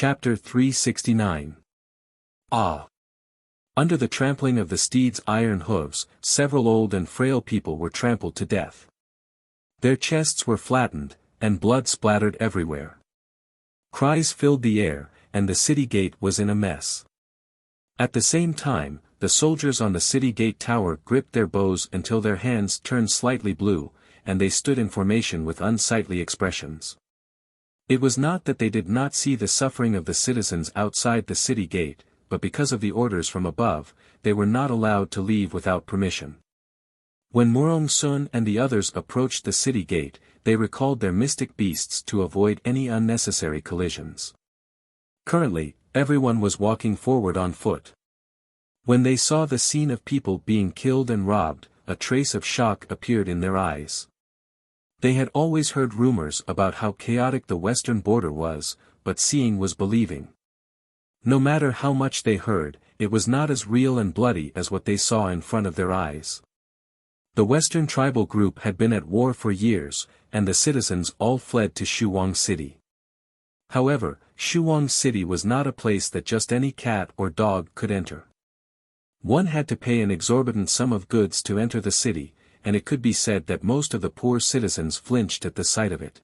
Chapter 369. Ah! Under the trampling of the steeds' iron hooves, several old and frail people were trampled to death. Their chests were flattened, and blood splattered everywhere. Cries filled the air, and the city gate was in a mess. At the same time, the soldiers on the city gate tower gripped their bows until their hands turned slightly blue, and they stood in formation with unsightly expressions. It was not that they did not see the suffering of the citizens outside the city gate, but because of the orders from above, they were not allowed to leave without permission. When Murong Sun and the others approached the city gate, they recalled their mystic beasts to avoid any unnecessary collisions. Currently, everyone was walking forward on foot. When they saw the scene of people being killed and robbed, a trace of shock appeared in their eyes. They had always heard rumors about how chaotic the western border was, but seeing was believing. No matter how much they heard, it was not as real and bloody as what they saw in front of their eyes. The western tribal group had been at war for years, and the citizens all fled to Shuang City. However, Shuang City was not a place that just any cat or dog could enter. One had to pay an exorbitant sum of goods to enter the city, and it could be said that most of the poor citizens flinched at the sight of it.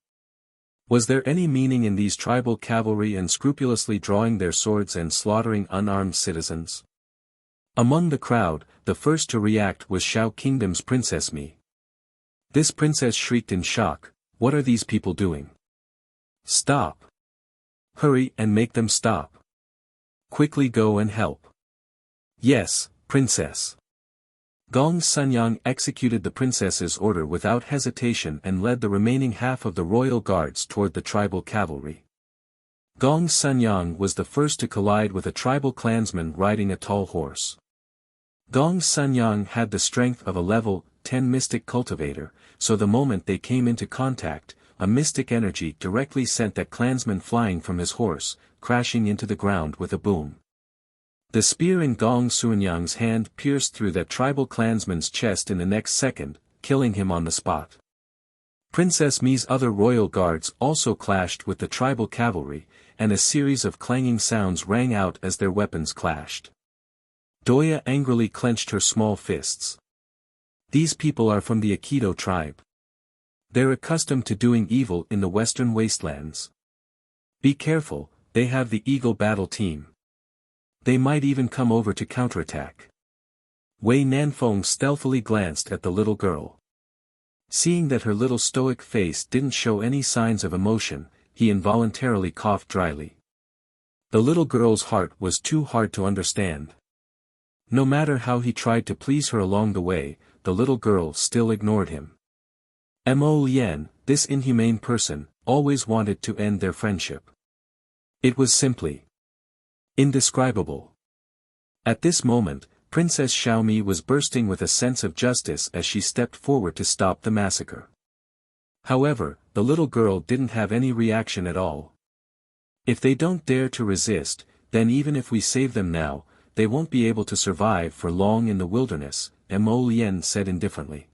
Was there any meaning in these tribal cavalry unscrupulously drawing their swords and slaughtering unarmed citizens? Among the crowd, the first to react was Shao Kingdom's Princess Mi. This princess shrieked in shock, "What are these people doing? Stop! Hurry and make them stop! Quickly go and help!" "Yes, princess." Gong Sunyang executed the princess's order without hesitation and led the remaining half of the royal guards toward the tribal cavalry. Gong Sunyang was the first to collide with a tribal clansman riding a tall horse. Gong Sunyang had the strength of a level 10 mystic cultivator, so the moment they came into contact, a mystic energy directly sent that clansman flying from his horse, crashing into the ground with a boom. The spear in Gong Sunyang's hand pierced through that tribal clansman's chest in the next second, killing him on the spot. Princess Mi's other royal guards also clashed with the tribal cavalry, and a series of clanging sounds rang out as their weapons clashed. Doya angrily clenched her small fists. These people are from the Aikido tribe. They're accustomed to doing evil in the western wastelands. Be careful, they have the Eagle battle team. They might even come over to counterattack. Wei Nanfeng stealthily glanced at the little girl. Seeing that her little stoic face didn't show any signs of emotion, he involuntarily coughed dryly. The little girl's heart was too hard to understand. No matter how he tried to please her along the way, the little girl still ignored him. Mo Lien, this inhumane person, always wanted to end their friendship. It was simply indescribable. At this moment, Princess Xiaomi was bursting with a sense of justice as she stepped forward to stop the massacre. However, the little girl didn't have any reaction at all. If they don't dare to resist, then even if we save them now, they won't be able to survive for long in the wilderness, Mo Lien said indifferently.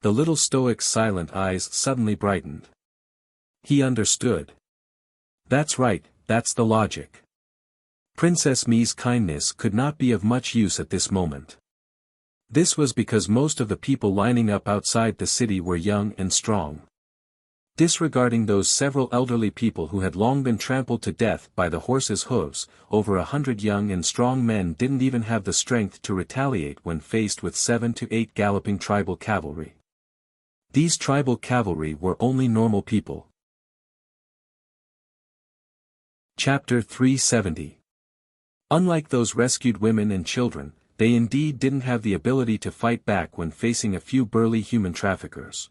The little stoic's silent eyes suddenly brightened. He understood. That's right, that's the logic. Princess Mi's kindness could not be of much use at this moment. This was because most of the people lining up outside the city were young and strong. Disregarding those several elderly people who had long been trampled to death by the horse's hooves, over 100 young and strong men didn't even have the strength to retaliate when faced with 7 to 8 galloping tribal cavalry. These tribal cavalry were only normal people. Chapter 370. Unlike those rescued women and children, they indeed didn't have the ability to fight back when facing a few burly human traffickers.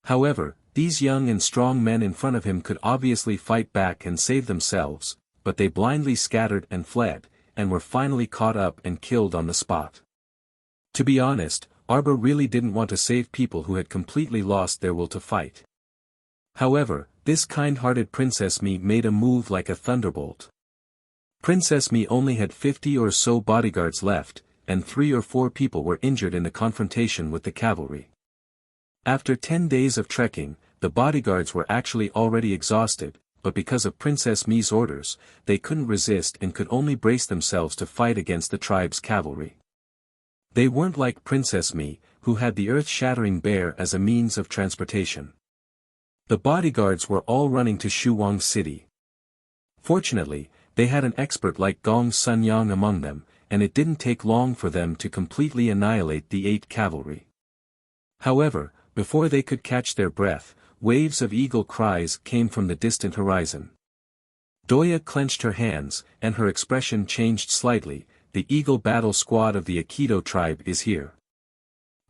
However, these young and strong men in front of him could obviously fight back and save themselves, but they blindly scattered and fled, and were finally caught up and killed on the spot. To be honest, Arba really didn't want to save people who had completely lost their will to fight. However, this kind-hearted Princess Mi made a move like a thunderbolt. Princess Mi only had 50 or so bodyguards left, and 3 or 4 people were injured in the confrontation with the cavalry. After 10 days of trekking, the bodyguards were actually already exhausted, but because of Princess Mi's orders, they couldn't resist and could only brace themselves to fight against the tribe's cavalry. They weren't like Princess Mi, who had the earth-shattering bear as a means of transportation. The bodyguards were all running to Shuwang City. Fortunately, they had an expert like Gong Sunyang among them, and it didn't take long for them to completely annihilate the 8 cavalry. However, before they could catch their breath, waves of eagle cries came from the distant horizon. Doya clenched her hands, and her expression changed slightly. The eagle battle squad of the Aikido tribe is here.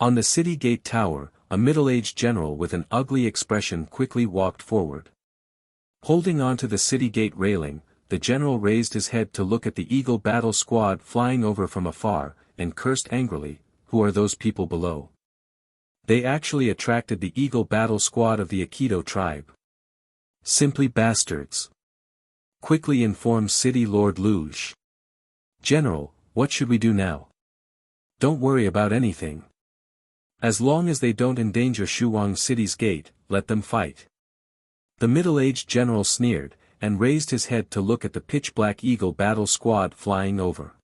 On the city gate tower, a middle-aged general with an ugly expression quickly walked forward. Holding onto the city gate railing, the general raised his head to look at the eagle battle squad flying over from afar, and cursed angrily, "Who are those people below? They actually attracted the eagle battle squad of the Aikido tribe. Simply bastards," quickly informed City Lord Luge. "General, what should we do now?" "Don't worry about anything. As long as they don't endanger Shuwang City's gate, let them fight." The middle-aged general sneered, and raised his head to look at the pitch-black eagle battle squad flying over.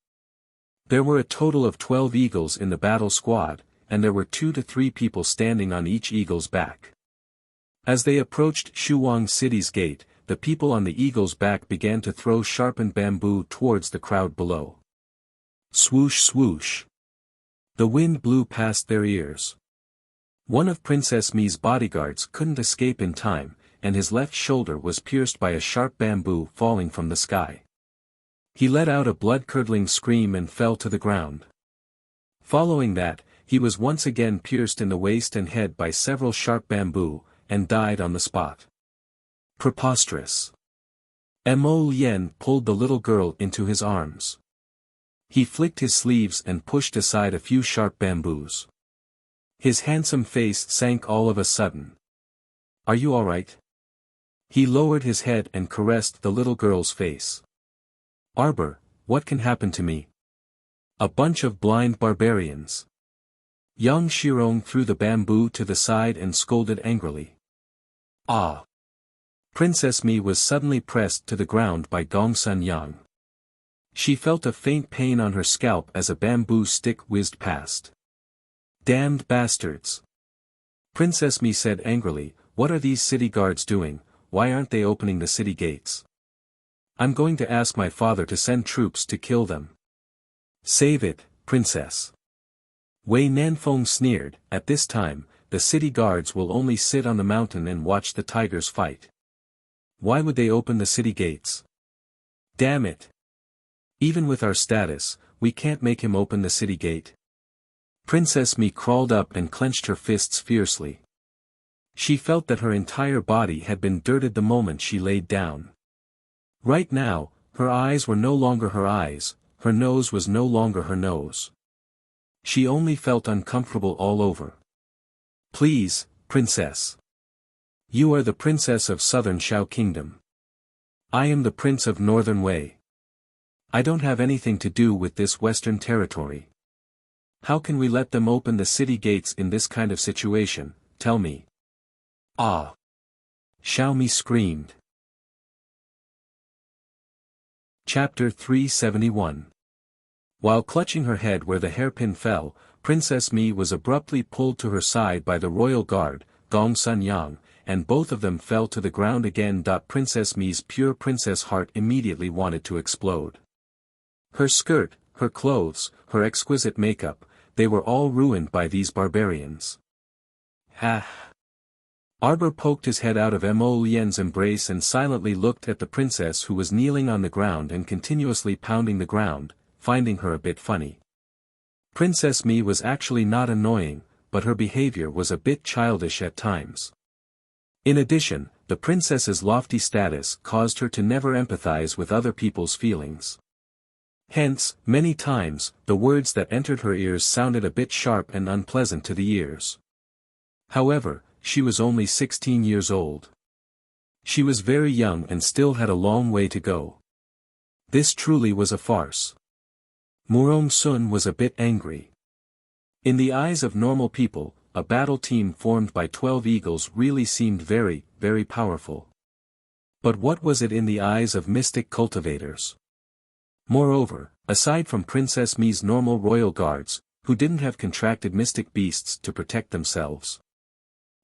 There were a total of 12 eagles in the battle squad, and there were 2 to 3 people standing on each eagle's back. As they approached Shuwang City's gate, the people on the eagle's back began to throw sharpened bamboo towards the crowd below. Swoosh swoosh. The wind blew past their ears. One of Princess Mi's bodyguards couldn't escape in time, and his left shoulder was pierced by a sharp bamboo falling from the sky. He let out a blood-curdling scream and fell to the ground. Following that, he was once again pierced in the waist and head by several sharp bamboo, and died on the spot. Preposterous. Mo Lien pulled the little girl into his arms. He flicked his sleeves and pushed aside a few sharp bamboos. His handsome face sank all of a sudden. "Are you all right?" He lowered his head and caressed the little girl's face. "Arbor, what can happen to me? A bunch of blind barbarians." Yang Shirong threw the bamboo to the side and scolded angrily. "Ah!" Princess Mi was suddenly pressed to the ground by Gong Sun Yang. She felt a faint pain on her scalp as a bamboo stick whizzed past. "Damned bastards!" Princess Mi said angrily, "What are these city guards doing? Why aren't they opening the city gates? I'm going to ask my father to send troops to kill them." "Save it, Princess." Wei Nanfeng sneered, "At this time, the city guards will only sit on the mountain and watch the tigers fight. Why would they open the city gates? Damn it! Even with our status, we can't make him open the city gate." Princess Mi crawled up and clenched her fists fiercely. She felt that her entire body had been dirted the moment she laid down. Right now, her eyes were no longer her eyes, her nose was no longer her nose. She only felt uncomfortable all over. "Please, Princess. You are the princess of Southern Shao Kingdom. I am the prince of Northern Wei. I don't have anything to do with this Western territory. How can we let them open the city gates in this kind of situation, tell me?" "Ah!" Xiaomi screamed. Chapter 371. While clutching her head where the hairpin fell, Princess Mi was abruptly pulled to her side by the royal guard, Gong Sun Yang, and both of them fell to the ground again. Princess Mi's pure princess heart immediately wanted to explode. Her skirt, her clothes, her exquisite makeup, they were all ruined by these barbarians. "Ha!" Arbor poked his head out of Mo Lien's embrace and silently looked at the princess who was kneeling on the ground and continuously pounding the ground, finding her a bit funny. Princess Mi was actually not annoying, but her behavior was a bit childish at times. In addition, the princess's lofty status caused her to never empathize with other people's feelings. Hence, many times, the words that entered her ears sounded a bit sharp and unpleasant to the ears. However, she was only 16 years old. She was very young and still had a long way to go. This truly was a farce. Murong Sun was a bit angry. In the eyes of normal people, a battle team formed by 12 eagles really seemed very, very powerful. But what was it in the eyes of mystic cultivators? Moreover, aside from Princess Mi's normal royal guards, who didn't have contracted mystic beasts to protect themselves.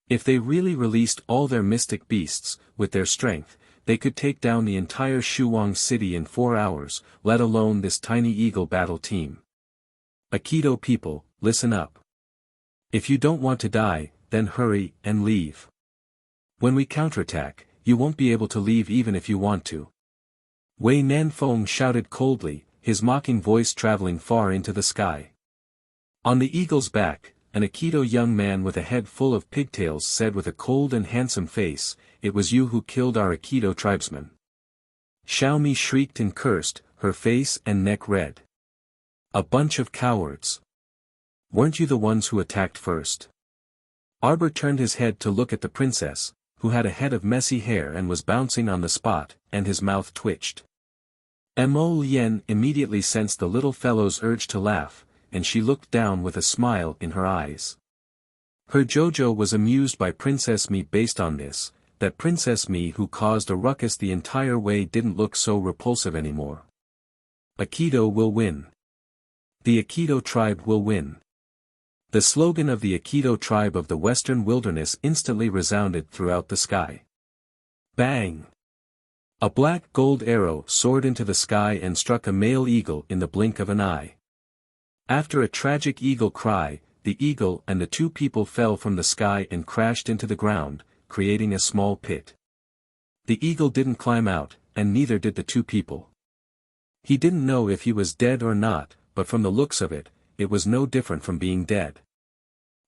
If they really released all their mystic beasts, with their strength, they could take down the entire Shuang city in 4 hours, let alone this tiny eagle battle team. Aikido people, listen up. If you don't want to die, then hurry and leave. When we counterattack, you won't be able to leave even if you want to. Wei Nanfeng shouted coldly, his mocking voice traveling far into the sky. On the eagle's back, an Aikido young man with a head full of pigtails said with a cold and handsome face, "It was you who killed our Aikido tribesman." Xiaomi shrieked and cursed, her face and neck red. A bunch of cowards. Weren't you the ones who attacked first? Arbor turned his head to look at the princess, who had a head of messy hair and was bouncing on the spot, and his mouth twitched. Mo Lien immediately sensed the little fellow's urge to laugh, and she looked down with a smile in her eyes. Her Jojo was amused by Princess Mi based on this, that Princess Mi who caused a ruckus the entire way didn't look so repulsive anymore. Aikido will win. The Aikido tribe will win. The slogan of the Aikido tribe of the Western Wilderness instantly resounded throughout the sky. Bang! A black gold arrow soared into the sky and struck a male eagle in the blink of an eye. After a tragic eagle cry, the eagle and the 2 people fell from the sky and crashed into the ground, creating a small pit. The eagle didn't climb out, and neither did the 2 people. He didn't know if he was dead or not, but from the looks of it, it was no different from being dead.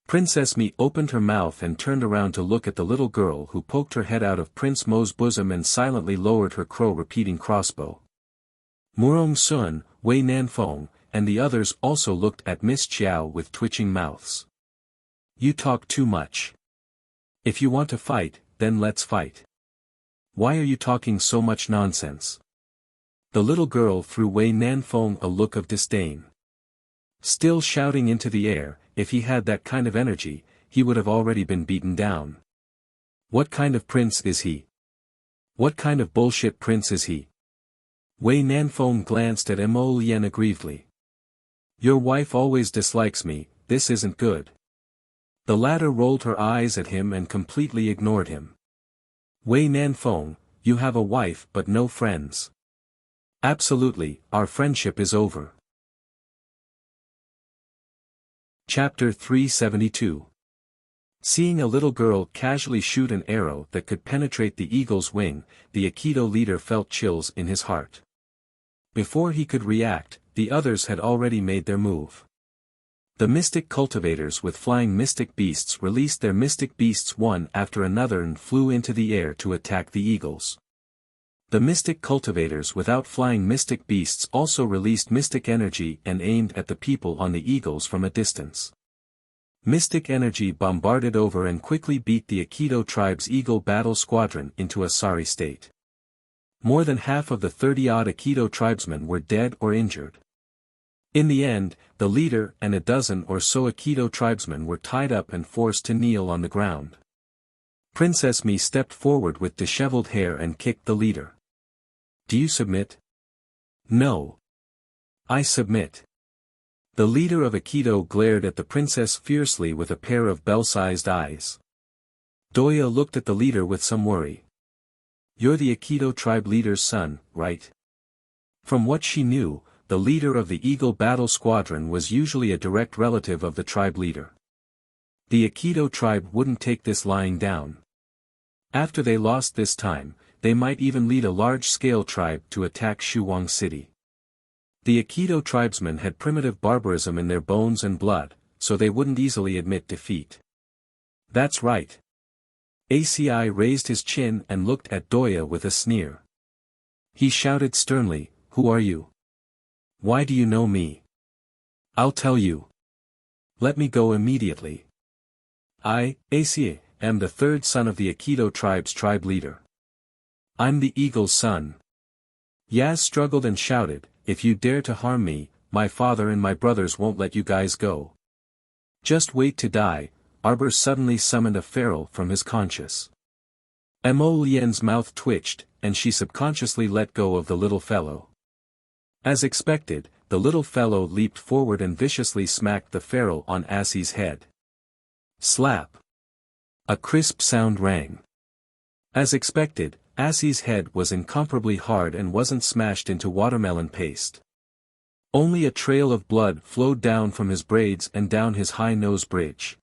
Princess Mi opened her mouth and turned around to look at the little girl who poked her head out of Prince Mo's bosom and silently lowered her crow-repeating crossbow. Murong Sun, Wei Nanfeng, and the others also looked at Miss Chiao with twitching mouths. You talk too much. If you want to fight, then let's fight. Why are you talking so much nonsense? The little girl threw Wei Nanfeng a look of disdain. Still shouting into the air, if he had that kind of energy, he would have already been beaten down. What kind of prince is he? What kind of bullshit prince is he? Wei Nanfeng glanced at Mo Lien aggrievedly. Your wife always dislikes me, this isn't good. The latter rolled her eyes at him and completely ignored him. Wei Nanfeng, you have a wife but no friends. Absolutely, our friendship is over. Chapter 372. Seeing a little girl casually shoot an arrow that could penetrate the eagle's wing, the Aikido leader felt chills in his heart. Before he could react, the others had already made their move. The mystic cultivators with flying mystic beasts released their mystic beasts one after another and flew into the air to attack the eagles. The mystic cultivators without flying mystic beasts also released mystic energy and aimed at the people on the eagles from a distance. Mystic energy bombarded over and quickly beat the Aikido tribe's eagle battle squadron into a sorry state. More than half of the 30-odd Aikido tribesmen were dead or injured. In the end, the leader and a dozen or so Aikido tribesmen were tied up and forced to kneel on the ground. Princess Mi stepped forward with disheveled hair and kicked the leader. Do you submit? No. I submit. The leader of Aikido glared at the princess fiercely with a pair of bell-sized eyes. Doya looked at the leader with some worry. You're the Aikido tribe leader's son, right? From what she knew, the leader of the Eagle Battle Squadron was usually a direct relative of the tribe leader. The Aikido tribe wouldn't take this lying down. After they lost this time, they might even lead a large-scale tribe to attack Shuang City. The Aikido tribesmen had primitive barbarism in their bones and blood, so they wouldn't easily admit defeat. That's right. ACI raised his chin and looked at Doya with a sneer. He shouted sternly, "Who are you? Why do you know me? I'll tell you. Let me go immediately. I, ACI, am the 3rd son of the Aikido tribe's tribe leader. I'm the eagle's son." Yaz struggled and shouted, "If you dare to harm me, my father and my brothers won't let you guys go." Just wait to die. Arbor suddenly summoned a feral from his conscious. Mo Lien's mouth twitched, and she subconsciously let go of the little fellow. As expected, the little fellow leaped forward and viciously smacked the pharaoh on Assie's head. Slap! A crisp sound rang. As expected, Assie's head was incomparably hard and wasn't smashed into watermelon paste. Only a trail of blood flowed down from his braids and down his high nose bridge.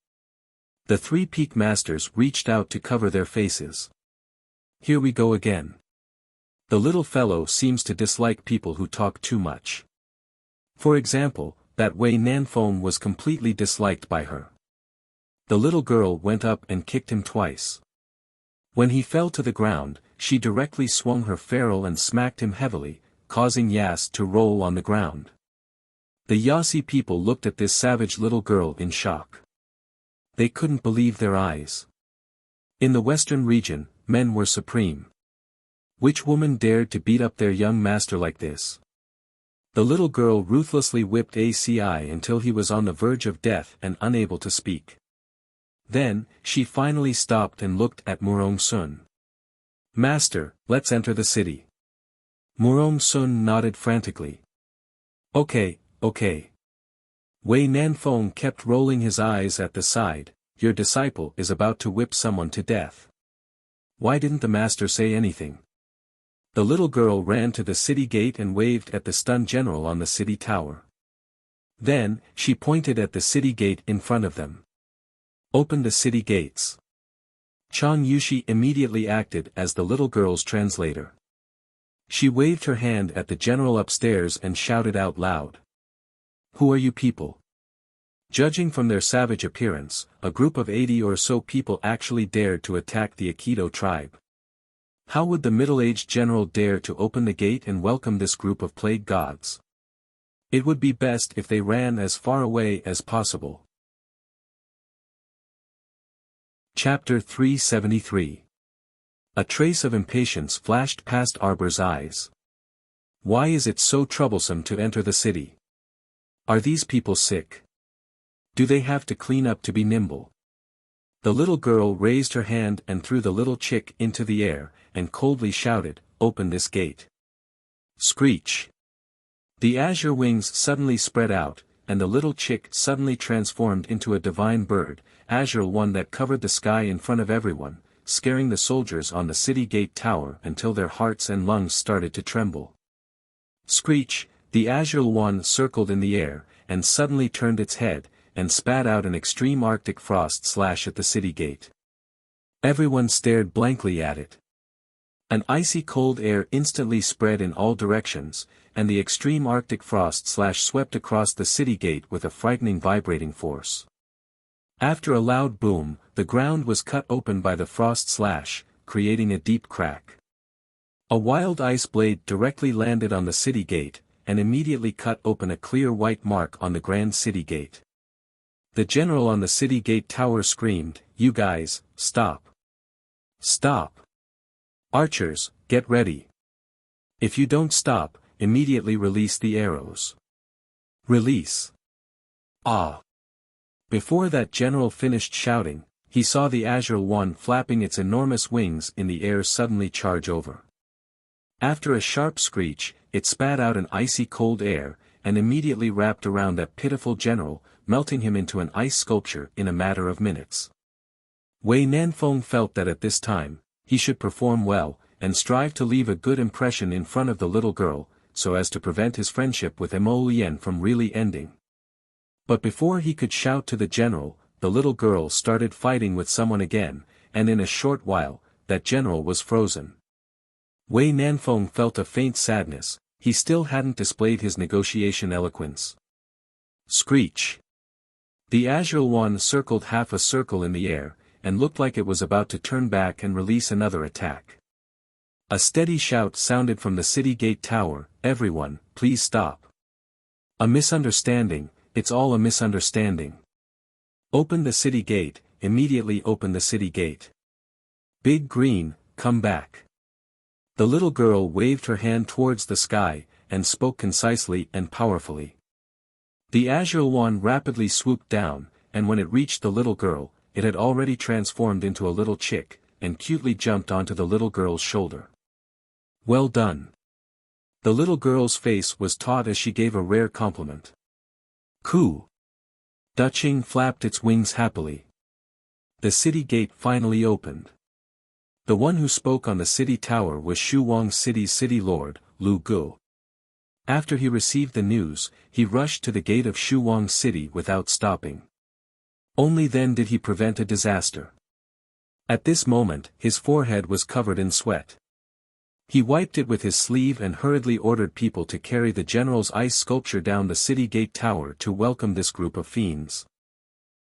The three peak masters reached out to cover their faces. Here we go again. The little fellow seems to dislike people who talk too much. For example, that Wei Nanfeng was completely disliked by her. The little girl went up and kicked him twice. When he fell to the ground, she directly swung her ferrule and smacked him heavily, causing Yas to roll on the ground. The Yasi people looked at this savage little girl in shock. They couldn't believe their eyes. In the western region, men were supreme. Which woman dared to beat up their young master like this? The little girl ruthlessly whipped ACI until he was on the verge of death and unable to speak. Then, she finally stopped and looked at Murong Sun. "Master, let's enter the city." Murong Sun nodded frantically. Okay. Wei Nanfeng kept rolling his eyes at the side. "Your disciple is about to whip someone to death. Why didn't the master say anything?" The little girl ran to the city gate and waved at the stunned general on the city tower. Then, she pointed at the city gate in front of them. "Open the city gates." Chang Yushi immediately acted as the little girl's translator. She waved her hand at the general upstairs and shouted out loud. "Who are you people?" Judging from their savage appearance, a group of 80 or so people actually dared to attack the Aikido tribe. How would the middle-aged general dare to open the gate and welcome this group of plague gods? It would be best if they ran as far away as possible. Chapter 373. A trace of impatience flashed past Arbor's eyes. Why is it so troublesome to enter the city? Are these people sick? Do they have to clean up to be nimble? The little girl raised her hand and threw the little chick into the air, and coldly shouted, "Open this gate." Screech! The azure wings suddenly spread out, and the little chick suddenly transformed into a divine bird, azure one that covered the sky in front of everyone, scaring the soldiers on the city gate tower until their hearts and lungs started to tremble. Screech! The azure one circled in the air, and suddenly turned its head, and spat out an extreme Arctic frost slash at the city gate. Everyone stared blankly at it. An icy cold air instantly spread in all directions, and the extreme Arctic frost slash swept across the city gate with a frightening vibrating force. After a loud boom, the ground was cut open by the frost slash, creating a deep crack. A wild ice blade directly landed on the city gate, and immediately cut open a clear white mark on the grand city gate. The general on the city gate tower screamed, "You guys, stop! Stop! Archers, get ready! If you don't stop, immediately release the arrows. Release!" Ah! Before that general finished shouting, he saw the azure one flapping its enormous wings in the air suddenly charge over. After a sharp screech, it spat out an icy cold air, and immediately wrapped around that pitiful general, melting him into an ice sculpture in a matter of minutes. Wei Nanfeng felt that at this time, he should perform well, and strive to leave a good impression in front of the little girl, so as to prevent his friendship with Mo Lien from really ending. But before he could shout to the general, the little girl started fighting with someone again, and in a short while, that general was frozen. Wei Nanfeng felt a faint sadness. He still hadn't displayed his negotiation eloquence. Screech! The azure one circled half a circle in the air, and looked like it was about to turn back and release another attack. A steady shout sounded from the city gate tower, "Everyone, please stop. A misunderstanding, it's all a misunderstanding. Open the city gate, immediately open the city gate. Big Green, come back." The little girl waved her hand towards the sky, and spoke concisely and powerfully. The azure one rapidly swooped down, and when it reached the little girl, it had already transformed into a little chick, and cutely jumped onto the little girl's shoulder. Well done. The little girl's face was taut as she gave a rare compliment. Coo! Duching flapped its wings happily. The city gate finally opened. The one who spoke on the city tower was Shuwang City's city lord, Lu Gu. After he received the news, he rushed to the gate of Shuwang City without stopping. Only then did he prevent a disaster. At this moment, his forehead was covered in sweat. He wiped it with his sleeve and hurriedly ordered people to carry the general's ice sculpture down the city gate tower to welcome this group of fiends.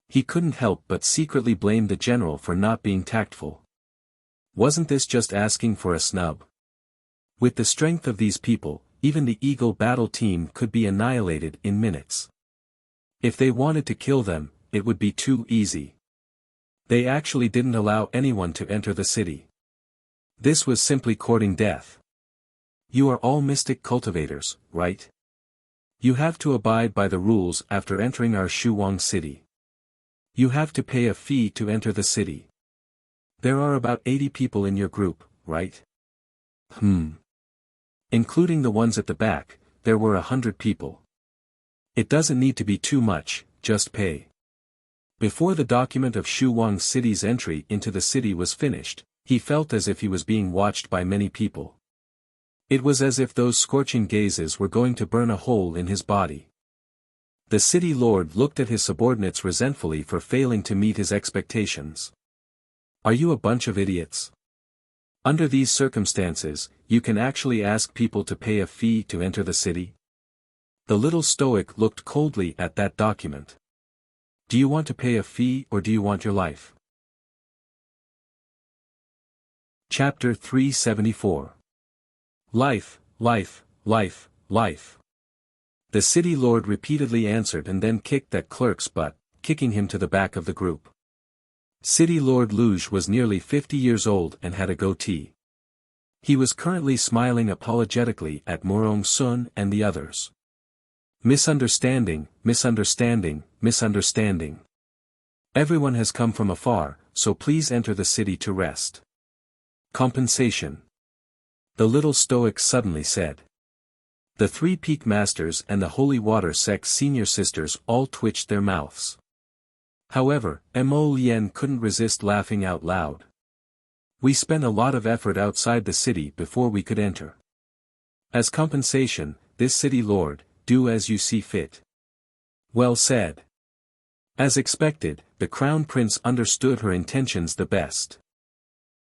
He couldn't help but secretly blame the general for not being tactful. Wasn't this just asking for a snub? With the strength of these people, even the Eagle battle team could be annihilated in minutes. If they wanted to kill them, it would be too easy. They actually didn't allow anyone to enter the city. This was simply courting death. You are all mystic cultivators, right? You have to abide by the rules after entering our Shuwang City. You have to pay a fee to enter the city. There are about 80 people in your group, right? Including the ones at the back, there were 100 people. It doesn't need to be too much, just pay. Before the document of Shuwang City's entry into the city was finished, he felt as if he was being watched by many people. It was as if those scorching gazes were going to burn a hole in his body. The city lord looked at his subordinates resentfully for failing to meet his expectations. Are you a bunch of idiots? Under these circumstances, you can actually ask people to pay a fee to enter the city? The little stoic looked coldly at that document. Do you want to pay a fee or do you want your life? Chapter 374. Life, life, life, life. The city lord repeatedly answered and then kicked that clerk's butt, kicking him to the back of the group. City Lord Luge was nearly 50 years old and had a goatee. He was currently smiling apologetically at Morong Sun and the others. Misunderstanding, misunderstanding, misunderstanding. Everyone has come from afar, so please enter the city to rest. Compensation. The little stoic suddenly said. The three peak masters and the holy water sect's senior sisters all twitched their mouths. However, Mo Lien couldn't resist laughing out loud. We spent a lot of effort outside the city before we could enter. As compensation, this city lord, do as you see fit. Well said. As expected, the crown prince understood her intentions the best.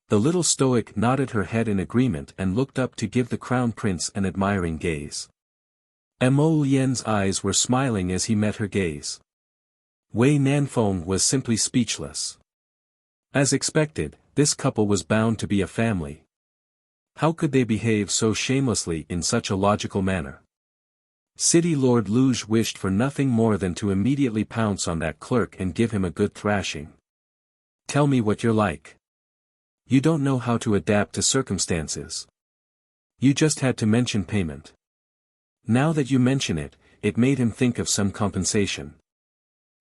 The little stoic nodded her head in agreement and looked up to give the crown prince an admiring gaze. Mo Lien's eyes were smiling as he met her gaze. Wei Nanfeng was simply speechless. As expected, this couple was bound to be a family. How could they behave so shamelessly in such a logical manner? City Lord Luge wished for nothing more than to immediately pounce on that clerk and give him a good thrashing. Tell me what you're like. You don't know how to adapt to circumstances. You just had to mention payment. Now that you mention it, it made him think of some compensation.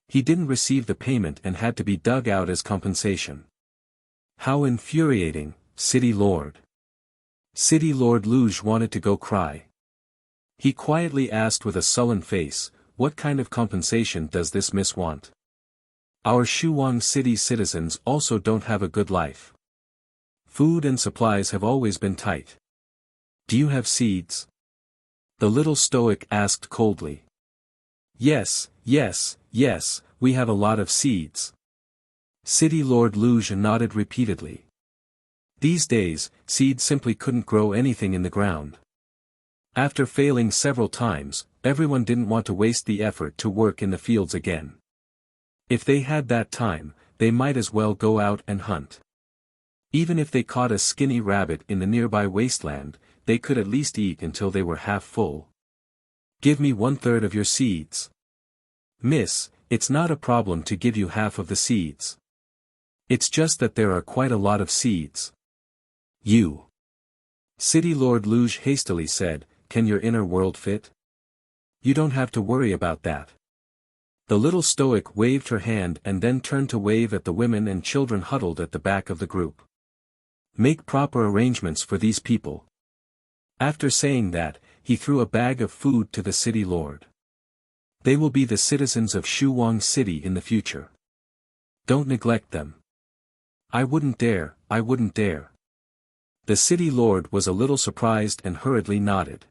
He didn't receive the payment and had to be dug out as compensation. How infuriating, City Lord. City Lord Luge wanted to go cry. He quietly asked with a sullen face, what kind of compensation does this miss want? Our Shuwang City citizens also don't have a good life. Food and supplies have always been tight. Do you have seeds? The little stoic asked coldly. Yes, yes, yes, we have a lot of seeds. City Lord Luge nodded repeatedly. These days, seeds simply couldn't grow anything in the ground. After failing several times, everyone didn't want to waste the effort to work in the fields again. If they had that time, they might as well go out and hunt. Even if they caught a skinny rabbit in the nearby wasteland, they could at least eat until they were half full. Give me 1/3 of your seeds. Miss, it's not a problem to give you half of the seeds. It's just that there are quite a lot of seeds. You. City Lord Luge hastily said, can your inner world fit? You don't have to worry about that. The little stoic waved her hand and then turned to wave at the women and children huddled at the back of the group. Make proper arrangements for these people. After saying that, he threw a bag of food to the city lord. They will be the citizens of Shuwang City in the future. Don't neglect them. I wouldn't dare, I wouldn't dare. The city lord was a little surprised and hurriedly nodded.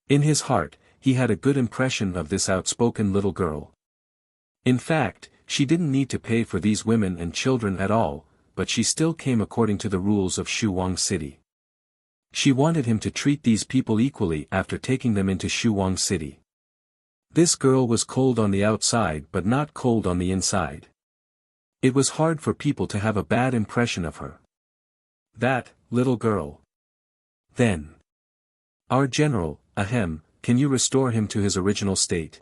In his heart, he had a good impression of this outspoken little girl. In fact, she didn't need to pay for these women and children at all, but she still came according to the rules of Shuwang City. She wanted him to treat these people equally after taking them into Shuwang City. This girl was cold on the outside but not cold on the inside. It was hard for people to have a bad impression of her. That little girl. Then. Our general, ahem, can you restore him to his original state?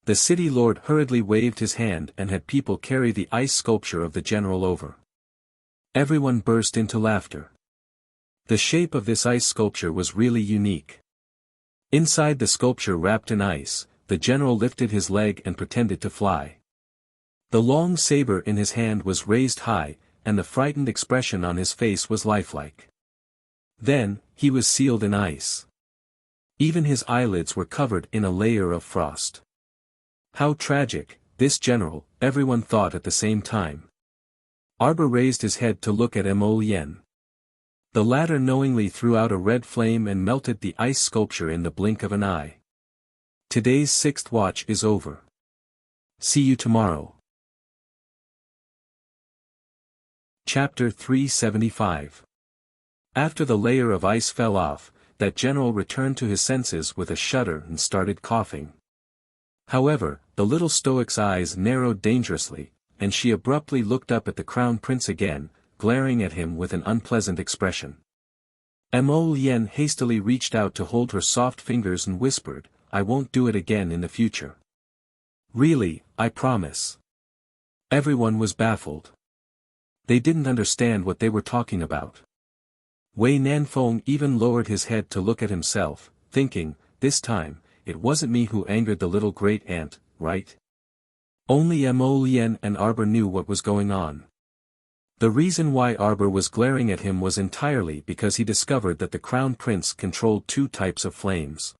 The city lord hurriedly waved his hand and had people carry the ice sculpture of the general over. Everyone burst into laughter. The shape of this ice sculpture was really unique. Inside the sculpture wrapped in ice, the general lifted his leg and pretended to fly. The long saber in his hand was raised high, and the frightened expression on his face was lifelike. Then, he was sealed in ice. Even his eyelids were covered in a layer of frost. How tragic, this general, everyone thought at the same time. Arbor raised his head to look at Mo Lien. The latter knowingly threw out a red flame and melted the ice sculpture in the blink of an eye. Today's sixth watch is over. See you tomorrow. Chapter 375. After the layer of ice fell off, that general returned to his senses with a shudder and started coughing. However, the little stoic's eyes narrowed dangerously, and she abruptly looked up at the crown prince again, glaring at him with an unpleasant expression. Mo Lien hastily reached out to hold her soft fingers and whispered, I won't do it again in the future. Really, I promise. Everyone was baffled. They didn't understand what they were talking about. Wei Nanfeng even lowered his head to look at himself, thinking, this time, it wasn't me who angered the little great ant, right? Only Mo Lien and Arbor knew what was going on. The reason why Arbor was glaring at him was entirely because he discovered that the crown prince controlled two types of flames.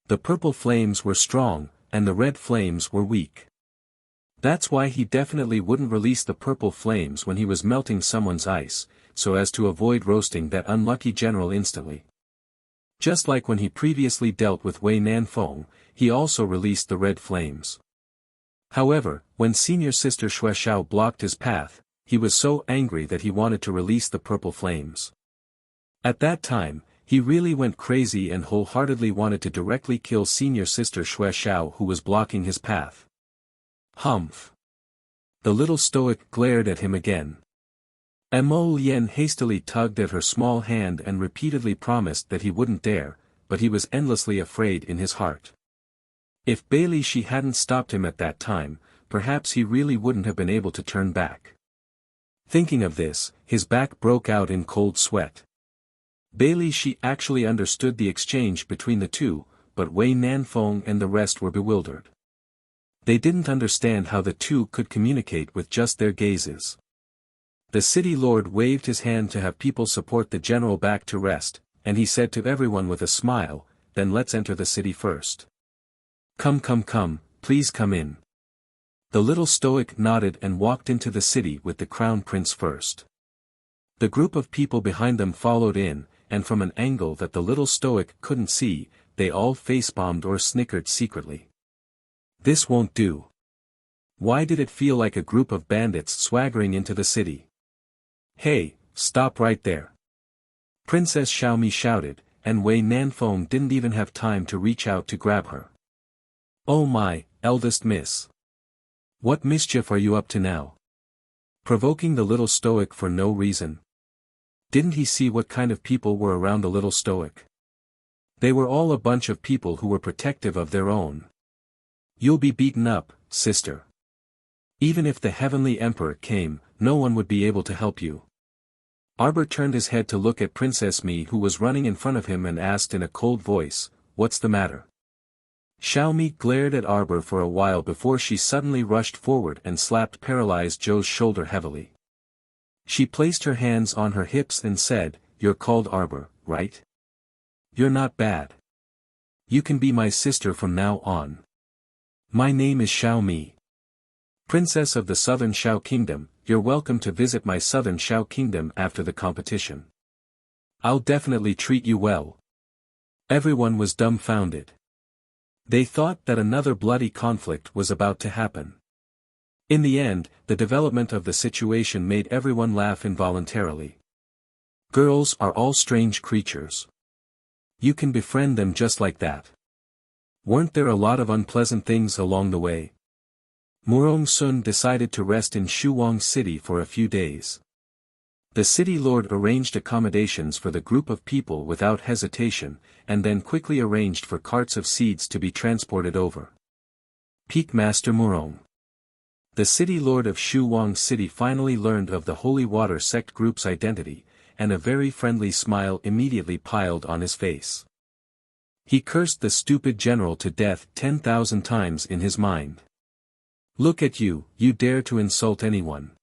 The purple flames were strong, and the red flames were weak. That's why he definitely wouldn't release the purple flames when he was melting someone's ice, so as to avoid roasting that unlucky general instantly. Just like when he previously dealt with Wei Nanfeng, he also released the red flames. However, when senior sister Xuexiao blocked his path, he was so angry that he wanted to release the purple flames. At that time, he really went crazy and wholeheartedly wanted to directly kill senior sister Xuexiao who was blocking his path. Humph. The little stoic glared at him again. Mo Lien hastily tugged at her small hand and repeatedly promised that he wouldn't dare, but he was endlessly afraid in his heart. If Bailey Shi hadn't stopped him at that time, perhaps he really wouldn't have been able to turn back. Thinking of this, his back broke out in cold sweat. Bailey Shi actually understood the exchange between the two, but Wei Nanfeng and the rest were bewildered. They didn't understand how the two could communicate with just their gazes. The city lord waved his hand to have people support the general back to rest, and he said to everyone with a smile, then let's enter the city first. Come, please come in. The little stoic nodded and walked into the city with the crown prince first. The group of people behind them followed in, and from an angle that the little stoic couldn't see, they all face-bombed or snickered secretly. This won't do. Why did it feel like a group of bandits swaggering into the city? Hey, stop right there. Princess Xiaomi shouted, and Wei Nanfeng didn't even have time to reach out to grab her. Oh my, eldest miss. What mischief are you up to now? Provoking the little stoic for no reason. Didn't he see what kind of people were around the little stoic? They were all a bunch of people who were protective of their own. You'll be beaten up, sister. Even if the heavenly emperor came, no one would be able to help you. Arbor turned his head to look at Princess Mi who was running in front of him and asked in a cold voice, what's the matter? Xiaomi glared at Arbor for a while before she suddenly rushed forward and slapped paralyzed Zhou's shoulder heavily. She placed her hands on her hips and said, you're called Arbor, right? You're not bad. You can be my sister from now on. My name is Xiao Mi. Princess of the Southern Xiao Kingdom, you're welcome to visit my Southern Xiao Kingdom after the competition. I'll definitely treat you well. Everyone was dumbfounded. They thought that another bloody conflict was about to happen. In the end, the development of the situation made everyone laugh involuntarily. Girls are all strange creatures. You can befriend them just like that. Weren't there a lot of unpleasant things along the way? Murong Sun decided to rest in Shuwang City for a few days. The city lord arranged accommodations for the group of people without hesitation, and then quickly arranged for carts of seeds to be transported over. Peak Master Murong. The city lord of Shuwang City finally learned of the Holy Water sect group's identity, and a very friendly smile immediately piled on his face. He cursed the stupid general to death 10,000 times in his mind. Look at you, you dare to insult anyone.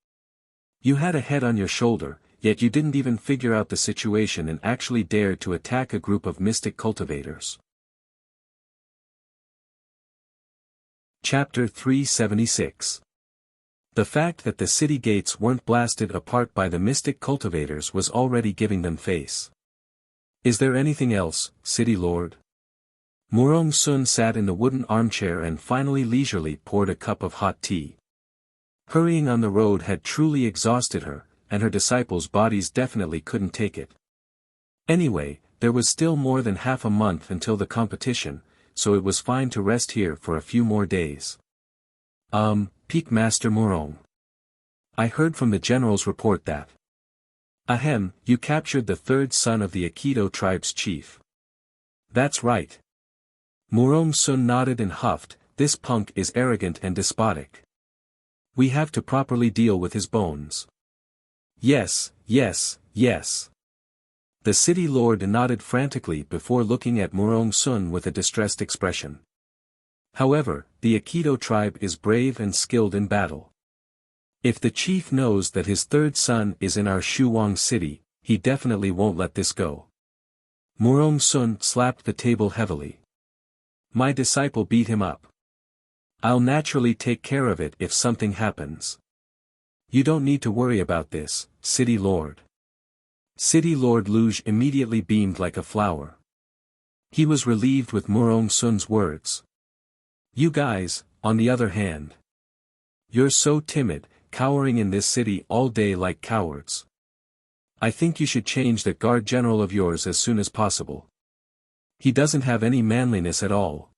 You had a head on your shoulder, yet you didn't even figure out the situation and actually dared to attack a group of mystic cultivators. Chapter 376. The fact that the city gates weren't blasted apart by the mystic cultivators was already giving them face. Is there anything else, City Lord? Murong Sun sat in the wooden armchair and finally leisurely poured a cup of hot tea. Hurrying on the road had truly exhausted her, and her disciples' bodies definitely couldn't take it. Anyway, there was still more than half a month until the competition, so it was fine to rest here for a few more days. Peak Master Murong. I heard from the general's report that. Ahem, you captured the third son of the Aikido tribe's chief. That's right. Murong Sun nodded and huffed, this punk is arrogant and despotic. We have to properly deal with his bones. Yes, yes, yes. The city lord nodded frantically before looking at Murong Sun with a distressed expression. However, the Aikido tribe is brave and skilled in battle. If the chief knows that his third son is in our Shuwang city, he definitely won't let this go. Murong Sun slapped the table heavily. My disciple beat him up. I'll naturally take care of it if something happens. You don't need to worry about this, City Lord. City Lord Luge immediately beamed like a flower. He was relieved with Murong Sun's words. You guys, on the other hand. You're so timid, cowering in this city all day like cowards. I think you should change that guard general of yours as soon as possible. He doesn't have any manliness at all.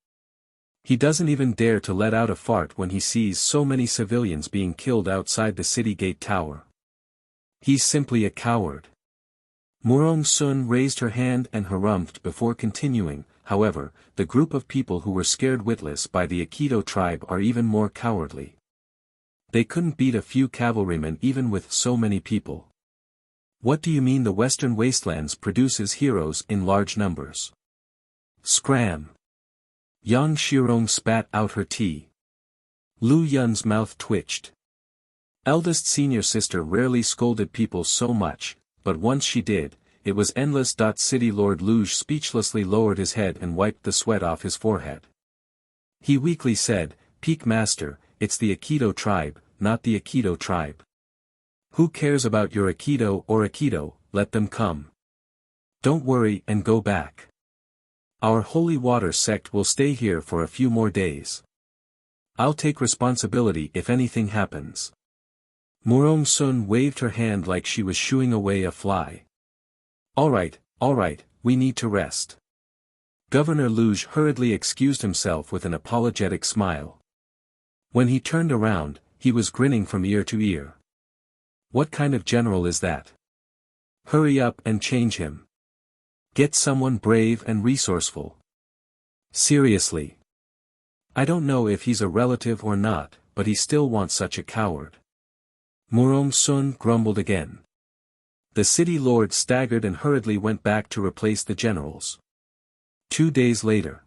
He doesn't even dare to let out a fart when he sees so many civilians being killed outside the city gate tower. He's simply a coward. Murong Sun raised her hand and harumphed before continuing, however, the group of people who were scared witless by the Aikido tribe are even more cowardly. They couldn't beat a few cavalrymen even with so many people. What do you mean the Western Wastelands produces heroes in large numbers? Scram! Yang Shirong spat out her tea. Lu Yun's mouth twitched. Eldest senior sister rarely scolded people so much, but once she did, it was endless. City Lord Luge speechlessly lowered his head and wiped the sweat off his forehead. He weakly said, Peak Master, it's the Aikido tribe, not the Aikido tribe. Who cares about your Aikido or Aikido, let them come. Don't worry and go back. Our holy water sect will stay here for a few more days. I'll take responsibility if anything happens. Murong Sun waved her hand like she was shooing away a fly. All right, we need to rest. Governor Luge hurriedly excused himself with an apologetic smile. When he turned around, he was grinning from ear to ear. What kind of general is that? Hurry up and change him. Get someone brave and resourceful. Seriously. I don't know if he's a relative or not, but he still wants such a coward. Murong Sun grumbled again. The city lord staggered and hurriedly went back to replace the generals. 2 days later.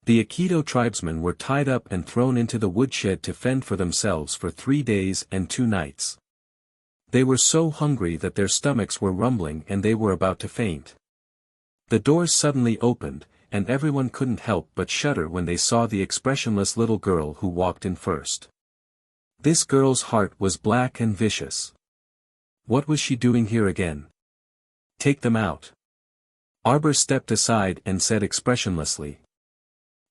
The Aikido tribesmen were tied up and thrown into the woodshed to fend for themselves for 3 days and 2 nights. They were so hungry that their stomachs were rumbling and they were about to faint. The door suddenly opened, and everyone couldn't help but shudder when they saw the expressionless little girl who walked in first. This girl's heart was black and vicious. What was she doing here again? Take them out. Arbor stepped aside and said expressionlessly.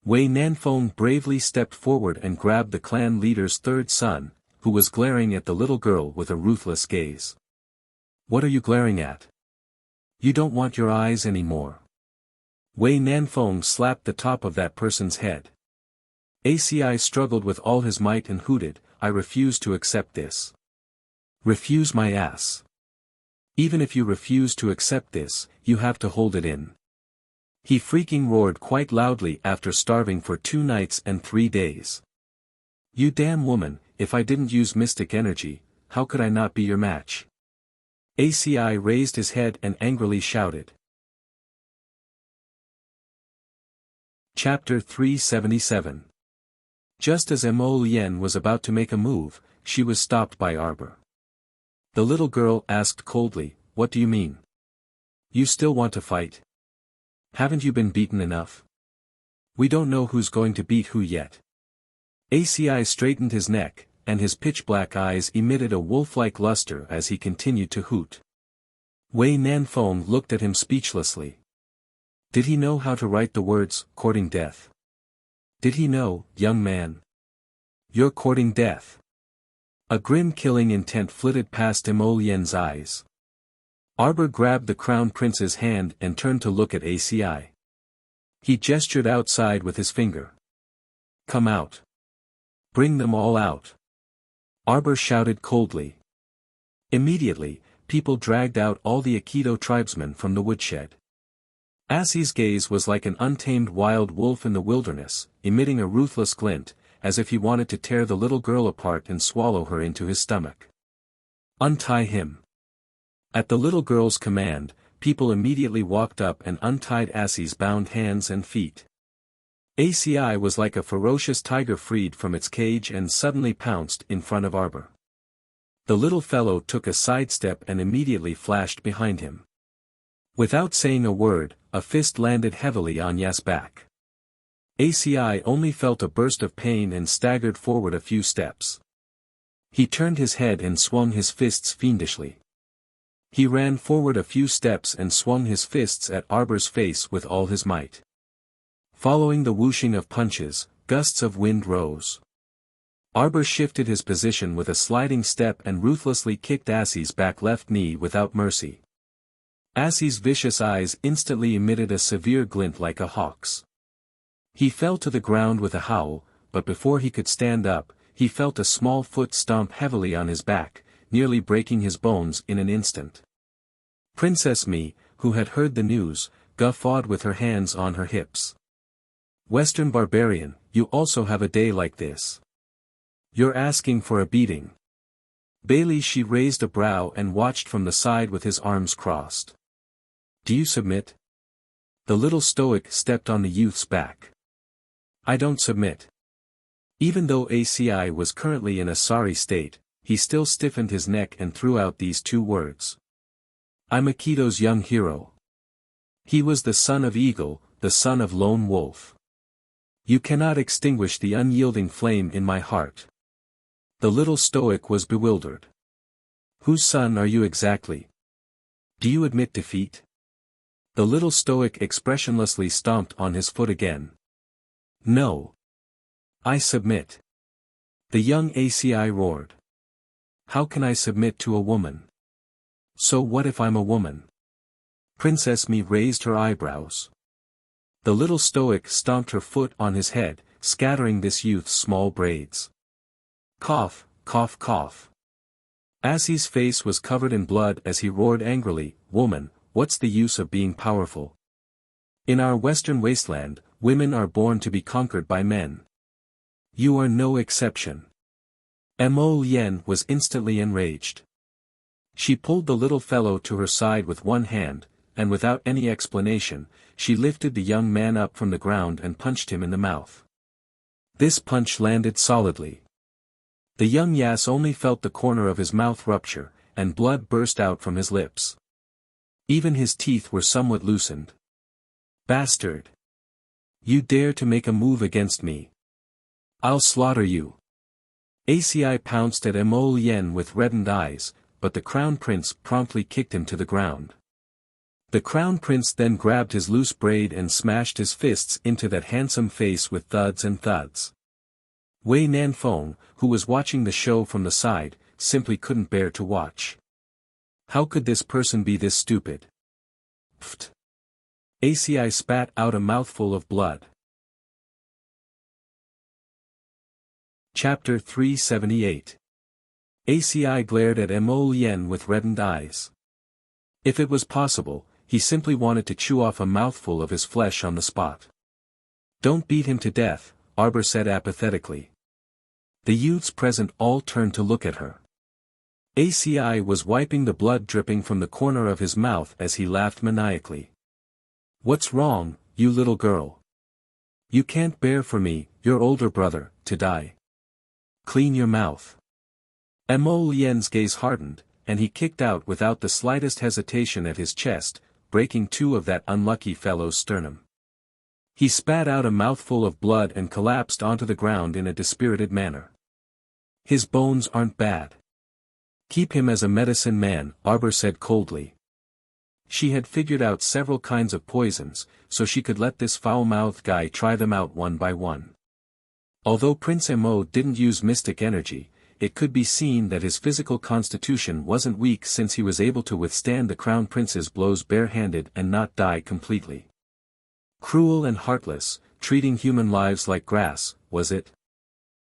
Wei Nanfeng bravely stepped forward and grabbed the clan leader's third son, who was glaring at the little girl with a ruthless gaze. What are you glaring at? You don't want your eyes anymore. Wei Nanfeng slapped the top of that person's head. ACI struggled with all his might and hooted, I refuse to accept this. Refuse my ass. Even if you refuse to accept this, you have to hold it in. He freaking roared quite loudly after starving for 2 nights and 3 days. You damn woman, if I didn't use mystic energy, how could I not be your match? ACI raised his head and angrily shouted. Chapter 377. Just as Mo Lien was about to make a move, she was stopped by Arbor. The little girl asked coldly, what do you mean? You still want to fight? Haven't you been beaten enough? We don't know who's going to beat who yet. ACI straightened his neck, and his pitch-black eyes emitted a wolf-like luster as he continued to hoot. Wei Nanfeng looked at him speechlessly. Did he know how to write the words, courting death? Did he know, young man? You're courting death. A grim killing intent flitted past Mo Lien's eyes. Arbor grabbed the crown prince's hand and turned to look at ACI. He gestured outside with his finger. Come out. Bring them all out. Arbor shouted coldly. Immediately, people dragged out all the Aikido tribesmen from the woodshed. Assie's gaze was like an untamed wild wolf in the wilderness, emitting a ruthless glint, as if he wanted to tear the little girl apart and swallow her into his stomach. Untie him. At the little girl's command, people immediately walked up and untied Assie's bound hands and feet. ACI was like a ferocious tiger freed from its cage and suddenly pounced in front of Arbor. The little fellow took a sidestep and immediately flashed behind him. Without saying a word, a fist landed heavily on Ya's back. ACI only felt a burst of pain and staggered forward a few steps. He turned his head and swung his fists fiendishly. He ran forward a few steps and swung his fists at Arbor's face with all his might. Following the whooshing of punches, gusts of wind rose. Arbor shifted his position with a sliding step and ruthlessly kicked Assie's back left knee without mercy. Assie's vicious eyes instantly emitted a severe glint like a hawk's. He fell to the ground with a howl, but before he could stand up, he felt a small foot stomp heavily on his back, nearly breaking his bones in an instant. Princess Mi, who had heard the news, guffawed with her hands on her hips. Western barbarian, you also have a day like this. You're asking for a beating. Bailey she raised a brow and watched from the side with his arms crossed. Do you submit? The little stoic stepped on the youth's back. I don't submit. Even though ACI was currently in a sorry state, he still stiffened his neck and threw out these 2 words. I'm Aikido's young hero. He was the son of Eagle, the son of Lone Wolf. You cannot extinguish the unyielding flame in my heart. The little stoic was bewildered. Whose son are you exactly? Do you admit defeat? The little stoic expressionlessly stomped on his foot again. No. I submit. The young ACI roared. How can I submit to a woman? So what if I'm a woman? Princess Mi raised her eyebrows. The little stoic stomped her foot on his head, scattering this youth's small braids. Cough, cough, cough. Assie's face was covered in blood as he roared angrily, Woman, what's the use of being powerful? In our western wasteland, women are born to be conquered by men. You are no exception. Mo Lien was instantly enraged. She pulled the little fellow to her side with one hand, and without any explanation, she lifted the young man up from the ground and punched him in the mouth. This punch landed solidly. The young Yas only felt the corner of his mouth rupture, and blood burst out from his lips. Even his teeth were somewhat loosened. Bastard! You dare to make a move against me? I'll slaughter you. ACI pounced at Mo Yen with reddened eyes, but the Crown Prince promptly kicked him to the ground. The Crown Prince then grabbed his loose braid and smashed his fists into that handsome face with thuds and thuds. Wei Nanfeng, who was watching the show from the side, simply couldn't bear to watch. How could this person be this stupid? Pfft. ACI spat out a mouthful of blood. Chapter 378. ACI glared at Mo Yen with reddened eyes. If it was possible, he simply wanted to chew off a mouthful of his flesh on the spot. Don't beat him to death, Arbor said apathetically. The youths present all turned to look at her. ACI was wiping the blood dripping from the corner of his mouth as he laughed maniacally. What's wrong, you little girl? You can't bear for me, your older brother, to die. Clean your mouth. Mo Yen's gaze hardened, and he kicked out without the slightest hesitation at his chest, breaking two of that unlucky fellow's sternum. He spat out a mouthful of blood and collapsed onto the ground in a dispirited manner. His bones aren't bad. Keep him as a medicine man, Arbor said coldly. She had figured out several kinds of poisons, so she could let this foul-mouthed guy try them out one by one. Although Prince Mo didn't use mystic energy, it could be seen that his physical constitution wasn't weak since he was able to withstand the Crown Prince's blows barehanded and not die completely. Cruel and heartless, treating human lives like grass, was it?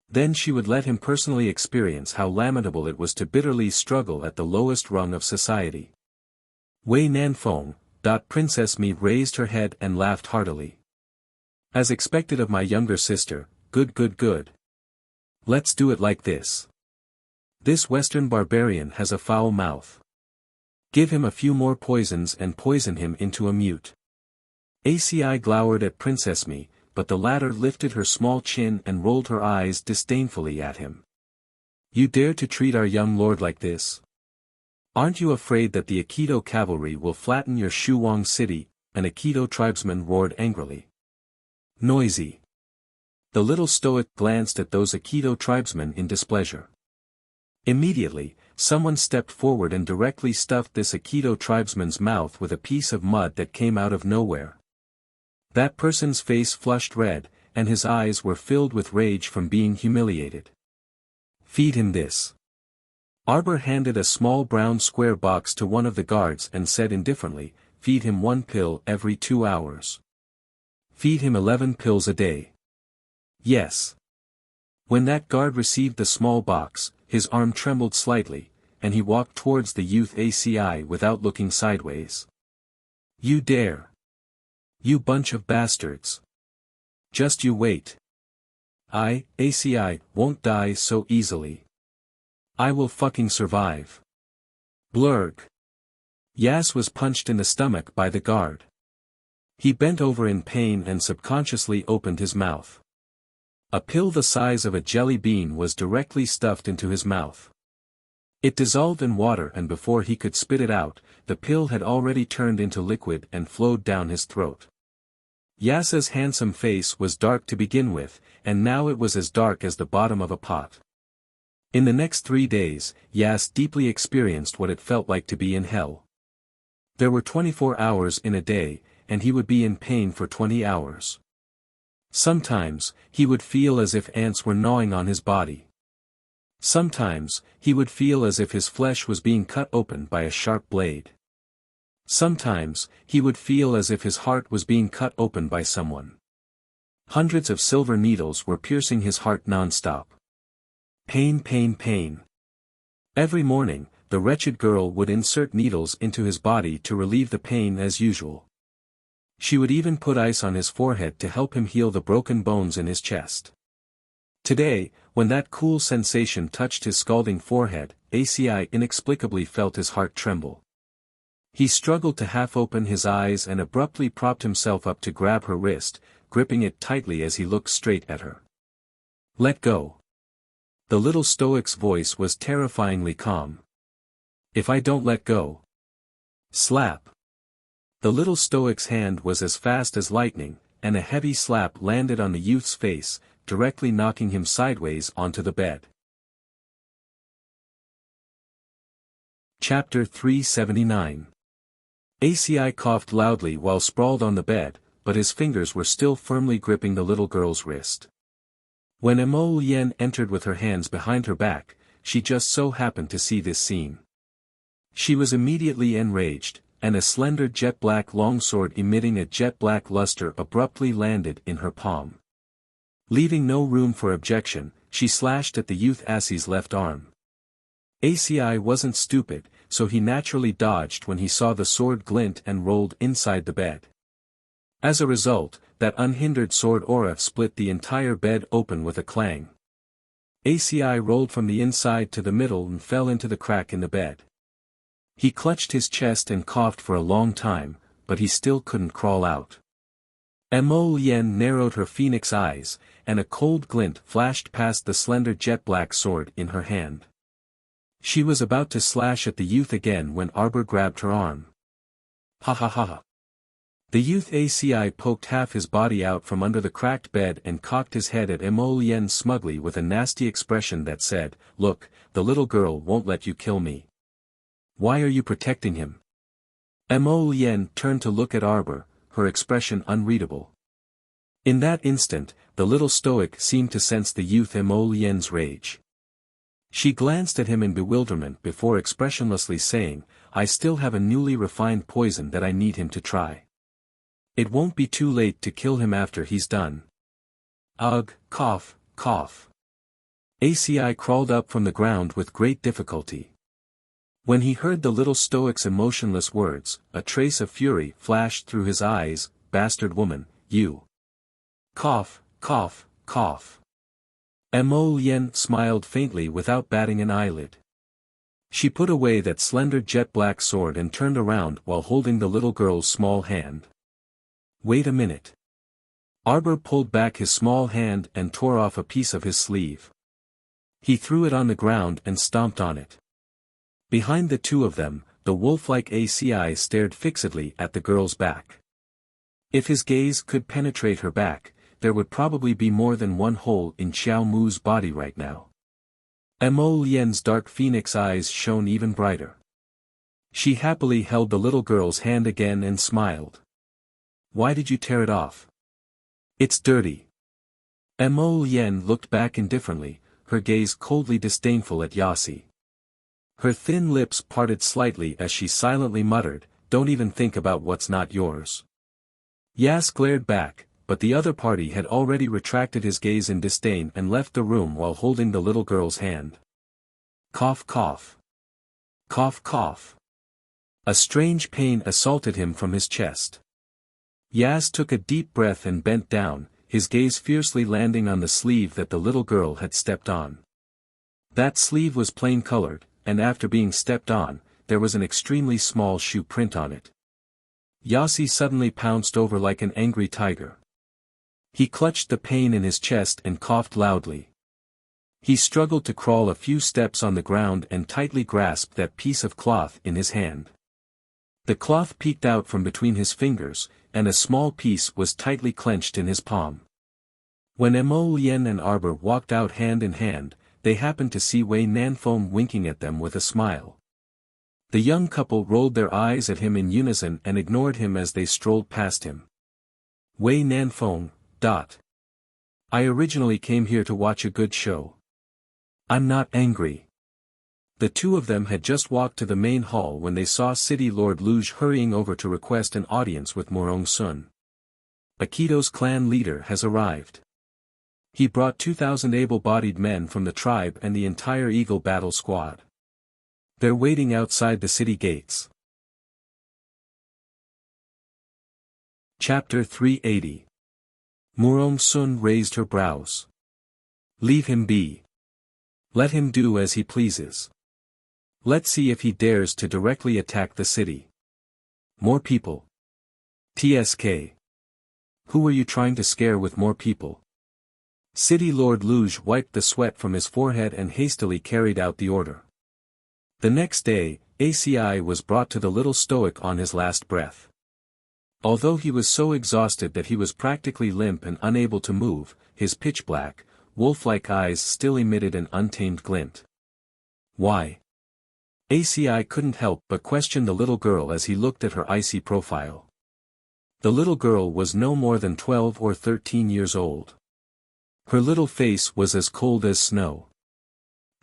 Then she would let him personally experience how lamentable it was to bitterly struggle at the lowest rung of society. Wei Nanfeng, Princess Mi raised her head and laughed heartily. As expected of my younger sister, good. Let's do it like this. This Western barbarian has a foul mouth. Give him a few more poisons and poison him into a mute. ACI glowered at Princess Mi, but the latter lifted her small chin and rolled her eyes disdainfully at him. You dare to treat our young lord like this? Aren't you afraid that the Aikido cavalry will flatten your Shuwang city? An Aikido tribesman roared angrily. Noisy. The little stoic glanced at those Aikido tribesmen in displeasure. Immediately, someone stepped forward and directly stuffed this Aikido tribesman's mouth with a piece of mud that came out of nowhere. That person's face flushed red, and his eyes were filled with rage from being humiliated. Feed him this. Arbor handed a small brown square box to one of the guards and said indifferently, feed him 1 pill every 2 hours. Feed him 11 pills a day. Yes. When that guard received the small box, his arm trembled slightly, and he walked towards the youth ACI without looking sideways. You dare. You bunch of bastards. Just you wait. I, ACI, won't die so easily. I will fucking survive. Blurg. Yas was punched in the stomach by the guard. He bent over in pain and subconsciously opened his mouth. A pill the size of a jelly bean was directly stuffed into his mouth. It dissolved in water, and before he could spit it out, the pill had already turned into liquid and flowed down his throat. Yasa's handsome face was dark to begin with, and now it was as dark as the bottom of a pot. In the next 3 days, Yas deeply experienced what it felt like to be in hell. There were 24 hours in a day, and he would be in pain for 20 hours. Sometimes, he would feel as if ants were gnawing on his body. Sometimes, he would feel as if his flesh was being cut open by a sharp blade. Sometimes, he would feel as if his heart was being cut open by someone. Hundreds of silver needles were piercing his heart non-stop. Pain. Every morning, the wretched girl would insert needles into his body to relieve the pain as usual. She would even put ice on his forehead to help him heal the broken bones in his chest. Today, when that cool sensation touched his scalding forehead, ACI inexplicably felt his heart tremble. He struggled to half open his eyes and abruptly propped himself up to grab her wrist, gripping it tightly as he looked straight at her. Let go. The little stoic's voice was terrifyingly calm. If I don't let go. Slap. The little stoic's hand was as fast as lightning, and a heavy slap landed on the youth's face, directly knocking him sideways onto the bed. Chapter 379. ACI coughed loudly while sprawled on the bed, but his fingers were still firmly gripping the little girl's wrist. When Mo Yen entered with her hands behind her back, she just so happened to see this scene. She was immediately enraged, and a slender jet-black longsword emitting a jet-black luster abruptly landed in her palm. Leaving no room for objection, she slashed at the youth Assie's left arm. ACI wasn't stupid, so he naturally dodged when he saw the sword glint and rolled inside the bed. As a result, that unhindered sword aura split the entire bed open with a clang. ACI rolled from the inside to the middle and fell into the crack in the bed. He clutched his chest and coughed for a long time, but he still couldn't crawl out. Mo Yen narrowed her phoenix eyes, and a cold glint flashed past the slender jet-black sword in her hand. She was about to slash at the youth again when Arbor grabbed her arm. Ha ha ha ha. The youth ACI poked half his body out from under the cracked bed and cocked his head at Mo Yen smugly with a nasty expression that said, "Look, the little girl won't let you kill me. Why are you protecting him?" Mo Yen turned to look at Arbor, her expression unreadable. In that instant, the little stoic seemed to sense the youth Mo Yen's rage. She glanced at him in bewilderment before expressionlessly saying, "I still have a newly refined poison that I need him to try. It won't be too late to kill him after he's done." Ugh, cough, cough. ACI crawled up from the ground with great difficulty. When he heard the little stoic's emotionless words, a trace of fury flashed through his eyes. "Bastard woman, you." Cough, cough, cough. Mo Yen smiled faintly without batting an eyelid. She put away that slender jet-black sword and turned around while holding the little girl's small hand. "Wait a minute." Arbor pulled back his small hand and tore off a piece of his sleeve. He threw it on the ground and stomped on it. Behind the two of them, the wolf-like ACI stared fixedly at the girl's back. If his gaze could penetrate her back, there would probably be more than one hole in Xiao Mu's body right now. Mo Yen's dark phoenix eyes shone even brighter. She happily held the little girl's hand again and smiled. "Why did you tear it off?" "It's dirty." Mo Yen looked back indifferently, her gaze coldly disdainful at Yasi. Her thin lips parted slightly as she silently muttered, "Don't even think about what's not yours." Yas glared back, but the other party had already retracted his gaze in disdain and left the room while holding the little girl's hand. Cough cough. Cough cough. A strange pain assaulted him from his chest. Yas took a deep breath and bent down, his gaze fiercely landing on the sleeve that the little girl had stepped on. That sleeve was plain-colored, and after being stepped on, there was an extremely small shoe print on it. Yasi suddenly pounced over like an angry tiger. He clutched the pain in his chest and coughed loudly. He struggled to crawl a few steps on the ground and tightly grasped that piece of cloth in his hand. The cloth peeked out from between his fingers, and a small piece was tightly clenched in his palm. When Mo Yen and Arbor walked out hand in hand, they happened to see Wei Nanfeng winking at them with a smile. The young couple rolled their eyes at him in unison and ignored him as they strolled past him. Wei Nanfeng, I originally came here to watch a good show. I'm not angry. The two of them had just walked to the main hall when they saw City Lord Luge hurrying over to request an audience with Morong Sun. Akito's clan leader has arrived. He brought 2,000 able-bodied men from the tribe and the entire Eagle battle squad. They're waiting outside the city gates. Chapter 380. Morong Sun raised her brows. Leave him be. Let him do as he pleases. Let's see if he dares to directly attack the city. More people. TSK. Who are you trying to scare with more people? City Lord Luge wiped the sweat from his forehead and hastily carried out the order. The next day, ACI was brought to the little stoic on his last breath. Although he was so exhausted that he was practically limp and unable to move, his pitch-black, wolf-like eyes still emitted an untamed glint. Why? ACI couldn't help but question the little girl as he looked at her icy profile. The little girl was no more than 12 or 13 years old. Her little face was as cold as snow.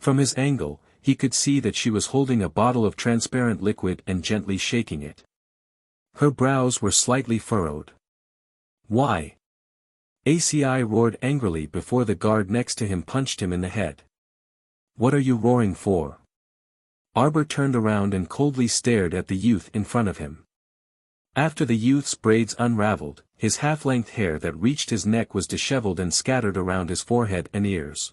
From his angle, he could see that she was holding a bottle of transparent liquid and gently shaking it. Her brows were slightly furrowed. Why? ACI roared angrily before the guard next to him punched him in the head. What are you roaring for? Arbor turned around and coldly stared at the youth in front of him. After the youth's braids unraveled, his half-length hair that reached his neck was disheveled and scattered around his forehead and ears.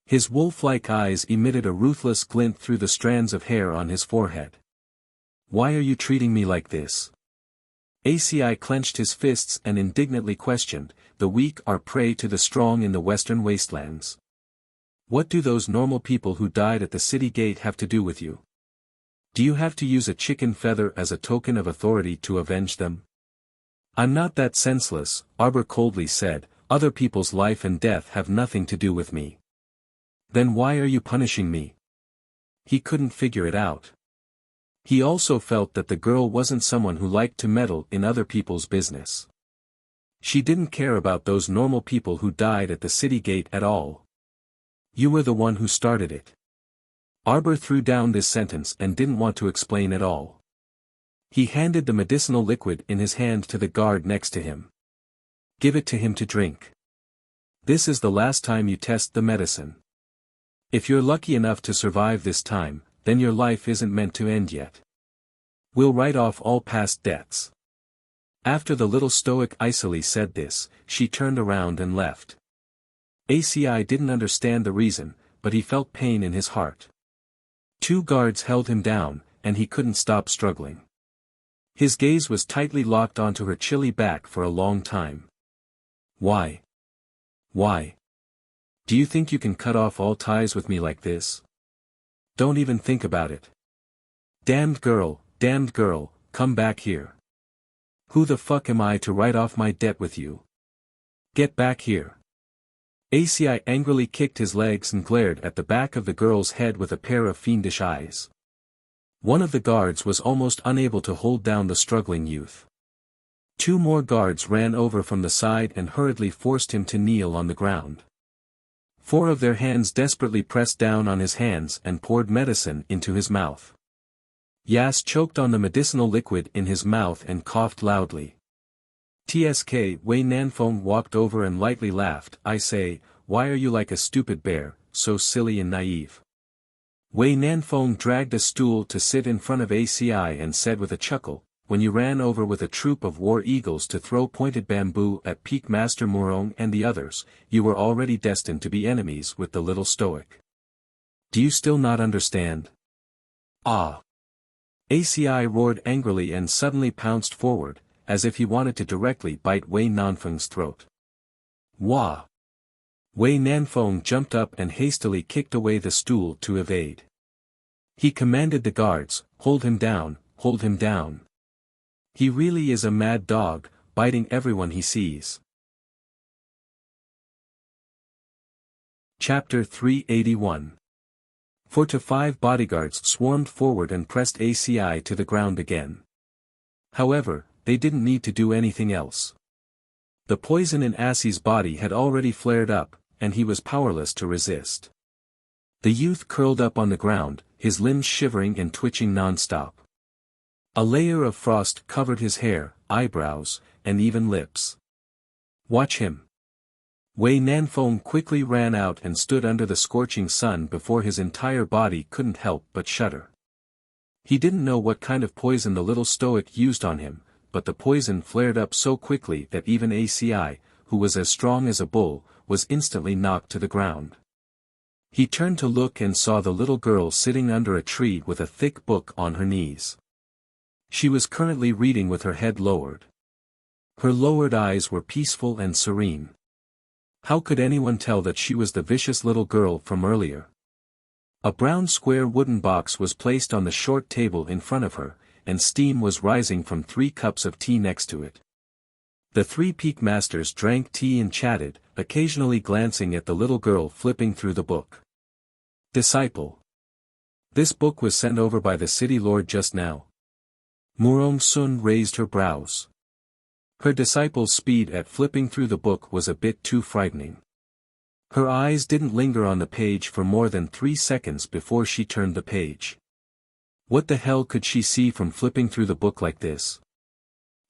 His wolf-like eyes emitted a ruthless glint through the strands of hair on his forehead. Why are you treating me like this? ACI clenched his fists and indignantly questioned, the weak are prey to the strong in the western wastelands. What do those normal people who died at the city gate have to do with you? Do you have to use a chicken feather as a token of authority to avenge them? I'm not that senseless, Arbor coldly said, other people's life and death have nothing to do with me. Then why are you punishing me? He couldn't figure it out. He also felt that the girl wasn't someone who liked to meddle in other people's business. She didn't care about those normal people who died at the city gate at all. You were the one who started it. Arbor threw down this sentence and didn't want to explain at all. He handed the medicinal liquid in his hand to the guard next to him. Give it to him to drink. This is the last time you test the medicine. If you're lucky enough to survive this time, then your life isn't meant to end yet. We'll write off all past debts. After the little stoic icily said this, she turned around and left. ACI didn't understand the reason, but he felt pain in his heart. 2 guards held him down, and he couldn't stop struggling. His gaze was tightly locked onto her chilly back for a long time. Why? Why? Do you think you can cut off all ties with me like this? Don't even think about it. Damned girl, come back here. Who the fuck am I to write off my debt with you? Get back here. ACI angrily kicked his legs and glared at the back of the girl's head with a pair of fiendish eyes. One of the guards was almost unable to hold down the struggling youth. 2 more guards ran over from the side and hurriedly forced him to kneel on the ground. 4 of their hands desperately pressed down on his hands and poured medicine into his mouth. Yas choked on the medicinal liquid in his mouth and coughed loudly. TSK Wei Nanfeng walked over and lightly laughed. I say, why are you like a stupid bear, so silly and naive? Wei Nanfeng dragged a stool to sit in front of ACI and said with a chuckle, when you ran over with a troop of war eagles to throw pointed bamboo at Peak Master Murong and the others, you were already destined to be enemies with the little stoic. Do you still not understand? Ah! ACI roared angrily and suddenly pounced forward, as if he wanted to directly bite Wei Nanfeng's throat. Wah! Wei Nanfeng jumped up and hastily kicked away the stool to evade. He commanded the guards, hold him down, hold him down. He really is a mad dog, biting everyone he sees. Chapter 381. 4 to 5 bodyguards swarmed forward and pressed ACI to the ground again. However, they didn't need to do anything else. The poison in Assie's body had already flared up, and he was powerless to resist. The youth curled up on the ground, his limbs shivering and twitching non-stop. A layer of frost covered his hair, eyebrows, and even lips. Watch him. Wei Nanfeng quickly ran out and stood under the scorching sun before his entire body couldn't help but shudder. He didn't know what kind of poison the little stoic used on him, but the poison flared up so quickly that even ACI, who was as strong as a bull, was instantly knocked to the ground. He turned to look and saw the little girl sitting under a tree with a thick book on her knees. She was currently reading with her head lowered. Her lowered eyes were peaceful and serene. How could anyone tell that she was the vicious little girl from earlier? A brown square wooden box was placed on the short table in front of her, and steam was rising from 3 cups of tea next to it. The 3 peak masters drank tea and chatted, occasionally glancing at the little girl flipping through the book. Disciple. This book was sent over by the city lord just now. Murong Sun raised her brows. Her disciple's speed at flipping through the book was a bit too frightening. Her eyes didn't linger on the page for more than 3 seconds before she turned the page. What the hell could she see from flipping through the book like this?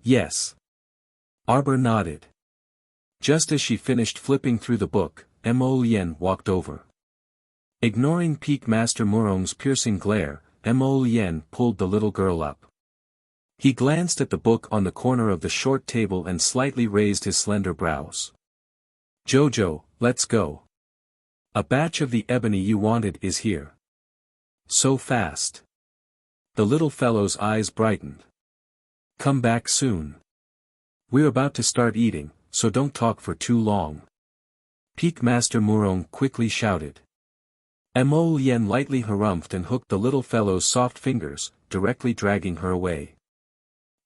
Yes. Arbor nodded. Just as she finished flipping through the book, Mo Lien walked over. Ignoring Peak Master Murong's piercing glare, Mo Lien pulled the little girl up. He glanced at the book on the corner of the short table and slightly raised his slender brows. Jojo, let's go. A batch of the ebony you wanted is here. So fast. The little fellow's eyes brightened. Come back soon. We're about to start eating, so don't talk for too long. Peak Master Murong quickly shouted. Mo Lien lightly harumphed and hooked the little fellow's soft fingers, directly dragging her away.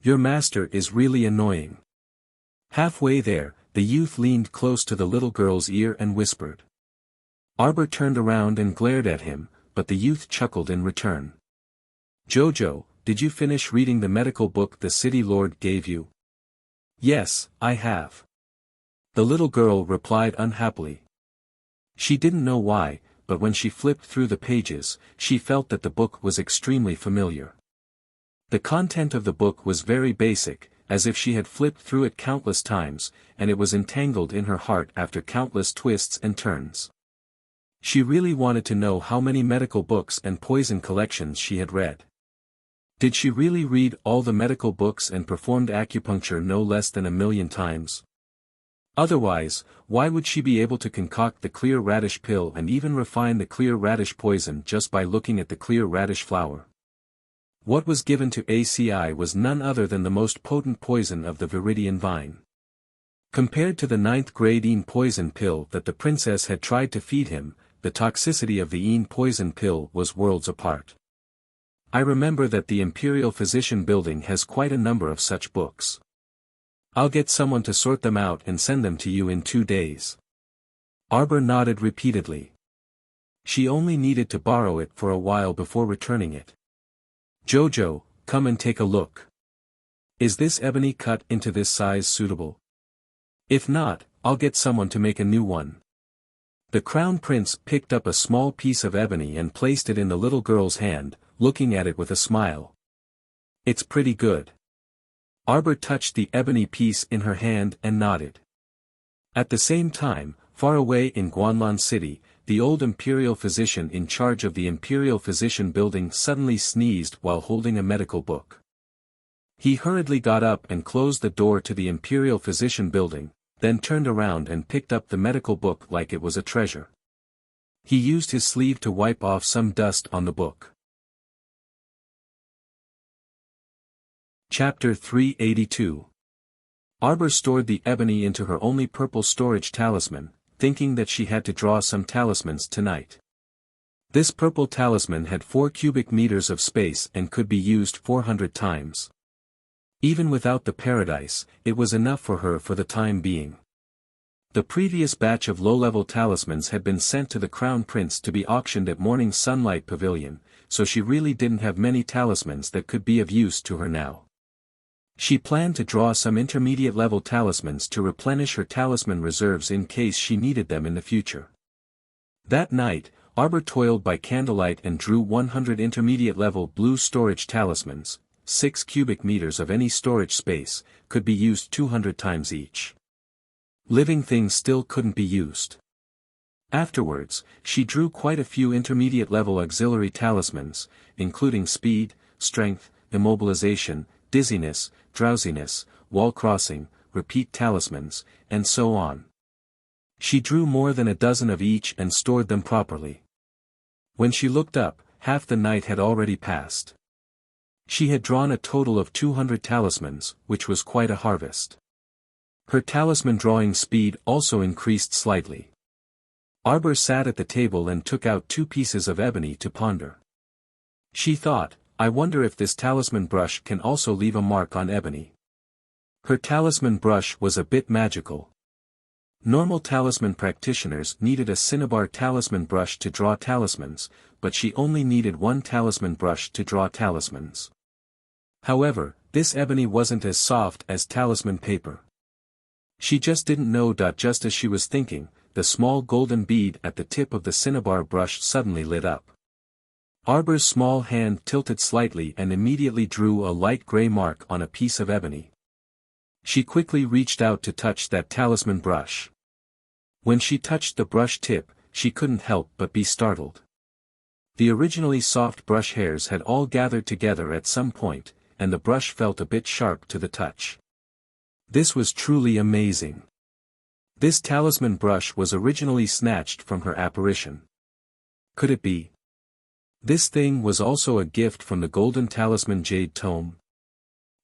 Your master is really annoying. Halfway there, the youth leaned close to the little girl's ear and whispered. Arbor turned around and glared at him, but the youth chuckled in return. Jojo, did you finish reading the medical book the city lord gave you? Yes, I have. The little girl replied unhappily. She didn't know why, but when she flipped through the pages, she felt that the book was extremely familiar. The content of the book was very basic, as if she had flipped through it countless times, and it was entangled in her heart after countless twists and turns. She really wanted to know how many medical books and poison collections she had read. Did she really read all the medical books and performed acupuncture no less than 1,000,000 times? Otherwise, why would she be able to concoct the clear radish pill and even refine the clear radish poison just by looking at the clear radish flower? What was given to ACI was none other than the most potent poison of the Viridian vine. Compared to the 9th grade Een poison pill that the princess had tried to feed him, the toxicity of the Een poison pill was worlds apart. I remember that the Imperial Physician Building has quite a number of such books. I'll get someone to sort them out and send them to you in 2 days. Arbor nodded repeatedly. She only needed to borrow it for a while before returning it. Jojo, come and take a look. Is this ebony cut into this size suitable? If not, I'll get someone to make a new one. The Crown Prince picked up a small piece of ebony and placed it in the little girl's hand, looking at it with a smile. It's pretty good. Arbor touched the ebony piece in her hand and nodded. At the same time, far away in Guanlan City, the old imperial physician in charge of the Imperial Physician Building suddenly sneezed while holding a medical book. He hurriedly got up and closed the door to the Imperial Physician Building, then turned around and picked up the medical book like it was a treasure. He used his sleeve to wipe off some dust on the book. Chapter 382. Arbor stored the ebony into her only purple storage talisman, thinking that she had to draw some talismans tonight. This purple talisman had 4 cubic meters of space and could be used 400 times. Even without the paradise, it was enough for her for the time being. The previous batch of low-level talismans had been sent to the Crown Prince to be auctioned at Morning Sunlight Pavilion, so she really didn't have many talismans that could be of use to her now. She planned to draw some intermediate-level talismans to replenish her talisman reserves in case she needed them in the future. That night, Arbor toiled by candlelight and drew 100 intermediate-level blue storage talismans. 6 cubic meters of any storage space, could be used 200 times each. Living things still couldn't be used. Afterwards, she drew quite a few intermediate-level auxiliary talismans, including speed, strength, immobilization, dizziness, drowsiness, wall crossing, repeat talismans, and so on. She drew more than a dozen of each and stored them properly. When she looked up, half the night had already passed. She had drawn a total of 200 talismans, which was quite a harvest. Her talisman drawing speed also increased slightly. Arbor sat at the table and took out 2 pieces of ebony to ponder. She thought, I wonder if this talisman brush can also leave a mark on ebony. Her talisman brush was a bit magical. Normal talisman practitioners needed a cinnabar talisman brush to draw talismans, but she only needed one talisman brush to draw talismans. However, this ebony wasn't as soft as talisman paper. She just didn't know. Just as she was thinking, the small golden bead at the tip of the cinnabar brush suddenly lit up. Arbor's small hand tilted slightly and immediately drew a light gray mark on a piece of ebony. She quickly reached out to touch that talisman brush. When she touched the brush tip, she couldn't help but be startled. The originally soft brush hairs had all gathered together at some point, and the brush felt a bit sharp to the touch. This was truly amazing. This talisman brush was originally snatched from her apparition. Could it be? This thing was also a gift from the golden talisman jade tome.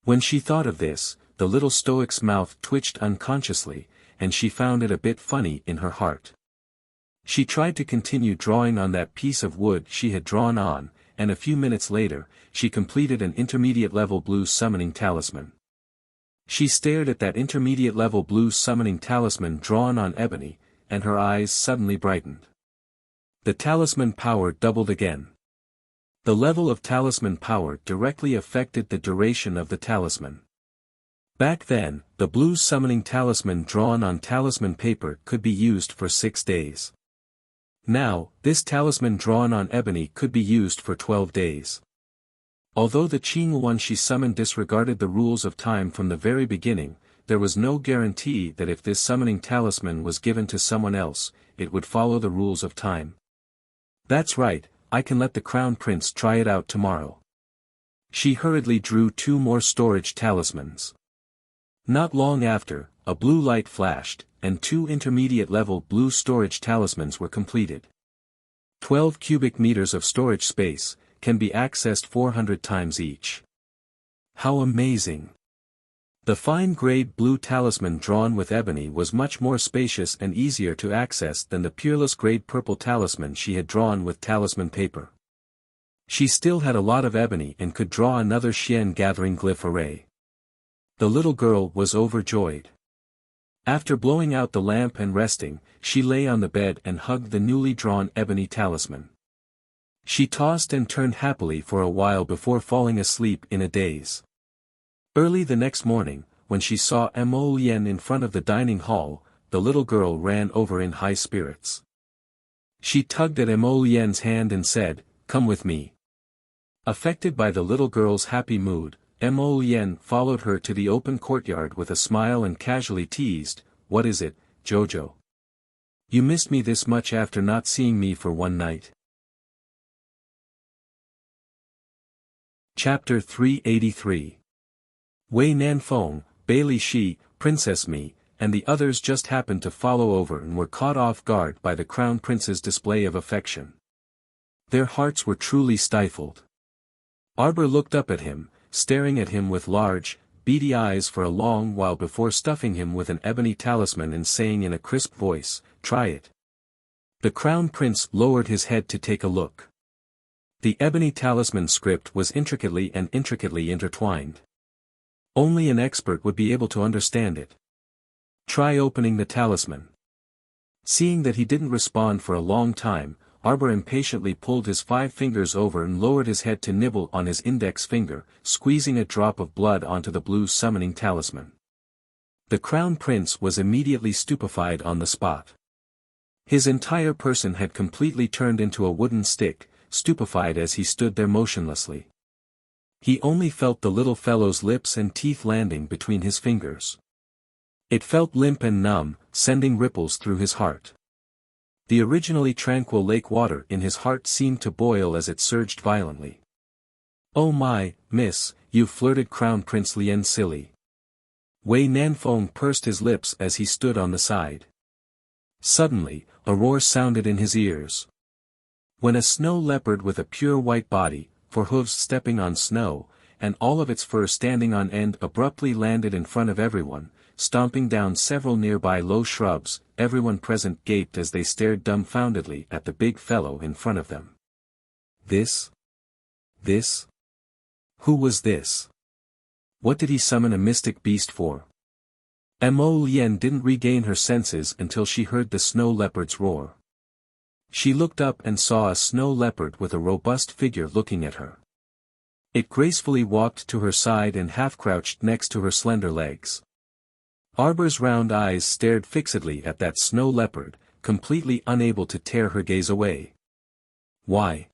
When she thought of this, the little stoic's mouth twitched unconsciously, and she found it a bit funny in her heart. She tried to continue drawing on that piece of wood she had drawn on, and a few minutes later, she completed an intermediate-level blue summoning talisman. She stared at that intermediate-level blue summoning talisman drawn on ebony, and her eyes suddenly brightened. The talisman power doubled again. The level of talisman power directly affected the duration of the talisman. Back then, the blue summoning talisman drawn on talisman paper could be used for 6 days. Now, this talisman drawn on ebony could be used for 12 days. Although the Qing one she summoned disregarded the rules of time from the very beginning, there was no guarantee that if this summoning talisman was given to someone else, it would follow the rules of time. That's right, I can let the Crown Prince try it out tomorrow. She hurriedly drew 2 more storage talismans. Not long after, a blue light flashed, and 2 intermediate-level blue storage talismans were completed. 12 cubic meters of storage space can be accessed 400 times each. How amazing! The fine-grade blue talisman drawn with ebony was much more spacious and easier to access than the peerless-grade purple talisman she had drawn with talisman paper. She still had a lot of ebony and could draw another Xian gathering glyph array. The little girl was overjoyed. After blowing out the lamp and resting, she lay on the bed and hugged the newly drawn ebony talisman. She tossed and turned happily for a while before falling asleep in a daze. Early the next morning, when she saw Mo Lien in front of the dining hall, the little girl ran over in high spirits. She tugged at Mo Lien's hand and said, "Come with me." Affected by the little girl's happy mood, Mo Lien followed her to the open courtyard with a smile and casually teased, "What is it, Jojo? You missed me this much after not seeing me for one night?" Chapter 383. Wei Nanfeng, Bailey Shi, Princess Mi, and the others just happened to follow over and were caught off guard by the Crown Prince's display of affection. Their hearts were truly stifled. Arbor looked up at him, staring at him with large, beady eyes for a long while before stuffing him with an ebony talisman and saying in a crisp voice, "Try it." The Crown Prince lowered his head to take a look. The ebony talisman script was intricately intertwined. Only an expert would be able to understand it. "Try opening the talisman." Seeing that he didn't respond for a long time, Arbor impatiently pulled his 5 fingers over and lowered his head to nibble on his index finger, squeezing a drop of blood onto the blue summoning talisman. The Crown Prince was immediately stupefied on the spot. His entire person had completely turned into a wooden stick, stupefied as he stood there motionlessly. He only felt the little fellow's lips and teeth landing between his fingers. It felt limp and numb, sending ripples through his heart. The originally tranquil lake water in his heart seemed to boil as it surged violently. "Oh my, miss, you flirted Crown Prince Lien silly." Wei Nanfeng pursed his lips as he stood on the side. Suddenly, a roar sounded in his ears. When a snow leopard with a pure white body, 4 hooves stepping on snow, and all of its fur standing on end abruptly landed in front of everyone, stomping down several nearby low shrubs, everyone present gaped as they stared dumbfoundedly at the big fellow in front of them. This? Who was this? What did he summon a mystic beast for? Mo Lien didn't regain her senses until she heard the snow leopard's roar. She looked up and saw a snow leopard with a robust figure looking at her. It gracefully walked to her side and half-crouched next to her slender legs. Arbor's round eyes stared fixedly at that snow leopard, completely unable to tear her gaze away. Why?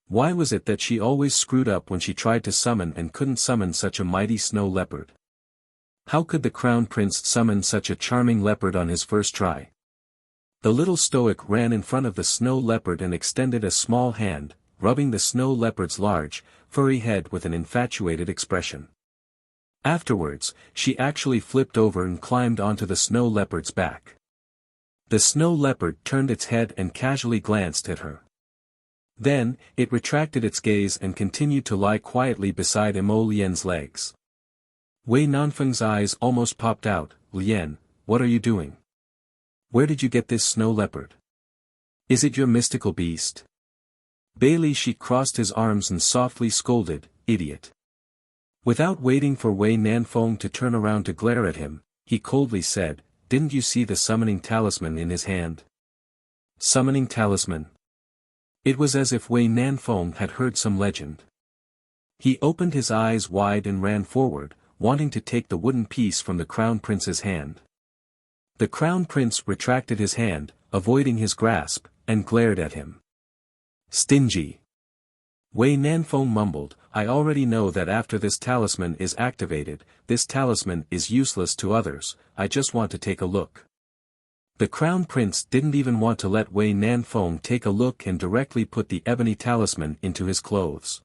Why was it that she always screwed up when she tried to summon and couldn't summon such a mighty snow leopard? How could the crown prince summon such a charming leopard on his first try? The little stoic ran in front of the snow leopard and extended a small hand, rubbing the snow leopard's large, furry head with an infatuated expression. Afterwards, she actually flipped over and climbed onto the snow leopard's back. The snow leopard turned its head and casually glanced at her. Then, it retracted its gaze and continued to lie quietly beside Mo Lien's legs. Wei Nanfeng's eyes almost popped out. Lien, what are you doing? Where did you get this snow leopard? Is it your mystical beast? Bai Li Shi crossed his arms and softly scolded, idiot. Without waiting for Wei Nanfeng to turn around to glare at him, he coldly said, didn't you see the summoning talisman in his hand? Summoning talisman? It was as if Wei Nanfeng had heard some legend. He opened his eyes wide and ran forward, wanting to take the wooden piece from the crown prince's hand. The crown prince retracted his hand, avoiding his grasp, and glared at him. Stingy. Wei Nanfeng mumbled, I already know that after this talisman is activated, this talisman is useless to others, I just want to take a look. The crown prince didn't even want to let Wei Nanfeng take a look and directly put the ebony talisman into his clothes.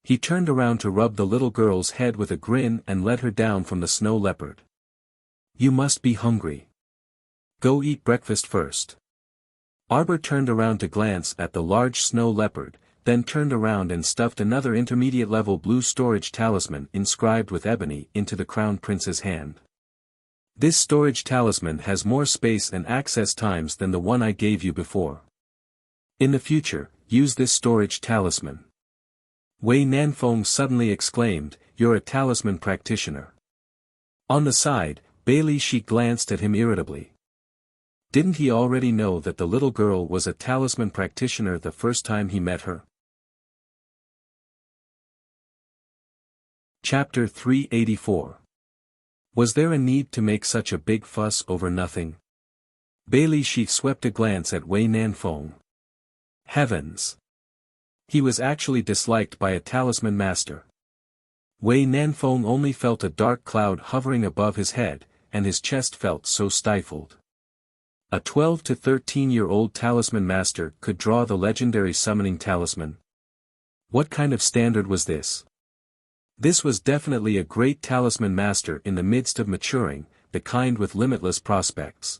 He turned around to rub the little girl's head with a grin and led her down from the snow leopard. You must be hungry. Go eat breakfast first. Arbor turned around to glance at the large snow leopard, then turned around and stuffed another intermediate-level blue storage talisman inscribed with ebony into the crown prince's hand. This storage talisman has more space and access times than the one I gave you before. In the future, use this storage talisman. Wei Nanfeng suddenly exclaimed, you're a talisman practitioner. On the side, Bai Li Shi glanced at him irritably. Didn't he already know that the little girl was a talisman practitioner the first time he met her? Chapter 384. Was there a need to make such a big fuss over nothing? Bai Li Shi swept a glance at Wei Nanfeng. Heavens! He was actually disliked by a talisman master. Wei Nanfeng only felt a dark cloud hovering above his head, and his chest felt so stifled. A 12 to 13-year-old talisman master could draw the legendary summoning talisman. What kind of standard was this? This was definitely a great talisman master in the midst of maturing, the kind with limitless prospects.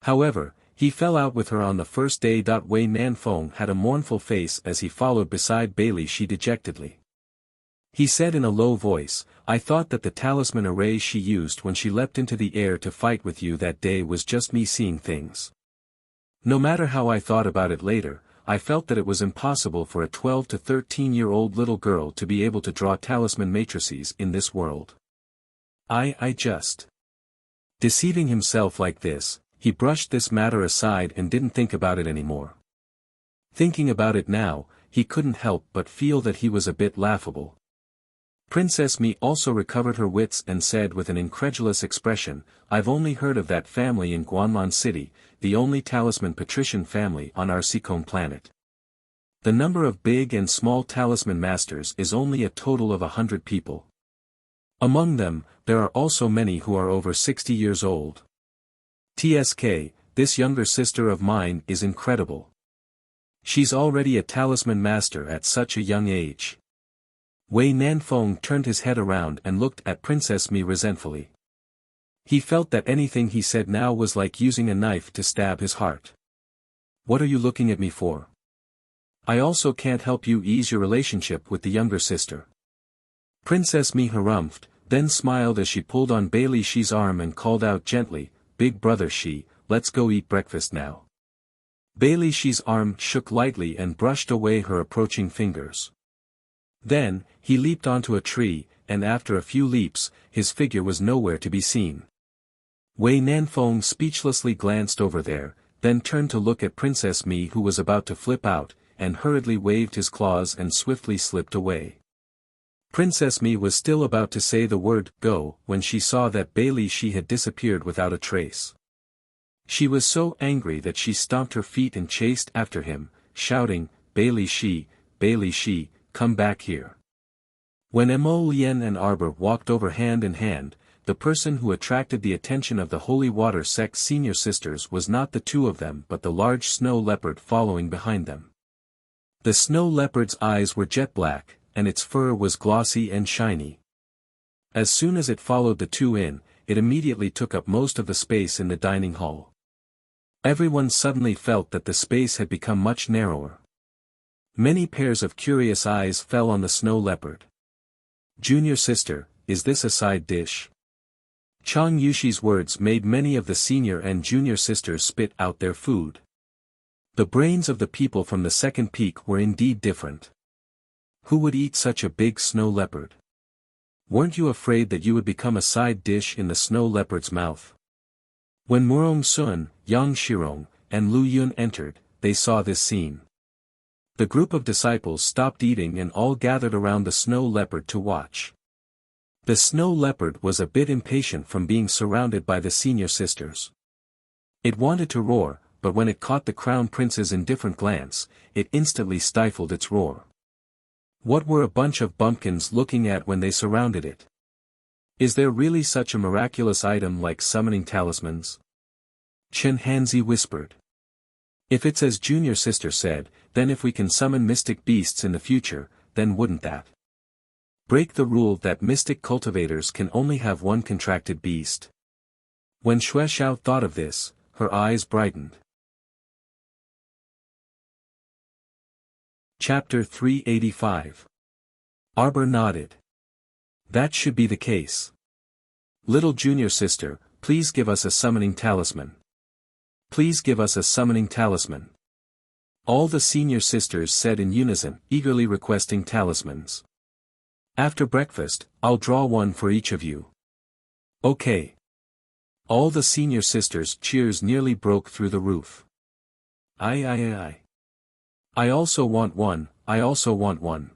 However, he fell out with her on the first day. Wei Nanfeng had a mournful face as he followed beside Bai Li Shi dejectedly. He said in a low voice, I thought that the talisman array she used when she leapt into the air to fight with you that day was just me seeing things. No matter how I thought about it later, I felt that it was impossible for a 12 to 13-year-old little girl to be able to draw talisman matrices in this world. I just... Deceiving himself like this, he brushed this matter aside and didn't think about it anymore. Thinking about it now, he couldn't help but feel that he was a bit laughable. Princess Mi also recovered her wits and said with an incredulous expression, I've only heard of that family in Guanlan City, the only talisman patrician family on our Seacombe planet. The number of big and small talisman masters is only a total of 100 people. Among them, there are also many who are over 60 years old. TSK, this younger sister of mine is incredible. She's already a talisman master at such a young age. Wei Nanfeng turned his head around and looked at Princess Mi resentfully. He felt that anything he said now was like using a knife to stab his heart. What are you looking at me for? I also can't help you ease your relationship with the younger sister. Princess Mi harumphed, then smiled as she pulled on Bai Li Shi's arm and called out gently, Big brother Shi, let's go eat breakfast now. Bai Li Shi's arm shook lightly and brushed away her approaching fingers. Then, he leaped onto a tree, and after a few leaps, his figure was nowhere to be seen. Wei Nanfeng speechlessly glanced over there, then turned to look at Princess Mi, who was about to flip out, and hurriedly waved his claws and swiftly slipped away. Princess Mi was still about to say the word, "go," when she saw that Bai Shi had disappeared without a trace. She was so angry that she stomped her feet and chased after him, shouting, Bai Shi, come back here." When Mo Lien and Arbor walked over hand in hand, the person who attracted the attention of the Holy Water Sect senior sisters was not the two of them but the large snow leopard following behind them. The snow leopard's eyes were jet black, and its fur was glossy and shiny. As soon as it followed the two in, it immediately took up most of the space in the dining hall. Everyone suddenly felt that the space had become much narrower. Many pairs of curious eyes fell on the snow leopard. "Junior sister, is this a side dish?" Chang Yushi's words made many of the senior and junior sisters spit out their food. The brains of the people from the second peak were indeed different. Who would eat such a big snow leopard? Weren't you afraid that you would become a side dish in the snow leopard's mouth? When Murong Sun, Yang Shirong, and Lu Yun entered, they saw this scene. The group of disciples stopped eating and all gathered around the snow leopard to watch. The snow leopard was a bit impatient from being surrounded by the senior sisters. It wanted to roar, but when it caught the crown prince's indifferent glance, it instantly stifled its roar. What were a bunch of bumpkins looking at when they surrounded it? Is there really such a miraculous item like summoning talismans? Chen Hanzi whispered. If it's as junior sister said, then if we can summon mystic beasts in the future, then wouldn't that break the rule that mystic cultivators can only have one contracted beast? When Xue Xiao thought of this, her eyes brightened. Chapter 385. Arbor nodded. That should be the case. Little junior sister, please give us a summoning talisman. Please give us a summoning talisman. All the senior sisters said in unison, eagerly requesting talismans. After breakfast, I'll draw one for each of you. Okay. All the senior sisters' cheers nearly broke through the roof. I also want one, I also want one.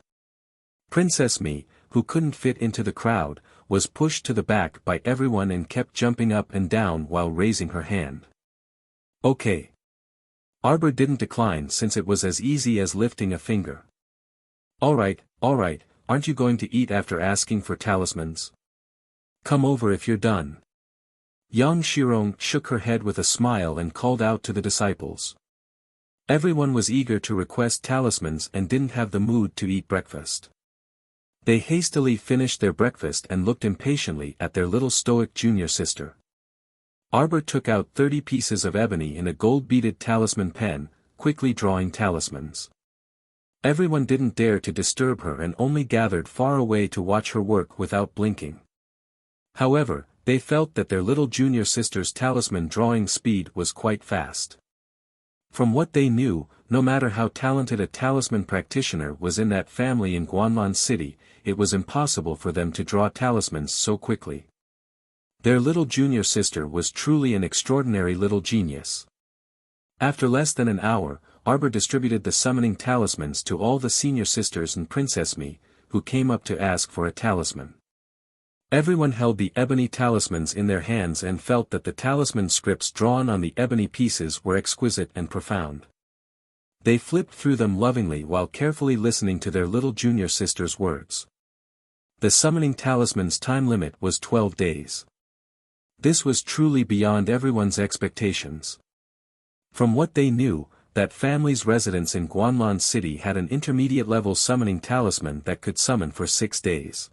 Princess Mi, who couldn't fit into the crowd, was pushed to the back by everyone and kept jumping up and down while raising her hand. Okay. Arbor didn't decline since it was as easy as lifting a finger. Alright, aren't you going to eat after asking for talismans? Come over if you're done. Yang Shirong shook her head with a smile and called out to the disciples. Everyone was eager to request talismans and didn't have the mood to eat breakfast. They hastily finished their breakfast and looked impatiently at their little stoic junior sister. Arbor took out 30 pieces of ebony in a gold-beaded talisman pen, quickly drawing talismans. Everyone didn't dare to disturb her and only gathered far away to watch her work without blinking. However, they felt that their little junior sister's talisman drawing speed was quite fast. From what they knew, no matter how talented a talisman practitioner was in that family in Guanlan City, it was impossible for them to draw talismans so quickly. Their little junior sister was truly an extraordinary little genius. After less than an hour, Arbor distributed the summoning talismans to all the senior sisters and Princess Mi, who came up to ask for a talisman. Everyone held the ebony talismans in their hands and felt that the talisman scripts drawn on the ebony pieces were exquisite and profound. They flipped through them lovingly while carefully listening to their little junior sister's words. The summoning talisman's time limit was 12 days. This was truly beyond everyone's expectations. From what they knew, that family's residence in Guanlan City had an intermediate-level summoning talisman that could summon for 6 days.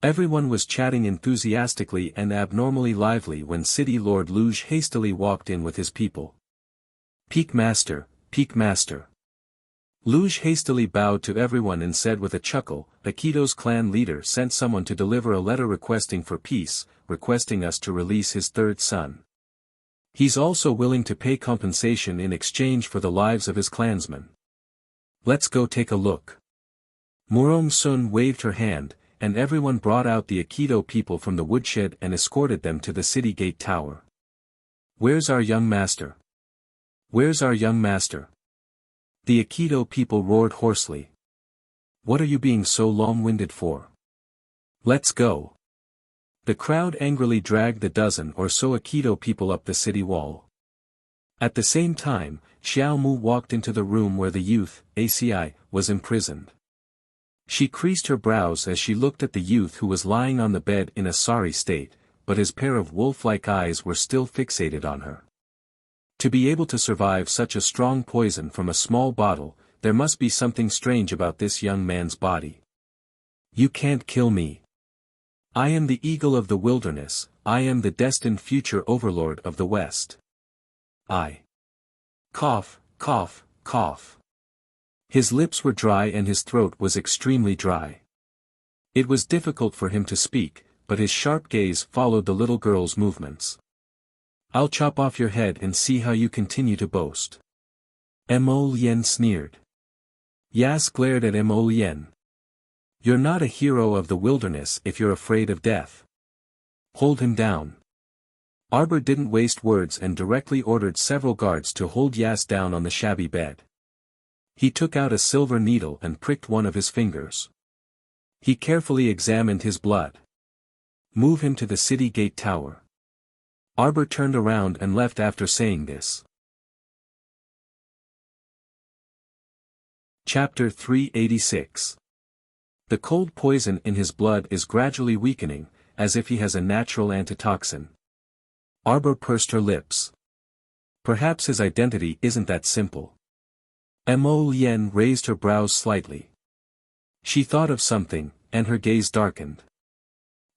Everyone was chatting enthusiastically and abnormally lively when City Lord Luge hastily walked in with his people. Peak Master, Peak Master. Luge hastily bowed to everyone and said with a chuckle, Akito's clan leader sent someone to deliver a letter requesting for peace, requesting us to release his third son. He's also willing to pay compensation in exchange for the lives of his clansmen. Let's go take a look. Murong Sun waved her hand, and everyone brought out the Aikido people from the woodshed and escorted them to the city gate tower. "Where's our young master? Where's our young master?" The Aikido people roared hoarsely. "What are you being so long-winded for? Let's go." The crowd angrily dragged the dozen or so Aikido people up the city wall. At the same time, Xiao Mu walked into the room where the youth, ACI, was imprisoned. She creased her brows as she looked at the youth who was lying on the bed in a sorry state, but his pair of wolf-like eyes were still fixated on her. To be able to survive such a strong poison from a small bottle, there must be something strange about this young man's body. "You can't kill me. I am the eagle of the wilderness, I am the destined future overlord of the West. I." Cough, cough, cough. His lips were dry and his throat was extremely dry. It was difficult for him to speak, but his sharp gaze followed the little girl's movements. "I'll chop off your head and see how you continue to boast." Mo Lien sneered. Yas glared at Mo Lien. "You're not a hero of the wilderness if you're afraid of death. Hold him down." Arbor didn't waste words and directly ordered several guards to hold Yas down on the shabby bed. He took out a silver needle and pricked one of his fingers. He carefully examined his blood. "Move him to the city gate tower." Arbor turned around and left after saying this. Chapter 386. The cold poison in his blood is gradually weakening, as if he has a natural antitoxin. Arbor pursed her lips. Perhaps his identity isn't that simple. Mo Lien raised her brows slightly. She thought of something, and her gaze darkened.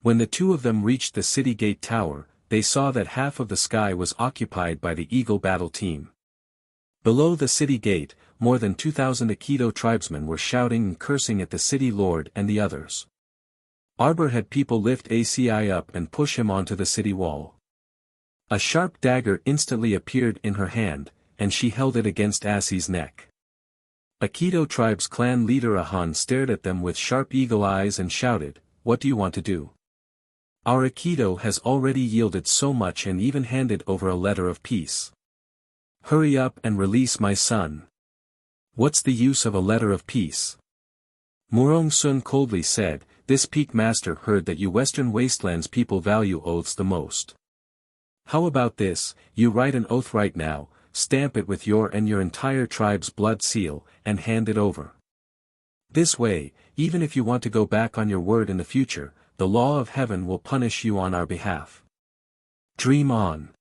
When the two of them reached the city gate tower, they saw that half of the sky was occupied by the Eagle battle team. Below the city gate, more than 2,000 Aikido tribesmen were shouting and cursing at the city lord and the others. Arbor had people lift ACI up and push him onto the city wall. A sharp dagger instantly appeared in her hand, and she held it against Asi's neck. Aikido tribe's clan leader Ahan stared at them with sharp eagle eyes and shouted, "What do you want to do? Our Aikido has already yielded so much and even handed over a letter of peace. Hurry up and release my son." "What's the use of a letter of peace?" Murong Sun coldly said, "This peak master heard that you Western Wastelands people value oaths the most. How about this, you write an oath right now, stamp it with your and your entire tribe's blood seal, and hand it over. This way, even if you want to go back on your word in the future, the law of heaven will punish you on our behalf. Dream on."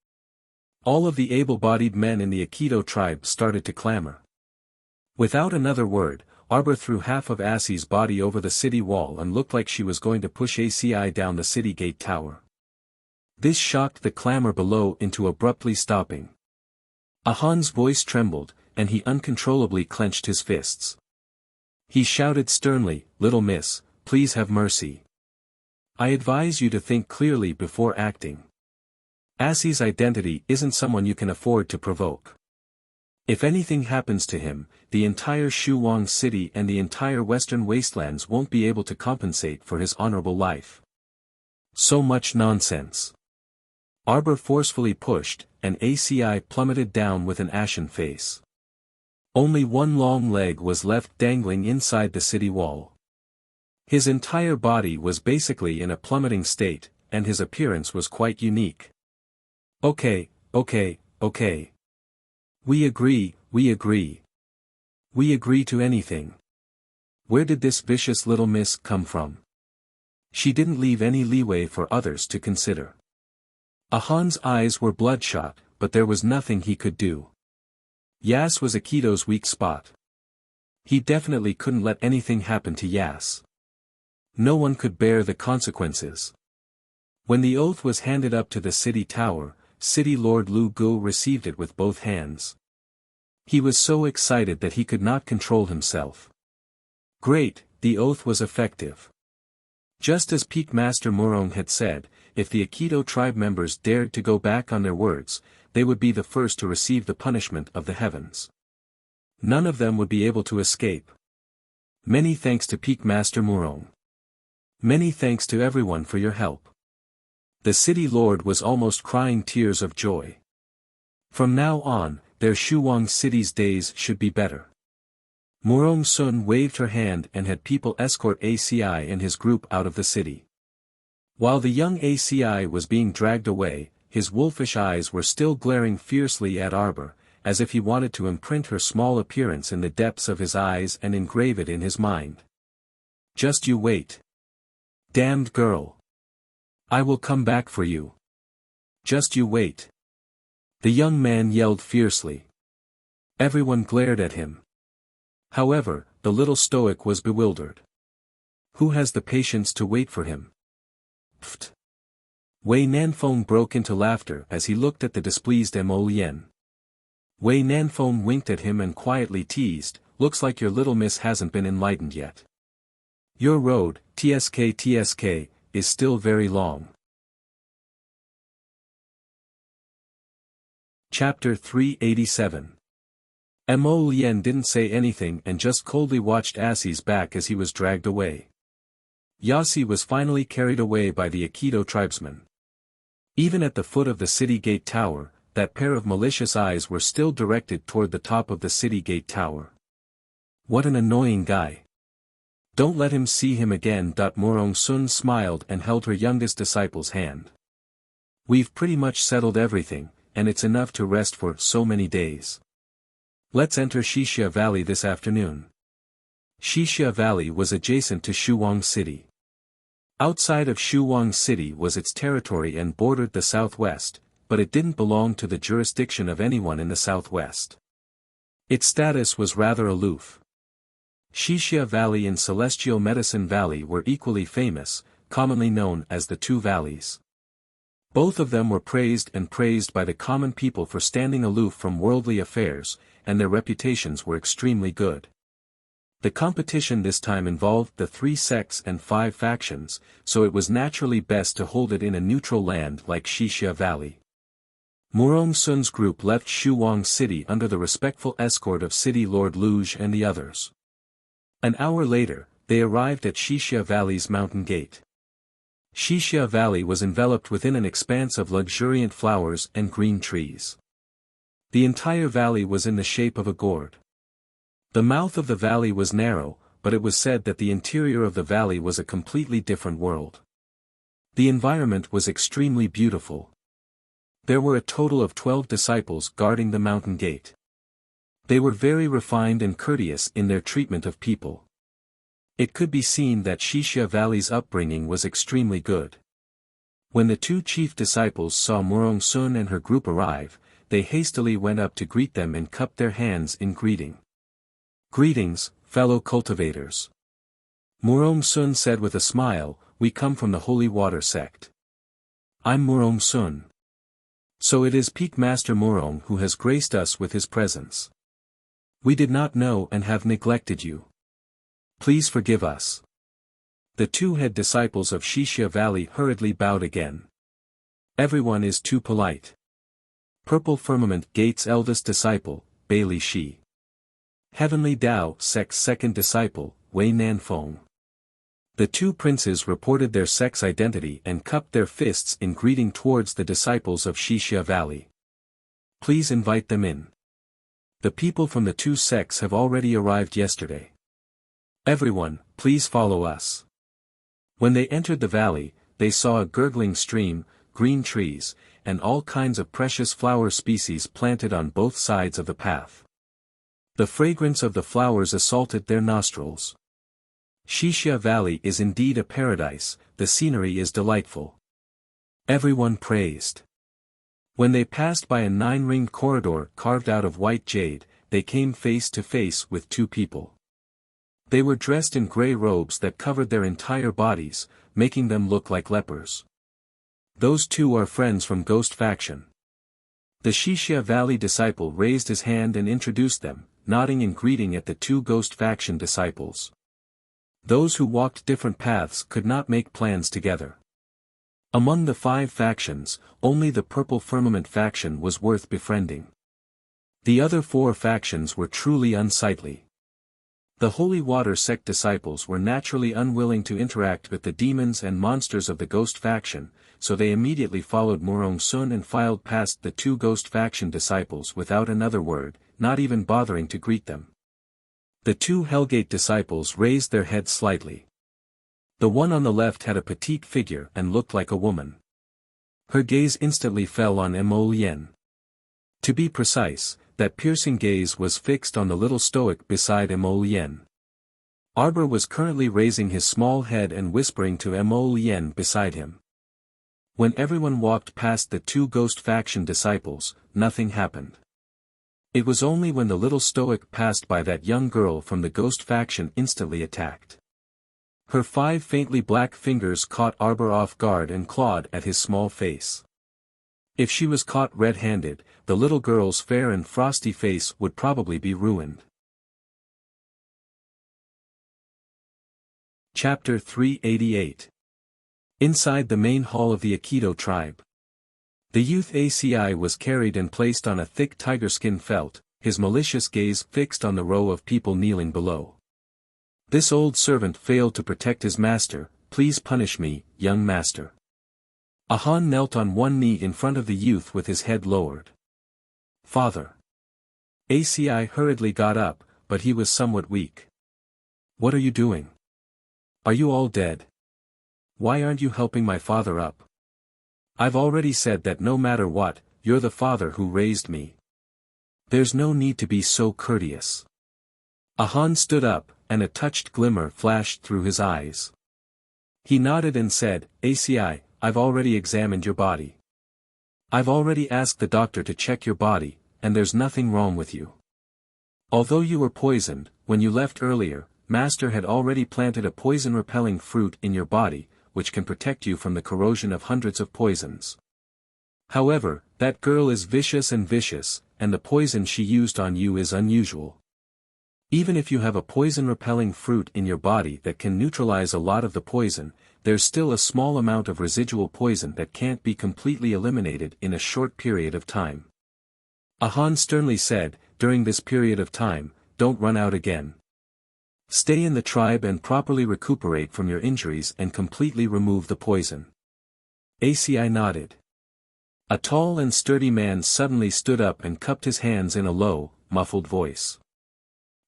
All of the able-bodied men in the Aikido tribe started to clamor. Without another word, Arbor threw half of Asi's body over the city wall and looked like she was going to push ACI down the city gate tower. This shocked the clamor below into abruptly stopping. Ahan's voice trembled, and he uncontrollably clenched his fists. He shouted sternly, "Little miss, please have mercy. I advise you to think clearly before acting. Asi's identity isn't someone you can afford to provoke. If anything happens to him, the entire Shuwang city and the entire Western Wastelands won't be able to compensate for his honorable life. So much nonsense." Arbor forcefully pushed, and ACI plummeted down with an ashen face. Only one long leg was left dangling inside the city wall. His entire body was basically in a plummeting state, and his appearance was quite unique. Okay. We agree. We agree to anything. Where did this vicious little miss come from? She didn't leave any leeway for others to consider. Ahan's eyes were bloodshot, but there was nothing he could do. Yas was Aikido's weak spot. He definitely couldn't let anything happen to Yas. No one could bear the consequences. When the oath was handed up to the city tower, City Lord Lu Gu received it with both hands. He was so excited that he could not control himself. Great, the oath was effective. Just as Peak Master Murong had said, if the Aikido tribe members dared to go back on their words, they would be the first to receive the punishment of the heavens. None of them would be able to escape. Many thanks to Peak Master Murong. Many thanks to everyone for your help. The city lord was almost crying tears of joy. From now on, their Shuang city's days should be better. Murong Sun waved her hand and had people escort ACI and his group out of the city. While the young ACI was being dragged away, his wolfish eyes were still glaring fiercely at Arbor, as if he wanted to imprint her small appearance in the depths of his eyes and engrave it in his mind. Just you wait. Damned girl. I will come back for you. Just you wait. The young man yelled fiercely. Everyone glared at him. However, the little stoic was bewildered. Who has the patience to wait for him? Pfft. Wei Nanfeng broke into laughter as he looked at the displeased Mo Lien. Wei Nanfeng winked at him and quietly teased, looks like your little miss hasn't been enlightened yet. Your road, TSK, is still very long. Chapter 387. Mo Lien didn't say anything and just coldly watched Asi's back as he was dragged away. Yasi was finally carried away by the Aikido tribesmen. Even at the foot of the city gate tower, that pair of malicious eyes were still directed toward the top of the city gate tower. What an annoying guy. Don't let him see him again. Murong Sun smiled and held her youngest disciple's hand. We've pretty much settled everything, and it's enough to rest for so many days. Let's enter Shixia Valley this afternoon. Shixia Valley was adjacent to Shuang City. Outside of Shuang City was its territory and bordered the southwest, but it didn't belong to the jurisdiction of anyone in the southwest. Its status was rather aloof. Shixia Valley and Celestial Medicine Valley were equally famous, commonly known as the Two Valleys. Both of them were praised by the common people for standing aloof from worldly affairs, and their reputations were extremely good. The competition this time involved the 3 sects and 5 factions, so it was naturally best to hold it in a neutral land like Shixia Valley. Murong Sun's group left Shuang City under the respectful escort of City Lord Luge and the others. An hour later, they arrived at Shixia Valley's mountain gate. Shixia Valley was enveloped within an expanse of luxuriant flowers and green trees. The entire valley was in the shape of a gourd. The mouth of the valley was narrow, but it was said that the interior of the valley was a completely different world. The environment was extremely beautiful. There were a total of 12 disciples guarding the mountain gate. They were very refined and courteous in their treatment of people. It could be seen that Shixia Valley's upbringing was extremely good. When the 2 chief disciples saw Murong Sun and her group arrive, they hastily went up to greet them and cupped their hands in greeting. Greetings, fellow cultivators. Murong Sun said with a smile, we come from the Holy Water sect. I'm Murong Sun. So it is Peak Master Murong who has graced us with his presence. We did not know and have neglected you. Please forgive us. The 2 head disciples of Shixia Valley hurriedly bowed again. Everyone is too polite. Purple Firmament Gate's eldest disciple, Bailey Shi. Heavenly Tao sect's second disciple, Wei Nanfeng. The 2 princes reported their sect's identity and cupped their fists in greeting towards the disciples of Shixia Valley. Please invite them in. The people from the 2 sects have already arrived yesterday. Everyone, please follow us. When they entered the valley, they saw a gurgling stream, green trees, and all kinds of precious flower species planted on both sides of the path. The fragrance of the flowers assaulted their nostrils. Shixia Valley is indeed a paradise, the scenery is delightful. Everyone praised. When they passed by a 9-ringed corridor carved out of white jade, they came face to face with 2 people. They were dressed in gray robes that covered their entire bodies, making them look like lepers. Those 2 are friends from Ghost Faction. The Shixia Valley disciple raised his hand and introduced them, nodding in greeting at the 2 Ghost Faction disciples. Those who walked different paths could not make plans together. Among the 5 factions, only the Purple Firmament faction was worth befriending. The other 4 factions were truly unsightly. The holy water sect disciples were naturally unwilling to interact with the demons and monsters of the ghost faction, so they immediately followed Murong Sun and filed past the two ghost faction disciples without another word, not even bothering to greet them. The two Hellgate disciples raised their heads slightly. The one on the left had a petite figure and looked like a woman. Her gaze instantly fell on Mo Lien. To be precise, that piercing gaze was fixed on the little stoic beside Mo Lien. Arbor was currently raising his small head and whispering to Mo Lien beside him. When everyone walked past the two ghost faction disciples, nothing happened. It was only when the little stoic passed by that young girl from the ghost faction instantly attacked. Her 5 faintly black fingers caught Arbor off guard and clawed at his small face. If she was caught red-handed, the little girl's fair and frosty face would probably be ruined. Chapter 388. Inside the main hall of the Aikido tribe. The youth ACI was carried and placed on a thick tiger skin felt, his malicious gaze fixed on the row of people kneeling below. This old servant failed to protect his master, please punish me, young master. Ahan knelt on one knee in front of the youth with his head lowered. Father. ACI hurriedly got up, but he was somewhat weak. What are you doing? Are you all dead? Why aren't you helping my father up? I've already said that no matter what, you're the father who raised me. There's no need to be so courteous. Ahan stood up, and a touched glimmer flashed through his eyes. He nodded and said, ACI, I've already examined your body. I've already asked the doctor to check your body, and there's nothing wrong with you. Although you were poisoned, when you left earlier, Master had already planted a poison-repelling fruit in your body, which can protect you from the corrosion of hundreds of poisons. However, that girl is vicious, and the poison she used on you is unusual. Even if you have a poison-repelling fruit in your body that can neutralize a lot of the poison, there's still a small amount of residual poison that can't be completely eliminated in a short period of time. Ahan sternly said, during this period of time, don't run out again. Stay in the tribe and properly recuperate from your injuries and completely remove the poison. ACI nodded. A tall and sturdy man suddenly stood up and cupped his hands in a low, muffled voice.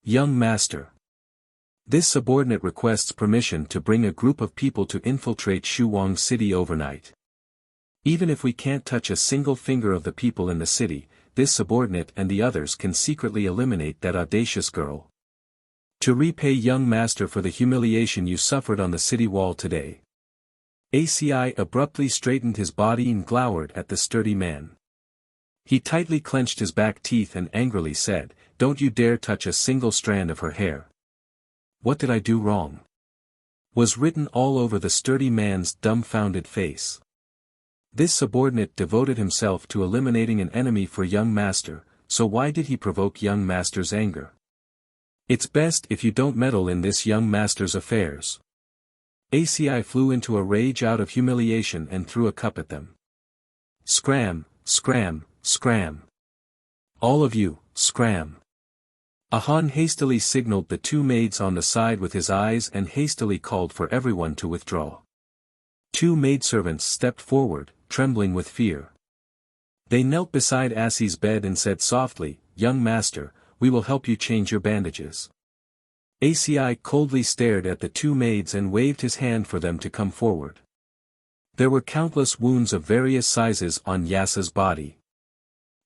Young master. This subordinate requests permission to bring a group of people to infiltrate Shuwang City overnight. Even if we can't touch a single finger of the people in the city, this subordinate and the others can secretly eliminate that audacious girl. To repay young master for the humiliation you suffered on the city wall today. ACI abruptly straightened his body and glowered at the sturdy man. He tightly clenched his back teeth and angrily said, don't you dare touch a single strand of her hair. What did I do wrong? Was written all over the sturdy man's dumbfounded face. This subordinate devoted himself to eliminating an enemy for young master, so why did he provoke young master's anger? It's best if you don't meddle in this young master's affairs. ACI flew into a rage out of humiliation and threw a cup at them. Scram, scram, scram. All of you, scram. Ahan hastily signaled the two maids on the side with his eyes and hastily called for everyone to withdraw. 2 maidservants stepped forward, trembling with fear. They knelt beside Assie's bed and said softly, young master, we will help you change your bandages. ACI coldly stared at the 2 maids and waved his hand for them to come forward. There were countless wounds of various sizes on Yasa's body.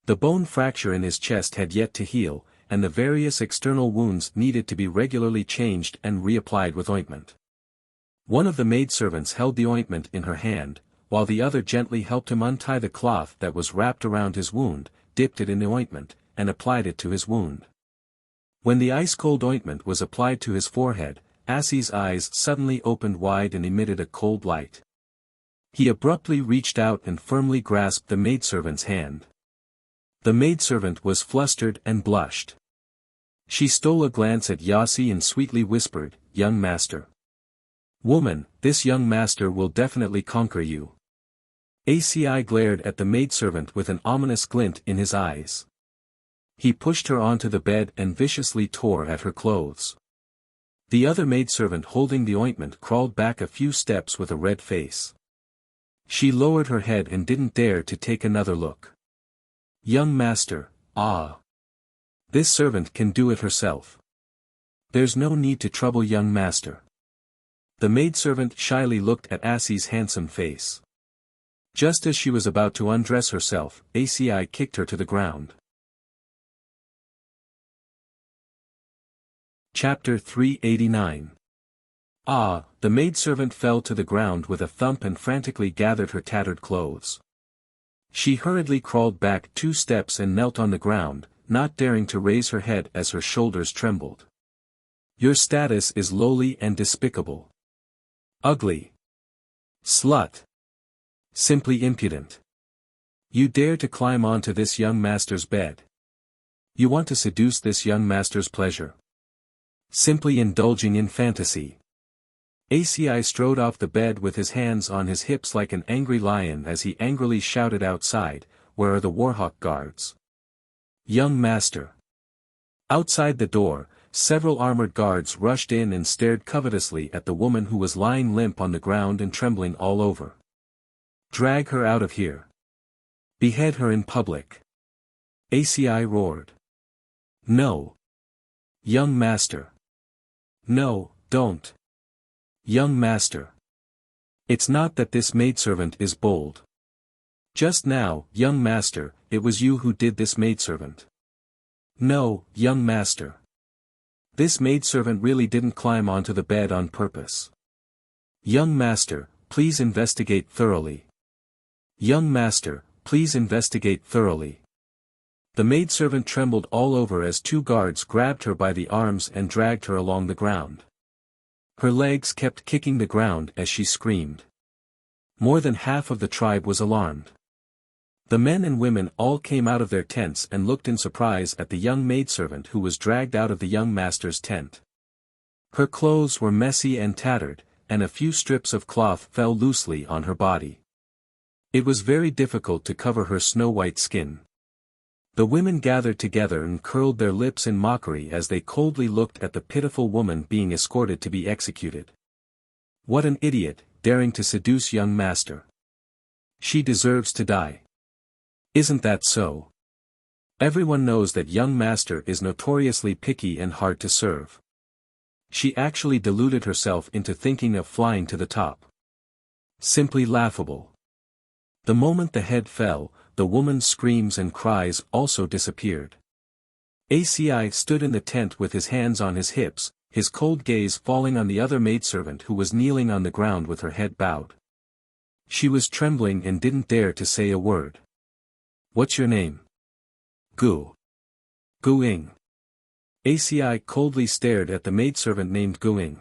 The bone fracture in his chest had yet to heal, and the various external wounds needed to be regularly changed and reapplied with ointment. One of the maidservants held the ointment in her hand, while the other gently helped him untie the cloth that was wrapped around his wound, dipped it in the ointment, and applied it to his wound. When the ice-cold ointment was applied to his forehead, Assie's eyes suddenly opened wide and emitted a cold light. He abruptly reached out and firmly grasped the maidservant's hand. The maidservant was flustered and blushed. She stole a glance at Yasi and sweetly whispered, young master. Woman, this young master will definitely conquer you. ACI glared at the maidservant with an ominous glint in his eyes. He pushed her onto the bed and viciously tore at her clothes. The other maidservant holding the ointment crawled back a few steps with a red face. She lowered her head and didn't dare to take another look. Young master, ah. This servant can do it herself. There's no need to trouble young master. The maidservant shyly looked at Assie's handsome face. Just as she was about to undress herself, ACI kicked her to the ground. Chapter 389. Ah, the maidservant fell to the ground with a thump and frantically gathered her tattered clothes. She hurriedly crawled back 2 steps and knelt on the ground, not daring to raise her head as her shoulders trembled. Your status is lowly and despicable. Ugly. Slut. Simply impudent. You dare to climb onto this young master's bed. You want to seduce this young master's pleasure. Simply indulging in fantasy. ACI strode off the bed with his hands on his hips like an angry lion as he angrily shouted outside, "Where are the Warhawk guards?" Young master. Outside the door, several armored guards rushed in and stared covetously at the woman who was lying limp on the ground and trembling all over. Drag her out of here. Behead her in public. ACI roared. No. Young master. No, don't. Young master. It's not that this maidservant is bold. Just now, young master, it was you who did this maidservant. No, young master. This maidservant really didn't climb onto the bed on purpose. Young master, please investigate thoroughly. Young master, please investigate thoroughly. The maidservant trembled all over as 2 guards grabbed her by the arms and dragged her along the ground. Her legs kept kicking the ground as she screamed. More than half of the tribe was alarmed. The men and women all came out of their tents and looked in surprise at the young maidservant who was dragged out of the young master's tent. Her clothes were messy and tattered, and a few strips of cloth fell loosely on her body. It was very difficult to cover her snow-white skin. The women gathered together and curled their lips in mockery as they coldly looked at the pitiful woman being escorted to be executed. What an idiot, daring to seduce young master. She deserves to die. Isn't that so? Everyone knows that young master is notoriously picky and hard to serve. She actually deluded herself into thinking of flying to the top. Simply laughable. The moment the head fell, the woman's screams and cries also disappeared. ACI stood in the tent with his hands on his hips, his cold gaze falling on the other maidservant who was kneeling on the ground with her head bowed. She was trembling and didn't dare to say a word. What's your name? Gu. Guing. ACI coldly stared at the maidservant named Guing.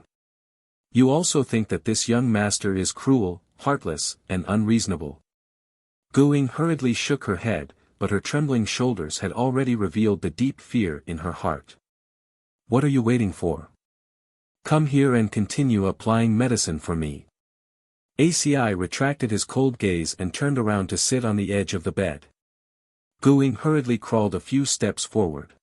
You also think that this young master is cruel, heartless, and unreasonable. Guing hurriedly shook her head, but her trembling shoulders had already revealed the deep fear in her heart. What are you waiting for? Come here and continue applying medicine for me. ACI retracted his cold gaze and turned around to sit on the edge of the bed. Guing hurriedly crawled a few steps forward.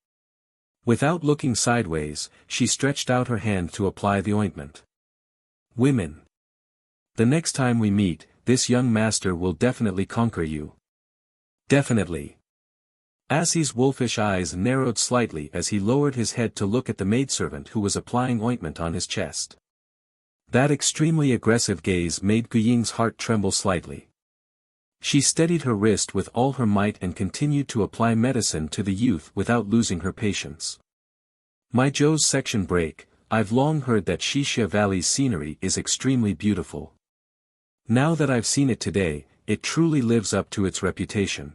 Without looking sideways, she stretched out her hand to apply the ointment. Women. The next time we meet, this young master will definitely conquer you. Definitely. Assie's wolfish eyes narrowed slightly as he lowered his head to look at the maidservant who was applying ointment on his chest. That extremely aggressive gaze made Guying's heart tremble slightly. She steadied her wrist with all her might and continued to apply medicine to the youth without losing her patience. My Joe's section break, I've long heard that Shishia Valley's scenery is extremely beautiful. Now that I've seen it today, it truly lives up to its reputation.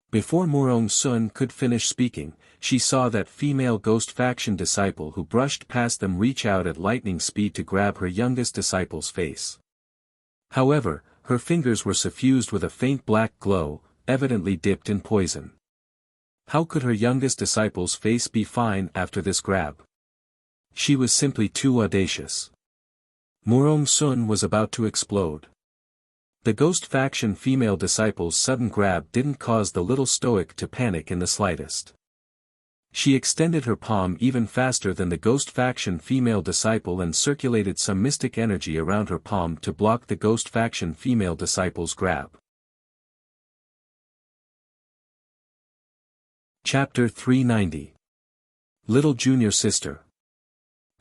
Before Murong Sun could finish speaking, she saw that female ghost faction disciple who brushed past them reach out at lightning speed to grab her youngest disciple's face. However, her fingers were suffused with a faint black glow, evidently dipped in poison. How could her youngest disciple's face be fine after this grab? She was simply too audacious. Murong Sun was about to explode. The ghost faction female disciple's sudden grab didn't cause the little stoic to panic in the slightest. She extended her palm even faster than the Ghost Faction female disciple and circulated some mystic energy around her palm to block the Ghost Faction female disciple's grab. Chapter 390. Little Junior Sister.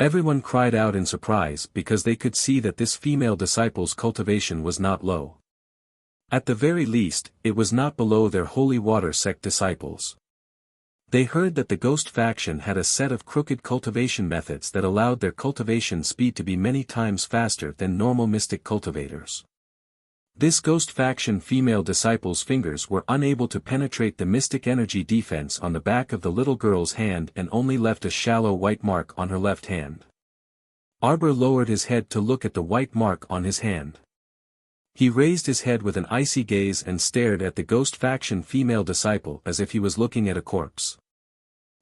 Everyone cried out in surprise because they could see that this female disciple's cultivation was not low. At the very least, it was not below their holy water sect disciples. They heard that the Ghost Faction had a set of crooked cultivation methods that allowed their cultivation speed to be many times faster than normal mystic cultivators. This Ghost Faction female disciple's fingers were unable to penetrate the mystic energy defense on the back of the little girl's hand and only left a shallow white mark on her left hand. Arbor lowered his head to look at the white mark on his hand. He raised his head with an icy gaze and stared at the Ghost Faction female disciple as if he was looking at a corpse.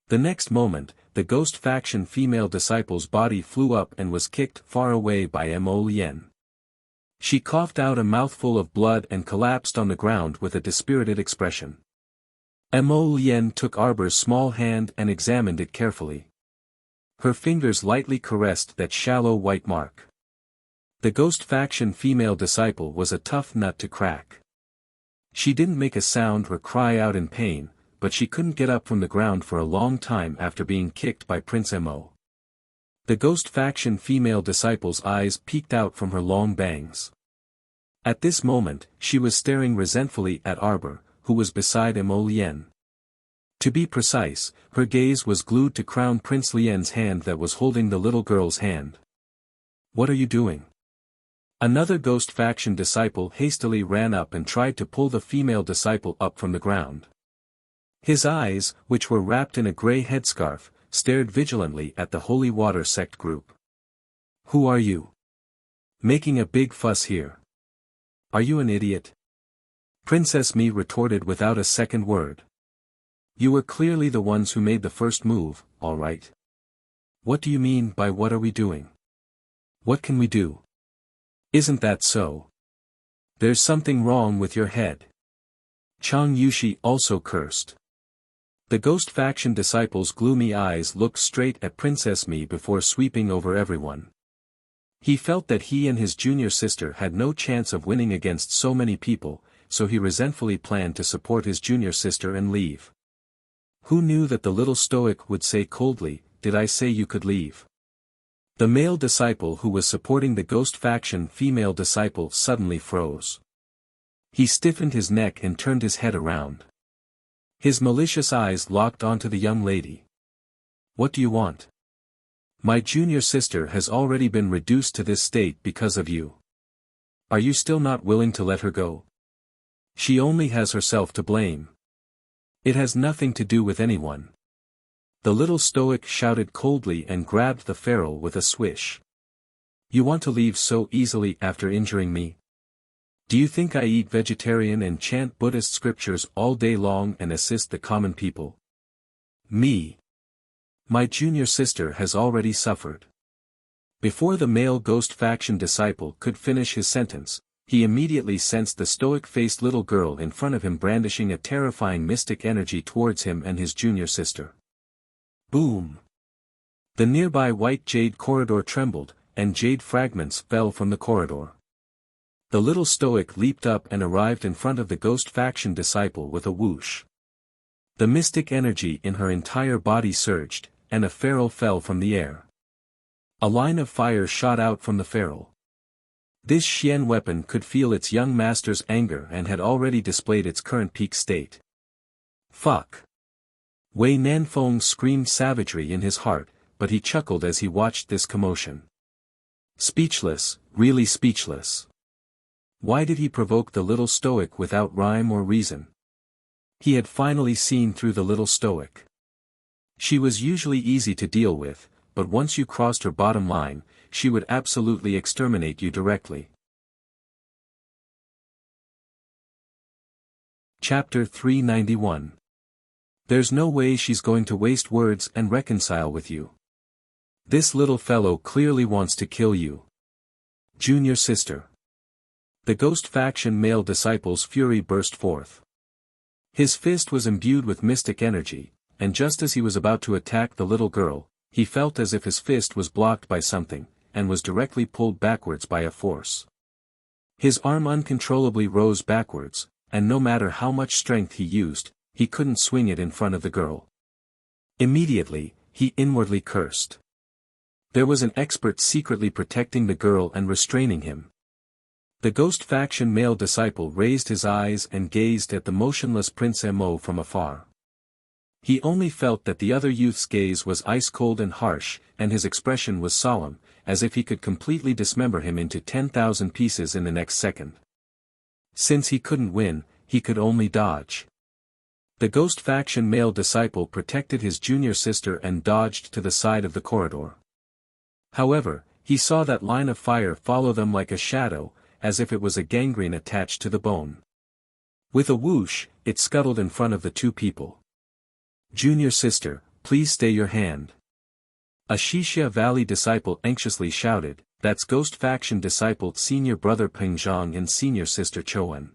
The next moment, the Ghost Faction female disciple's body flew up and was kicked far away by Mo Lien. She coughed out a mouthful of blood and collapsed on the ground with a dispirited expression. Mo Lien took Arbor's small hand and examined it carefully. Her fingers lightly caressed that shallow white mark. The Ghost Faction female disciple was a tough nut to crack. She didn't make a sound or cry out in pain, but she couldn't get up from the ground for a long time after being kicked by Prince Mo. The Ghost Faction female disciple's eyes peeked out from her long bangs. At this moment, she was staring resentfully at Arbor, who was beside Mo Lien. To be precise, her gaze was glued to Crown Prince Lien's hand that was holding the little girl's hand. "What are you doing?" Another Ghost Faction disciple hastily ran up and tried to pull the female disciple up from the ground. His eyes, which were wrapped in a gray headscarf, stared vigilantly at the Holy Water sect group. "Who are you? Making a big fuss here. Are you an idiot?" Princess Mi retorted without a second word. "You were clearly the ones who made the first move, all right. What do you mean by what are we doing? What can we do? Isn't that so? There's something wrong with your head." Chang Yushi also cursed. The Ghost Faction disciple's gloomy eyes looked straight at Princess Mi before sweeping over everyone. He felt that he and his junior sister had no chance of winning against so many people, so he resentfully planned to support his junior sister and leave. Who knew that the little stoic would say coldly, "Did I say you could leave?" The male disciple who was supporting the Ghost Faction female disciple suddenly froze. He stiffened his neck and turned his head around. His malicious eyes locked onto the young lady. "What do you want? My junior sister has already been reduced to this state because of you. Are you still not willing to let her go? She only has herself to blame. It has nothing to do with anyone." The little stoic shouted coldly and grabbed the feral with a swish. "You want to leave so easily after injuring me? Do you think I eat vegetarian and chant Buddhist scriptures all day long and assist the common people? Me. My junior sister has already suffered." Before the male Ghost Faction disciple could finish his sentence, he immediately sensed the stoic-faced little girl in front of him brandishing a terrifying mystic energy towards him and his junior sister. Boom! The nearby white jade corridor trembled, and jade fragments fell from the corridor. The little stoic leaped up and arrived in front of the Ghost Faction disciple with a whoosh. The mystic energy in her entire body surged, and a feral fell from the air. A line of fire shot out from the feral. This Xian weapon could feel its young master's anger and had already displayed its current peak state. Fuck! Wei Nanfeng screamed savagery in his heart, but he chuckled as he watched this commotion. Speechless, really speechless. Why did he provoke the little stoic without rhyme or reason? He had finally seen through the little stoic. She was usually easy to deal with, but once you crossed her bottom line, she would absolutely exterminate you directly. Chapter 391. There's no way she's going to waste words and reconcile with you. This little fellow clearly wants to kill you. Junior sister. The Ghost Faction male disciple's fury burst forth. His fist was imbued with mystic energy, and just as he was about to attack the little girl, he felt as if his fist was blocked by something, and was directly pulled backwards by a force. His arm uncontrollably rose backwards, and no matter how much strength he used, he couldn't swing it in front of the girl. Immediately, he inwardly cursed. There was an expert secretly protecting the girl and restraining him. The ghost faction male disciple raised his eyes and gazed at the motionless Prince Mo from afar. He only felt that the other youth's gaze was ice-cold and harsh, and his expression was solemn, as if he could completely dismember him into 10,000 pieces in the next second. Since he couldn't win, he could only dodge. The ghost faction male disciple protected his junior sister and dodged to the side of the corridor. However, he saw that line of fire follow them like a shadow, as if it was a gangrene attached to the bone. With a whoosh, it scuttled in front of the two people. "Junior sister, please stay your hand." A Wuxia Valley disciple anxiously shouted, "That's ghost faction disciple senior brother Peng Zhang and senior sister Chowen.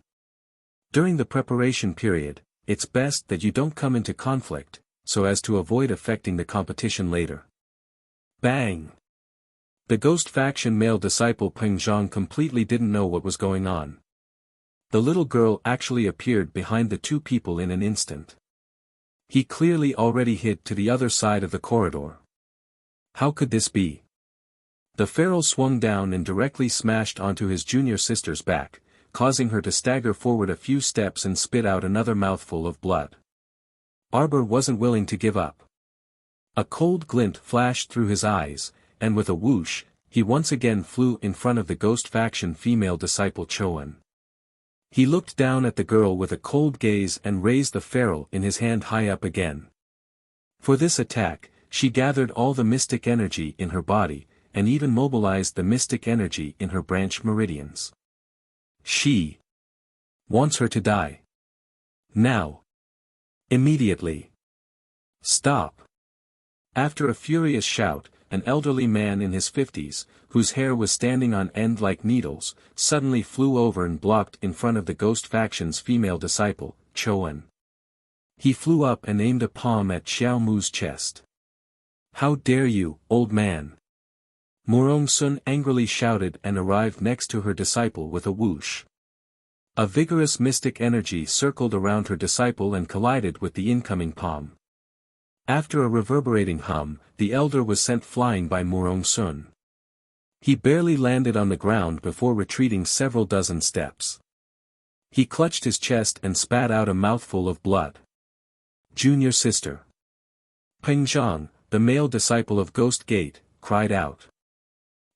During the preparation period, it's best that you don't come into conflict, so as to avoid affecting the competition later." Bang! The ghost faction male disciple Peng Zhang completely didn't know what was going on. The little girl actually appeared behind the two people in an instant. He clearly already hid to the other side of the corridor. How could this be? The feral swung down and directly smashed onto his junior sister's back, causing her to stagger forward a few steps and spit out another mouthful of blood. Arbor wasn't willing to give up. A cold glint flashed through his eyes, and with a whoosh, he once again flew in front of the ghost faction female disciple Chowen. He looked down at the girl with a cold gaze and raised the ferrule in his hand high up again. For this attack, she gathered all the mystic energy in her body, and even mobilized the mystic energy in her branch meridians. She wants her to die. Now. Immediately. Stop. After a furious shout, an elderly man in his 50s, whose hair was standing on end like needles, suddenly flew over and blocked in front of the ghost faction's female disciple, Chowen. He flew up and aimed a palm at Xiao Mu's chest. "How dare you, old man!" Murong Sun angrily shouted and arrived next to her disciple with a whoosh. A vigorous mystic energy circled around her disciple and collided with the incoming palm. After a reverberating hum, the elder was sent flying by Murong Sun. He barely landed on the ground before retreating several dozen steps. He clutched his chest and spat out a mouthful of blood. "Junior sister." Peng Zhang, the male disciple of Ghost Gate, cried out.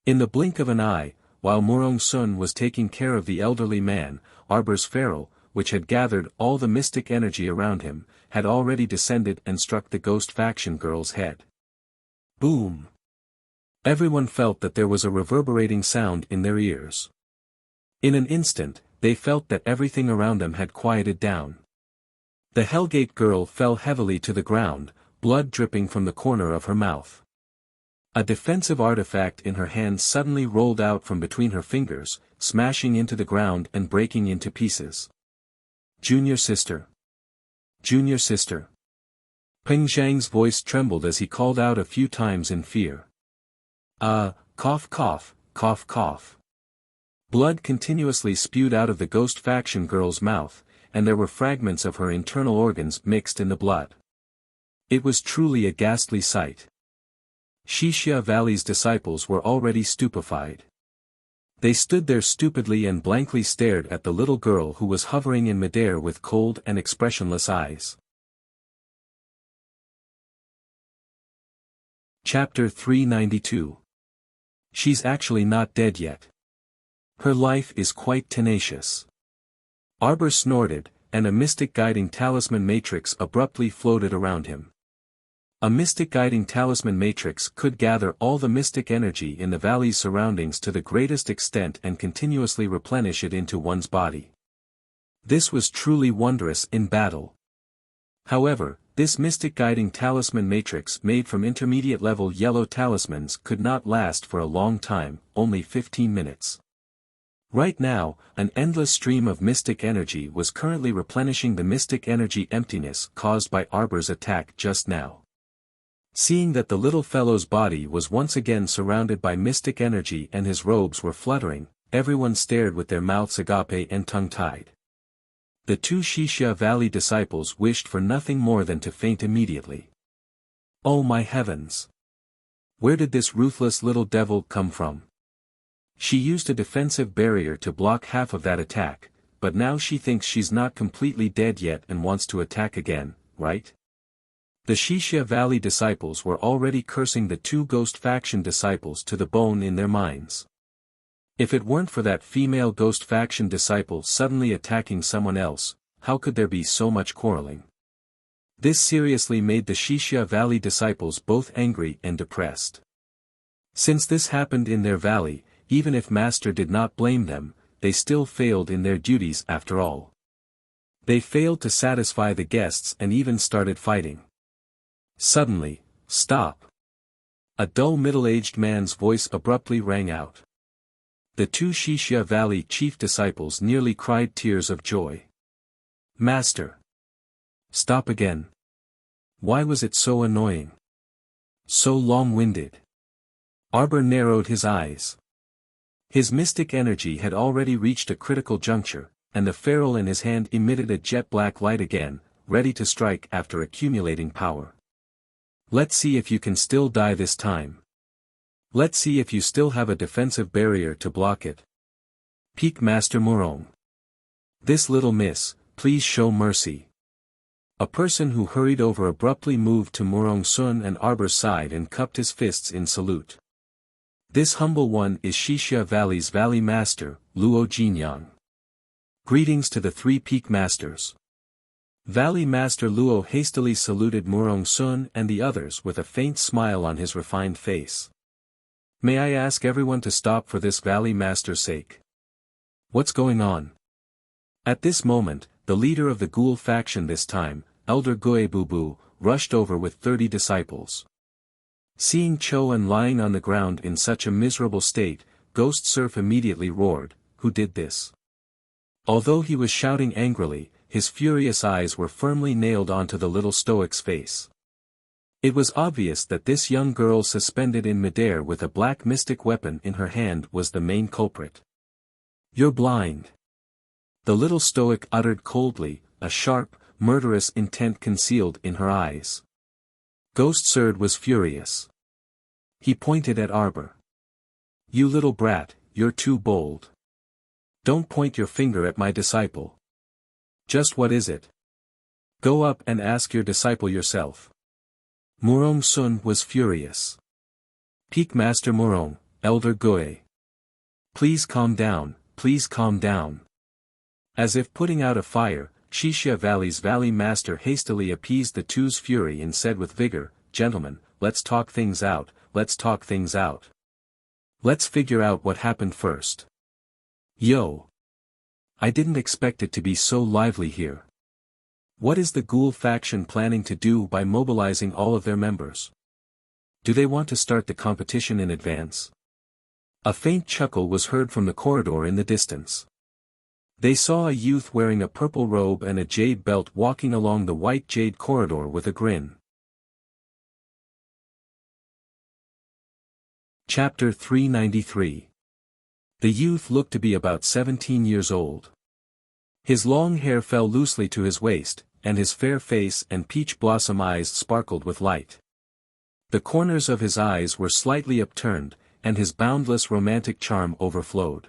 In the blink of an eye, while Murong Sun was taking care of the elderly man, Arbor's ferrule, which had gathered all the mystic energy around him, had already descended and struck the ghost faction girl's head. Boom! Everyone felt that there was a reverberating sound in their ears. In an instant, they felt that everything around them had quieted down. The Hellgate girl fell heavily to the ground, blood dripping from the corner of her mouth. A defensive artifact in her hand suddenly rolled out from between her fingers, smashing into the ground and breaking into pieces. "Junior sister. Junior sister." Peng Zhang's voice trembled as he called out a few times in fear. Cough cough, cough cough. Blood continuously spewed out of the ghost faction girl's mouth, and there were fragments of her internal organs mixed in the blood. It was truly a ghastly sight. Wuxia Valley's disciples were already stupefied. They stood there stupidly and blankly stared at the little girl who was hovering in midair with cold and expressionless eyes. Chapter 392. She's actually not dead yet. Her life is quite tenacious. Arbor snorted, and a mystic guiding talisman matrix abruptly floated around him. A mystic guiding talisman matrix could gather all the mystic energy in the valley's surroundings to the greatest extent and continuously replenish it into one's body. This was truly wondrous in battle. However, this mystic guiding talisman matrix made from intermediate-level yellow talismans could not last for a long time, only 15 minutes. Right now, an endless stream of mystic energy was currently replenishing the mystic energy emptiness caused by Arbor's attack just now. Seeing that the little fellow's body was once again surrounded by mystic energy and his robes were fluttering, everyone stared with their mouths agape and tongue-tied. The two Wuxia Valley disciples wished for nothing more than to faint immediately. Oh my heavens! Where did this ruthless little devil come from? She used a defensive barrier to block half of that attack, but now she thinks she's not completely dead yet and wants to attack again, right? The Wuxia Valley disciples were already cursing the two Ghost Faction disciples to the bone in their minds. If it weren't for that female Ghost Faction disciple suddenly attacking someone else, how could there be so much quarreling? This seriously made the Wuxia Valley disciples both angry and depressed. Since this happened in their valley, even if Master did not blame them, they still failed in their duties after all. They failed to satisfy the guests and even started fighting. Suddenly, stop! A dull middle-aged man's voice abruptly rang out. The two Wuxia Valley chief disciples nearly cried tears of joy. Master! Stop again. Why was it so annoying? So long-winded. Arbor narrowed his eyes. His mystic energy had already reached a critical juncture, and the ferrule in his hand emitted a jet-black light again, ready to strike after accumulating power. Let's see if you can still die this time. Let's see if you still have a defensive barrier to block it. Peak Master Murong. This little miss, please show mercy. A person who hurried over abruptly moved to Murong Sun and Arbor's side and cupped his fists in salute. This humble one is Wuxia Valley's Valley Master, Luo Jinyang. Greetings to the three Peak Masters. Valley Master Luo hastily saluted Murong Sun and the others with a faint smile on his refined face. May I ask everyone to stop for this Valley Master's sake? What's going on? At this moment, the leader of the Ghoul faction this time, Elder Guebubu, rushed over with 30 disciples. Seeing Choan lying on the ground in such a miserable state, Ghost Surf immediately roared, "Who did this?" Although he was shouting angrily, his furious eyes were firmly nailed onto the little stoic's face. It was obvious that this young girl suspended in midair with a black mystic weapon in her hand was the main culprit. "You're blind." The little stoic uttered coldly, a sharp, murderous intent concealed in her eyes. Ghost Surd was furious. He pointed at Arbor. "You little brat, you're too bold. Don't point your finger at my disciple. Just what is it? Go up and ask your disciple yourself." Murong Sun was furious. "Peak Master Murong, Elder Goe. Please calm down, please calm down." As if putting out a fire, Wuxia Valley's Valley Master hastily appeased the two's fury and said with vigor, "Gentlemen, let's talk things out, let's talk things out. Let's figure out what happened first. Yo! I didn't expect it to be so lively here. What is the Ghoul faction planning to do by mobilizing all of their members? Do they want to start the competition in advance?" A faint chuckle was heard from the corridor in the distance. They saw a youth wearing a purple robe and a jade belt walking along the white jade corridor with a grin. Chapter 393. The youth looked to be about 17 years old. His long hair fell loosely to his waist, and his fair face and peach blossom eyes sparkled with light. The corners of his eyes were slightly upturned, and his boundless romantic charm overflowed.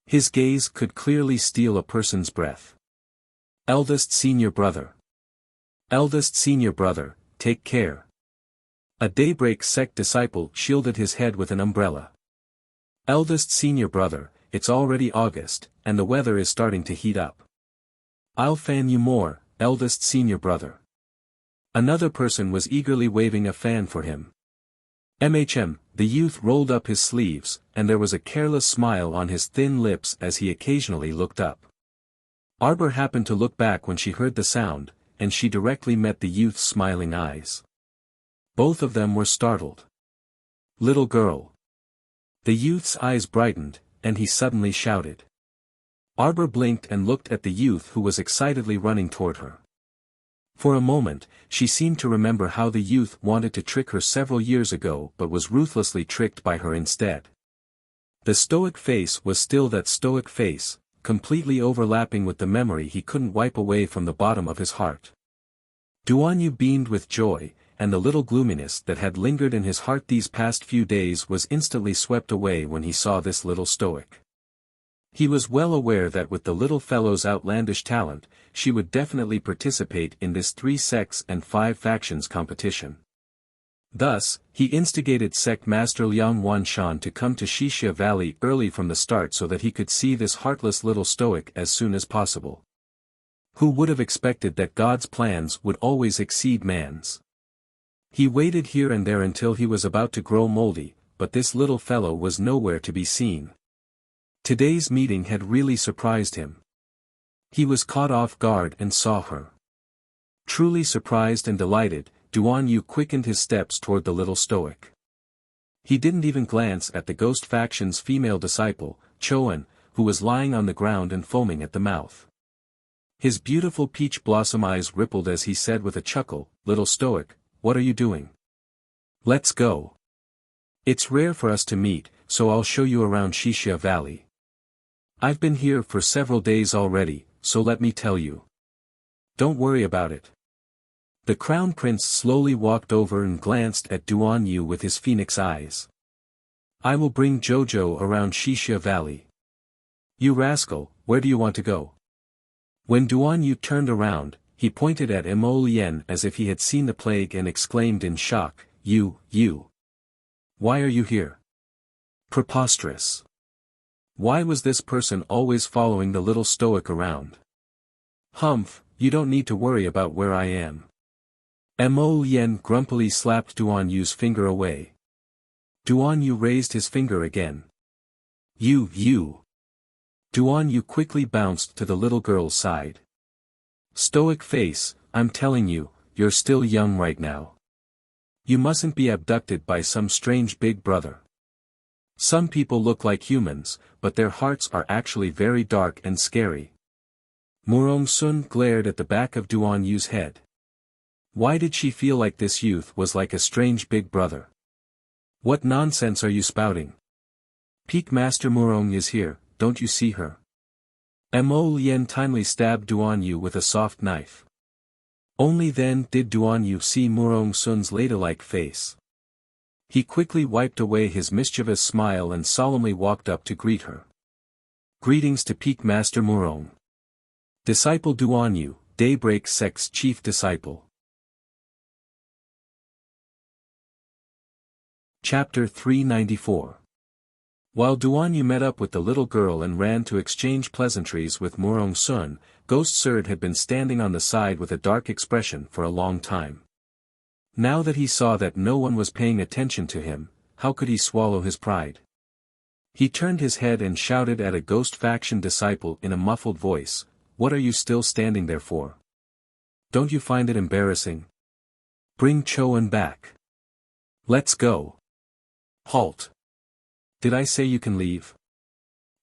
His gaze could clearly steal a person's breath. Eldest senior brother. Eldest senior brother, take care. A Daybreak sect disciple shielded his head with an umbrella. Eldest senior brother, it's already August, and the weather is starting to heat up. I'll fan you more, eldest senior brother. Another person was eagerly waving a fan for him. The youth rolled up his sleeves, and there was a careless smile on his thin lips as he occasionally looked up. Arbor happened to look back when she heard the sound, and she directly met the youth's smiling eyes. Both of them were startled. Little girl. The youth's eyes brightened, and he suddenly shouted. Arbor blinked and looked at the youth who was excitedly running toward her. For a moment, she seemed to remember how the youth wanted to trick her several years ago but was ruthlessly tricked by her instead. The stoic face was still that stoic face, completely overlapping with the memory he couldn't wipe away from the bottom of his heart. Duan Yu beamed with joy, and the little gloominess that had lingered in his heart these past few days was instantly swept away when he saw this little stoic. He was well aware that with the little fellow's outlandish talent, she would definitely participate in this 3 sects and 5 factions competition. Thus, he instigated Sect Master Liang Wanshan to come to Xixia Valley early from the start so that he could see this heartless little stoic as soon as possible. Who would have expected that God's plans would always exceed man's? He waited here and there until he was about to grow moldy, but this little fellow was nowhere to be seen. Today's meeting had really surprised him. He was caught off guard and saw her. Truly surprised and delighted, Duan Yu quickened his steps toward the little stoic. He didn't even glance at the ghost faction's female disciple, Choan, who was lying on the ground and foaming at the mouth. His beautiful peach blossom eyes rippled as he said with a chuckle, "Little stoic, what are you doing? Let's go. It's rare for us to meet, so I'll show you around Xixia Valley. I've been here for several days already, so let me tell you. Don't worry about it." The Crown Prince slowly walked over and glanced at Duan Yu with his phoenix eyes. "I will bring Jojo around Xixia Valley." "You rascal, where do you want to go?" When Duan Yu turned around, he pointed at Mo Lien as if he had seen the plague and exclaimed in shock, You. Why are you here? Preposterous. Why was this person always following the little stoic around? Humph, you don't need to worry about where I am. Mo Lien grumpily slapped Duan Yu's finger away. Duan Yu raised his finger again. You. Duan Yu quickly bounced to the little girl's side. Stoic face, I'm telling you, you're still young right now. You mustn't be abducted by some strange big brother. Some people look like humans, but their hearts are actually very dark and scary. Murong Sun glared at the back of Duan Yu's head. Why did she feel like this youth was like a strange big brother? What nonsense are you spouting? Peak Master Murong is here, don't you see her? Mo Lien timely stabbed Duan Yu with a soft knife. Only then did Duan Yu see Murong Sun's ladylike face. He quickly wiped away his mischievous smile and solemnly walked up to greet her. Greetings to Peak Master Murong. Disciple Duan Yu, Daybreak Sect's chief disciple. Chapter 394. While Duan Yu met up with the little girl and ran to exchange pleasantries with Murong Sun, Ghost Surd had been standing on the side with a dark expression for a long time. Now that he saw that no one was paying attention to him, how could he swallow his pride? He turned his head and shouted at a ghost faction disciple in a muffled voice, What are you still standing there for? Don't you find it embarrassing? Bring Choan back. Let's go. Halt. Did I say you can leave?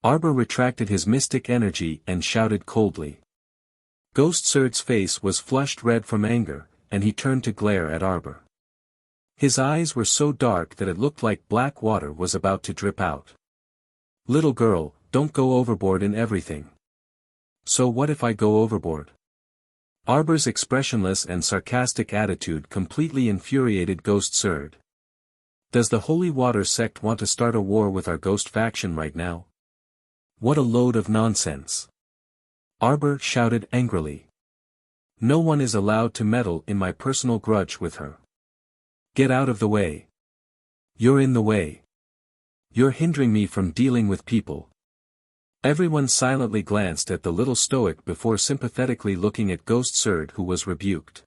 Arbor retracted his mystic energy and shouted coldly. Ghost Surd's face was flushed red from anger, and he turned to glare at Arbor. His eyes were so dark that it looked like black water was about to drip out. Little girl, don't go overboard in everything. So what if I go overboard? Arbor's expressionless and sarcastic attitude completely infuriated Ghost Surd. Does the Holy Water sect want to start a war with our ghost faction right now? What a load of nonsense. Arbor shouted angrily. No one is allowed to meddle in my personal grudge with her. Get out of the way. You're in the way. You're hindering me from dealing with people. Everyone silently glanced at the little stoic before sympathetically looking at Ghost Surd, who was rebuked.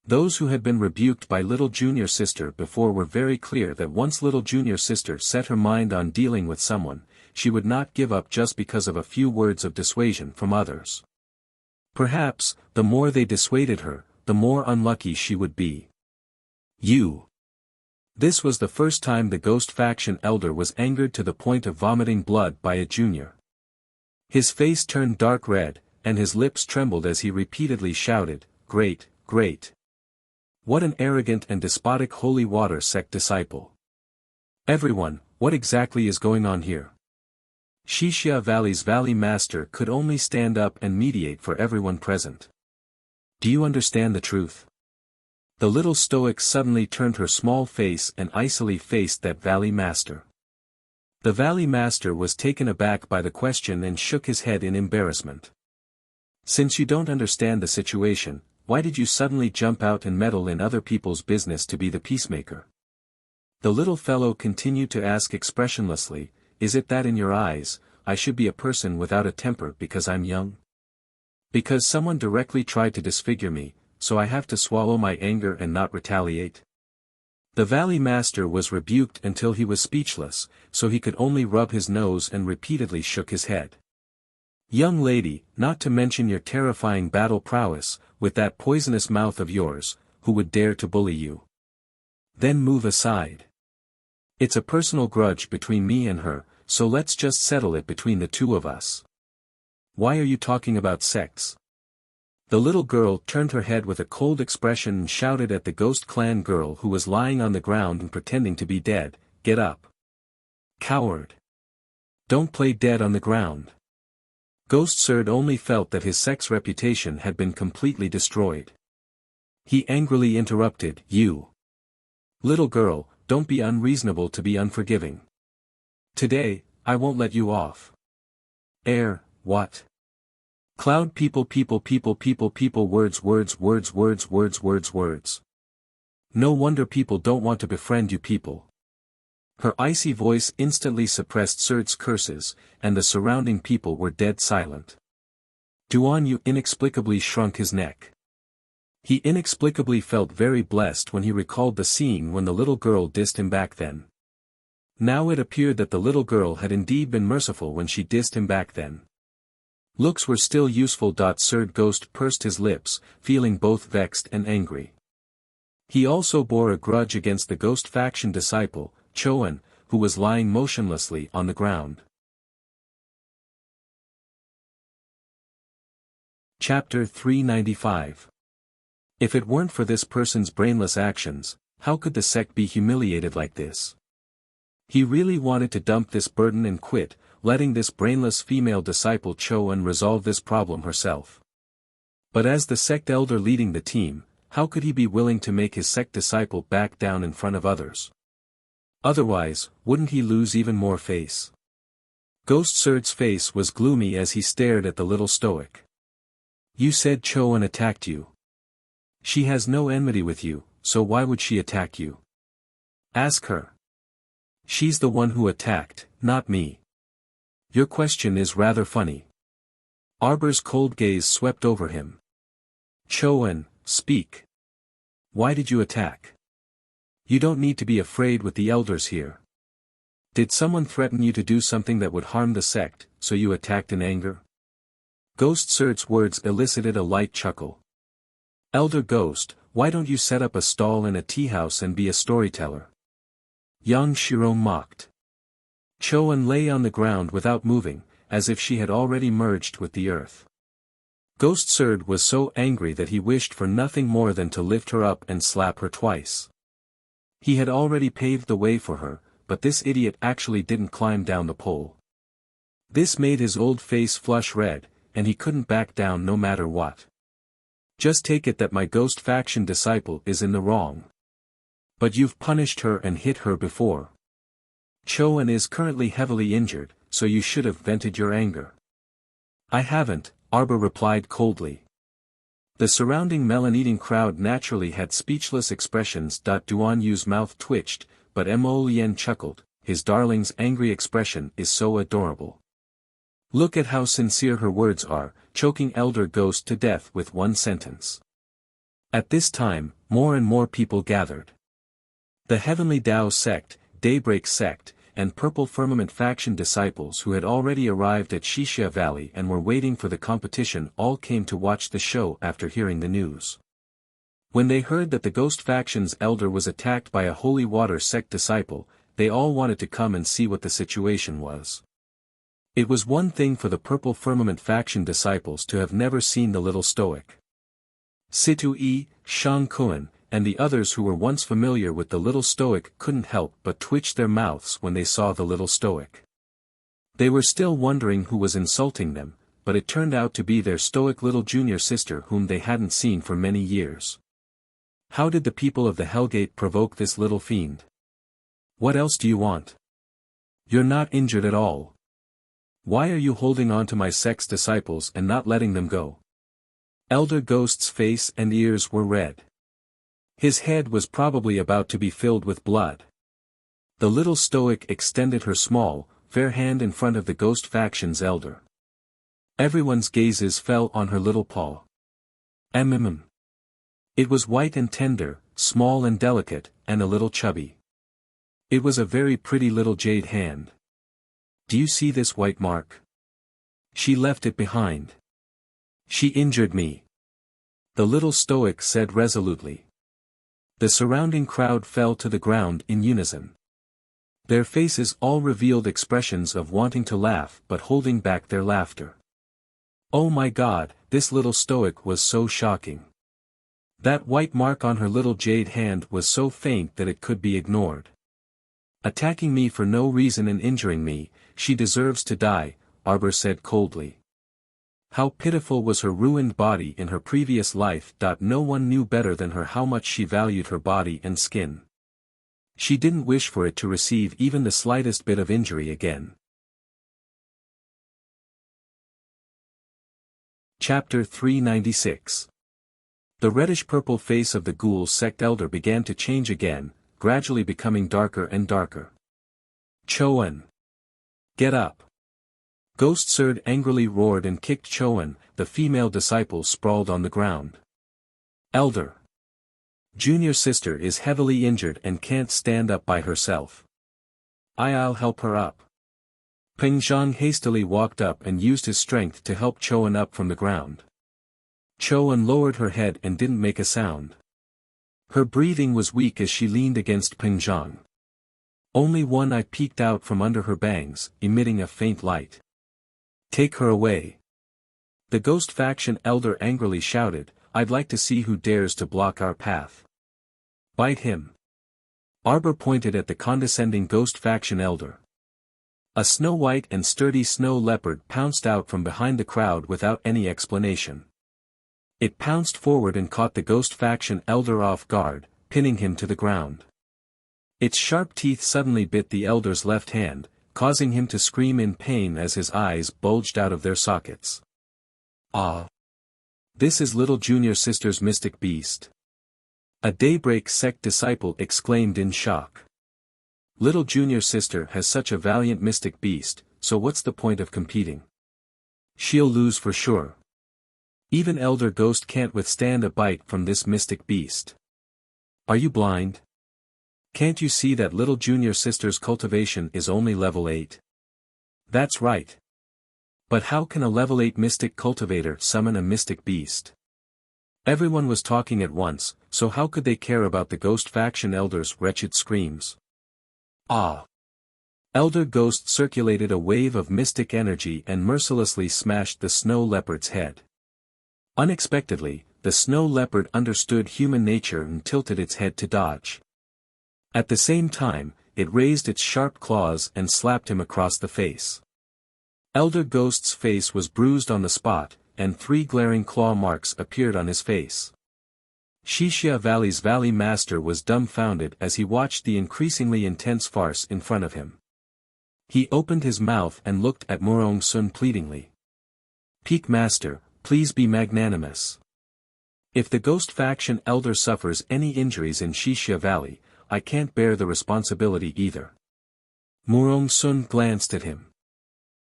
Those who had been rebuked by little junior sister before were very clear that once little junior sister set her mind on dealing with someone, she would not give up just because of a few words of dissuasion from others. Perhaps, the more they dissuaded her, the more unlucky she would be. You. This was the first time the Ghost Faction elder was angered to the point of vomiting blood by a junior. His face turned dark red, and his lips trembled as he repeatedly shouted, "Great, great! What an arrogant and despotic holy water sect disciple! Everyone, what exactly is going on here?" Wuxia Valley's Valley Master could only stand up and mediate for everyone present. "Do you understand the truth?" The little stoic suddenly turned her small face and icily faced that Valley Master. The Valley Master was taken aback by the question and shook his head in embarrassment. "Since you don't understand the situation, why did you suddenly jump out and meddle in other people's business to be the peacemaker?" The little fellow continued to ask expressionlessly, "Is it that in your eyes, I should be a person without a temper because I'm young? Because someone directly tried to disfigure me, so I have to swallow my anger and not retaliate?" The Valley Master was rebuked until he was speechless, so he could only rub his nose and repeatedly shook his head. "Young lady, not to mention your terrifying battle prowess, with that poisonous mouth of yours, who would dare to bully you? Then move aside. It's a personal grudge between me and her, so let's just settle it between the two of us. Why are you talking about sects?" The little girl turned her head with a cold expression and shouted at the Ghost Clan girl who was lying on the ground and pretending to be dead, "Get up! Coward! Don't play dead on the ground." Consort only felt that his sect's reputation had been completely destroyed. He angrily interrupted, "You! Little girl, don't be unreasonable to be unforgiving. Today, I won't let you off." What? Cloud people words. No wonder people don't want to befriend you people. Her icy voice instantly suppressed Surt's curses, and the surrounding people were dead silent. Duan Yu inexplicably shrunk his neck. He inexplicably felt very blessed when he recalled the scene when the little girl dissed him back then. Now it appeared that the little girl had indeed been merciful when she dissed him back then. Looks were still useful. Surt Ghost pursed his lips, feeling both vexed and angry. He also bore a grudge against the Ghost Faction disciple, Choan, who was lying motionlessly on the ground. Chapter 395. If it weren't for this person's brainless actions, how could the sect be humiliated like this? He really wanted to dump this burden and quit, letting this brainless female disciple Choan resolve this problem herself. But as the sect elder leading the team, how could he be willing to make his sect disciple back down in front of others? Otherwise, wouldn't he lose even more face? Surt's face was gloomy as he stared at the little stoic. "You said Choan attacked you. She has no enmity with you, so why would she attack you? Ask her. She's the one who attacked, not me. Your question is rather funny." Arbor's cold gaze swept over him. "Choan, speak. Why did you attack? You don't need to be afraid with the elders here. Did someone threaten you to do something that would harm the sect, so you attacked in anger?" Surt's words elicited a light chuckle. "Elder Ghost, why don't you set up a stall in a tea house and be a storyteller?" Yang Shiro mocked. Choan lay on the ground without moving, as if she had already merged with the earth. Surt was so angry that he wished for nothing more than to lift her up and slap her twice. He had already paved the way for her, but this idiot actually didn't climb down the pole. This made his old face flush red, and he couldn't back down no matter what. "Just take it that my Ghost Faction disciple is in the wrong. But you've punished her and hit her before. Choan is currently heavily injured, so you should have vented your anger." "I haven't," Arbor replied coldly. The surrounding melon-eating crowd naturally had speechless expressions. Duan Yu's mouth twitched, but Mo Lien chuckled, "His darling's angry expression is so adorable. Look at how sincere her words are, choking Elder Ghost to death with one sentence." At this time, more and more people gathered. The Heavenly Tao sect, Daybreak sect, and Purple Firmament faction disciples who had already arrived at Wuxia Valley and were waiting for the competition all came to watch the show after hearing the news. When they heard that the Ghost Faction's elder was attacked by a Holy Water sect disciple, they all wanted to come and see what the situation was. It was one thing for the Purple Firmament Faction disciples to have never seen the little Stoic. Situ Yi, Shang Kuan, and the others who were once familiar with the little Stoic couldn't help but twitch their mouths when they saw the little Stoic. They were still wondering who was insulting them, but it turned out to be their Stoic little junior sister whom they hadn't seen for many years. How did the people of the Hellgate provoke this little fiend? What else do you want? You're not injured at all. Why are you holding on to my sect's disciples and not letting them go? Elder Ghost's face and ears were red. His head was probably about to be filled with blood. The little Stoic extended her small, fair hand in front of the Ghost Faction's elder. Everyone's gazes fell on her little paw. It was white and tender, small and delicate, and a little chubby. It was a very pretty little jade hand. Do you see this white mark? She left it behind. She injured me. The little Stoic said resolutely. The surrounding crowd fell to the ground in unison. Their faces all revealed expressions of wanting to laugh but holding back their laughter. Oh my God, this little Stoic was so shocking. That white mark on her little jade hand was so faint that it could be ignored. Attacking me for no reason and injuring me, she deserves to die, Arbor said coldly. How pitiful was her ruined body in her previous life. No one knew better than her how much she valued her body and skin. She didn't wish for it to receive even the slightest bit of injury again. Chapter 396. The reddish-purple face of the Ghoul sect elder began to change again, gradually becoming darker and darker. Choan! Get up! Ghost Surd angrily roared and kicked Choan, the female disciple sprawled on the ground. Elder! Junior sister is heavily injured and can't stand up by herself. I'll help her up. Peng Zhang hastily walked up and used his strength to help Choan up from the ground. Choan lowered her head and didn't make a sound. Her breathing was weak as she leaned against Peng Zhang. Only one eye peeked out from under her bangs, emitting a faint light. Take her away. The Ghost Faction elder angrily shouted, I'd like to see who dares to block our path. Bite him. Arbor pointed at the condescending Ghost Faction elder. A snow-white and sturdy snow leopard pounced out from behind the crowd without any explanation. It pounced forward and caught the Ghost Faction elder off guard, pinning him to the ground. Its sharp teeth suddenly bit the elder's left hand, causing him to scream in pain as his eyes bulged out of their sockets. Ah! This is little junior sister's mystic beast. A Daybreak sect disciple exclaimed in shock. Little junior sister has such a valiant mystic beast, so what's the point of competing? She'll lose for sure. Even Elder Ghost can't withstand a bite from this mystic beast. Are you blind? Can't you see that little junior sister's cultivation is only level 8? That's right. But how can a level 8 mystic cultivator summon a mystic beast? Everyone was talking at once, so how could they care about the Ghost Faction elder's wretched screams? Ah! Elder Ghost circulated a wave of mystic energy and mercilessly smashed the snow leopard's head. Unexpectedly, the snow leopard understood human nature and tilted its head to dodge. At the same time, it raised its sharp claws and slapped him across the face. Elder Ghost's face was bruised on the spot, and 3 glaring claw marks appeared on his face. Shixia Valley's Valley Master was dumbfounded as he watched the increasingly intense farce in front of him. He opened his mouth and looked at Murong Sun pleadingly. Peak Master, please be magnanimous. If the Ghost Faction elder suffers any injuries in Shixia Valley, I can't bear the responsibility either. Murong Sun glanced at him.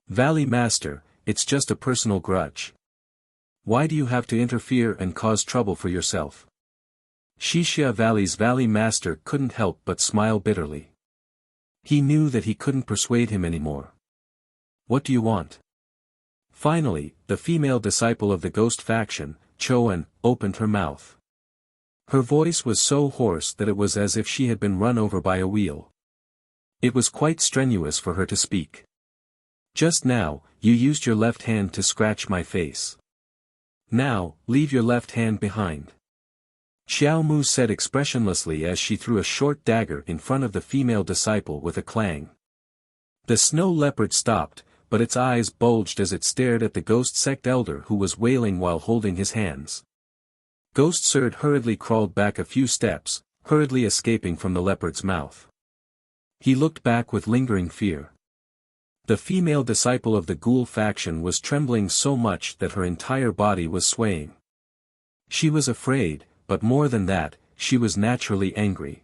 Valley Master, it's just a personal grudge. Why do you have to interfere and cause trouble for yourself? Shixia Valley's Valley Master couldn't help but smile bitterly. He knew that he couldn't persuade him anymore. What do you want? Finally, the female disciple of the Ghost Faction, Choan, opened her mouth. Her voice was so hoarse that it was as if she had been run over by a wheel. It was quite strenuous for her to speak. Just now, you used your left hand to scratch my face. Now, leave your left hand behind. Xiao Mu said expressionlessly as she threw a short dagger in front of the female disciple with a clang. The snow leopard stopped, but its eyes bulged as it stared at the ghost sect elder who was wailing while holding his hands. Ghost Serd hurriedly crawled back a few steps, hurriedly escaping from the leopard's mouth. He looked back with lingering fear. The female disciple of the ghoul faction was trembling so much that her entire body was swaying. She was afraid, but more than that, she was naturally angry.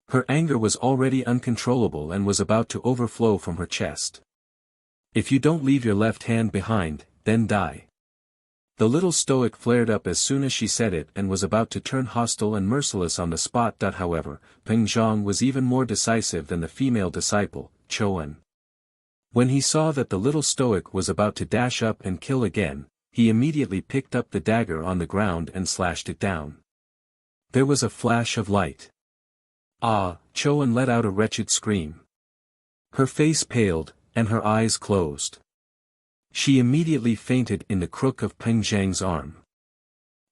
Her anger was already uncontrollable and was about to overflow from her chest. If you don't leave your left hand behind, then die. The little stoic flared up as soon as she said it and was about to turn hostile and merciless on the spot. However, Peng Zhang was even more decisive than the female disciple, Chuan. When he saw that the little stoic was about to dash up and kill again, he immediately picked up the dagger on the ground and slashed it down. There was a flash of light. Ah! Chuan let out a wretched scream. Her face paled, and her eyes closed. She immediately fainted in the crook of Peng Zhang's arm.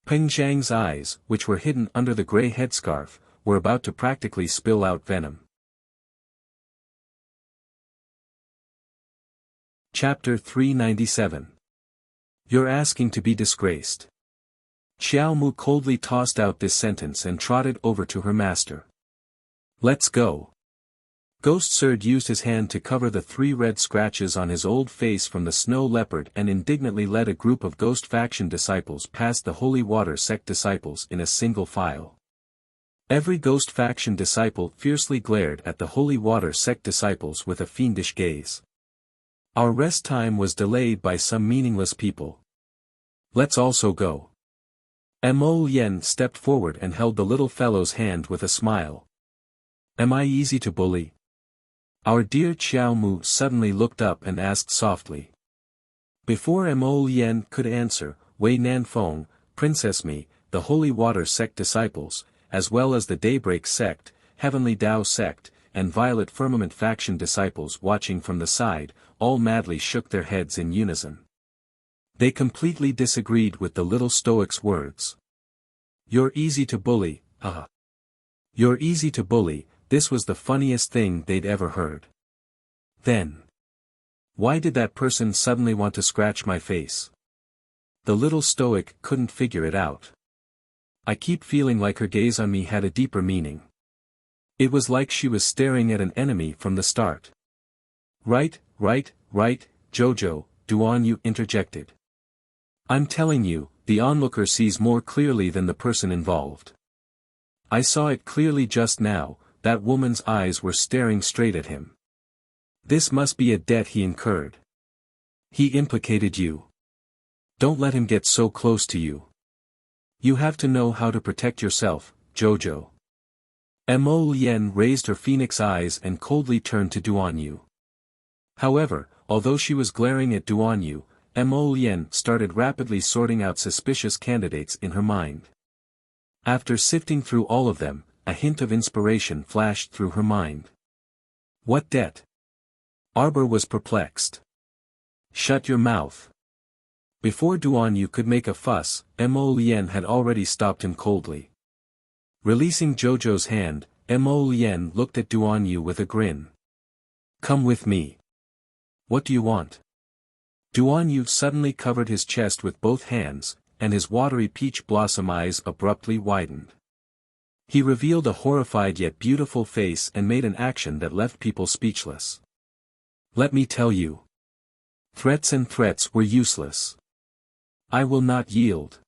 Peng Zhang's eyes, which were hidden under the grey headscarf, were about to practically spill out venom. Chapter 397. You're asking to be disgraced. Xiao Mu coldly tossed out this sentence and trotted over to her master. Let's go. Ghost Serd used his hand to cover the 3 red scratches on his old face from the snow leopard and indignantly led a group of ghost faction disciples past the holy water sect disciples in a single file. Every ghost faction disciple fiercely glared at the holy water sect disciples with a fiendish gaze. Our rest time was delayed by some meaningless people. Let's also go. Mo Lien stepped forward and held the little fellow's hand with a smile. Am I easy to bully? Our dear Xiao Mu suddenly looked up and asked softly. Before Mo Lien could answer, Wei Nanfeng, Princess Mi, the Holy Water sect disciples, as well as the Daybreak sect, Heavenly Tao sect, and Violet Firmament faction disciples watching from the side, all madly shook their heads in unison. They completely disagreed with the little stoic's words. You're easy to bully, haha. You're easy to bully. This was the funniest thing they'd ever heard. Then, why did that person suddenly want to scratch my face? The little stoic couldn't figure it out. I keep feeling like her gaze on me had a deeper meaning. It was like she was staring at an enemy from the start. Right, Jojo, Duan Yu interjected. I'm telling you, the onlooker sees more clearly than the person involved. I saw it clearly just now. That woman's eyes were staring straight at him. This must be a debt he incurred. He implicated you. Don't let him get so close to you. You have to know how to protect yourself, Jojo. Mo Lien raised her phoenix eyes and coldly turned to Duan Yu. However, although she was glaring at Duan Yu, Mo Lien started rapidly sorting out suspicious candidates in her mind. After sifting through all of them, a hint of inspiration flashed through her mind. What debt? Arbor was perplexed. Shut your mouth. Before Duan Yu could make a fuss, Mo Lien had already stopped him coldly. Releasing Jojo's hand, Mo Lien looked at Duan Yu with a grin. Come with me. What do you want? Duan Yu suddenly covered his chest with both hands, and his watery peach blossom eyes abruptly widened. He revealed a horrified yet beautiful face and made an action that left people speechless. Let me tell you. Threats and threats were useless. I will not yield.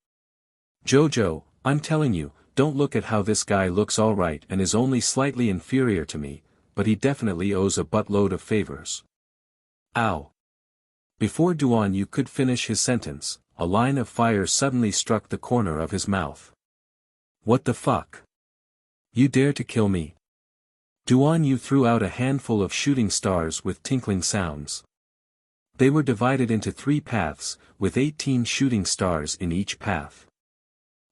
Jojo, I'm telling you, don't look at how this guy looks alright and is only slightly inferior to me, but he definitely owes a buttload of favors. Ow. Before Duan Yu could finish his sentence, a line of fire suddenly struck the corner of his mouth. What the fuck? You dare to kill me? Duan Yu threw out a handful of shooting stars with tinkling sounds. They were divided into 3 paths, with 18 shooting stars in each path.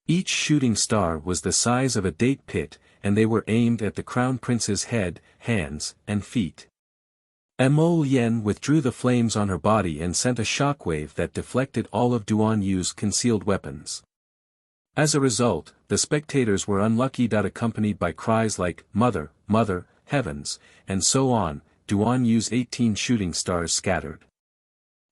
Each shooting star was the size of a date pit, and they were aimed at the crown prince's head, hands, and feet. Mo Yen withdrew the flames on her body and sent a shockwave that deflected all of Duan Yu's concealed weapons. As a result, the spectators were unlucky. Accompanied by cries like, "Mother, Mother, Heavens," and so on, Duan Yu's 18 shooting stars scattered.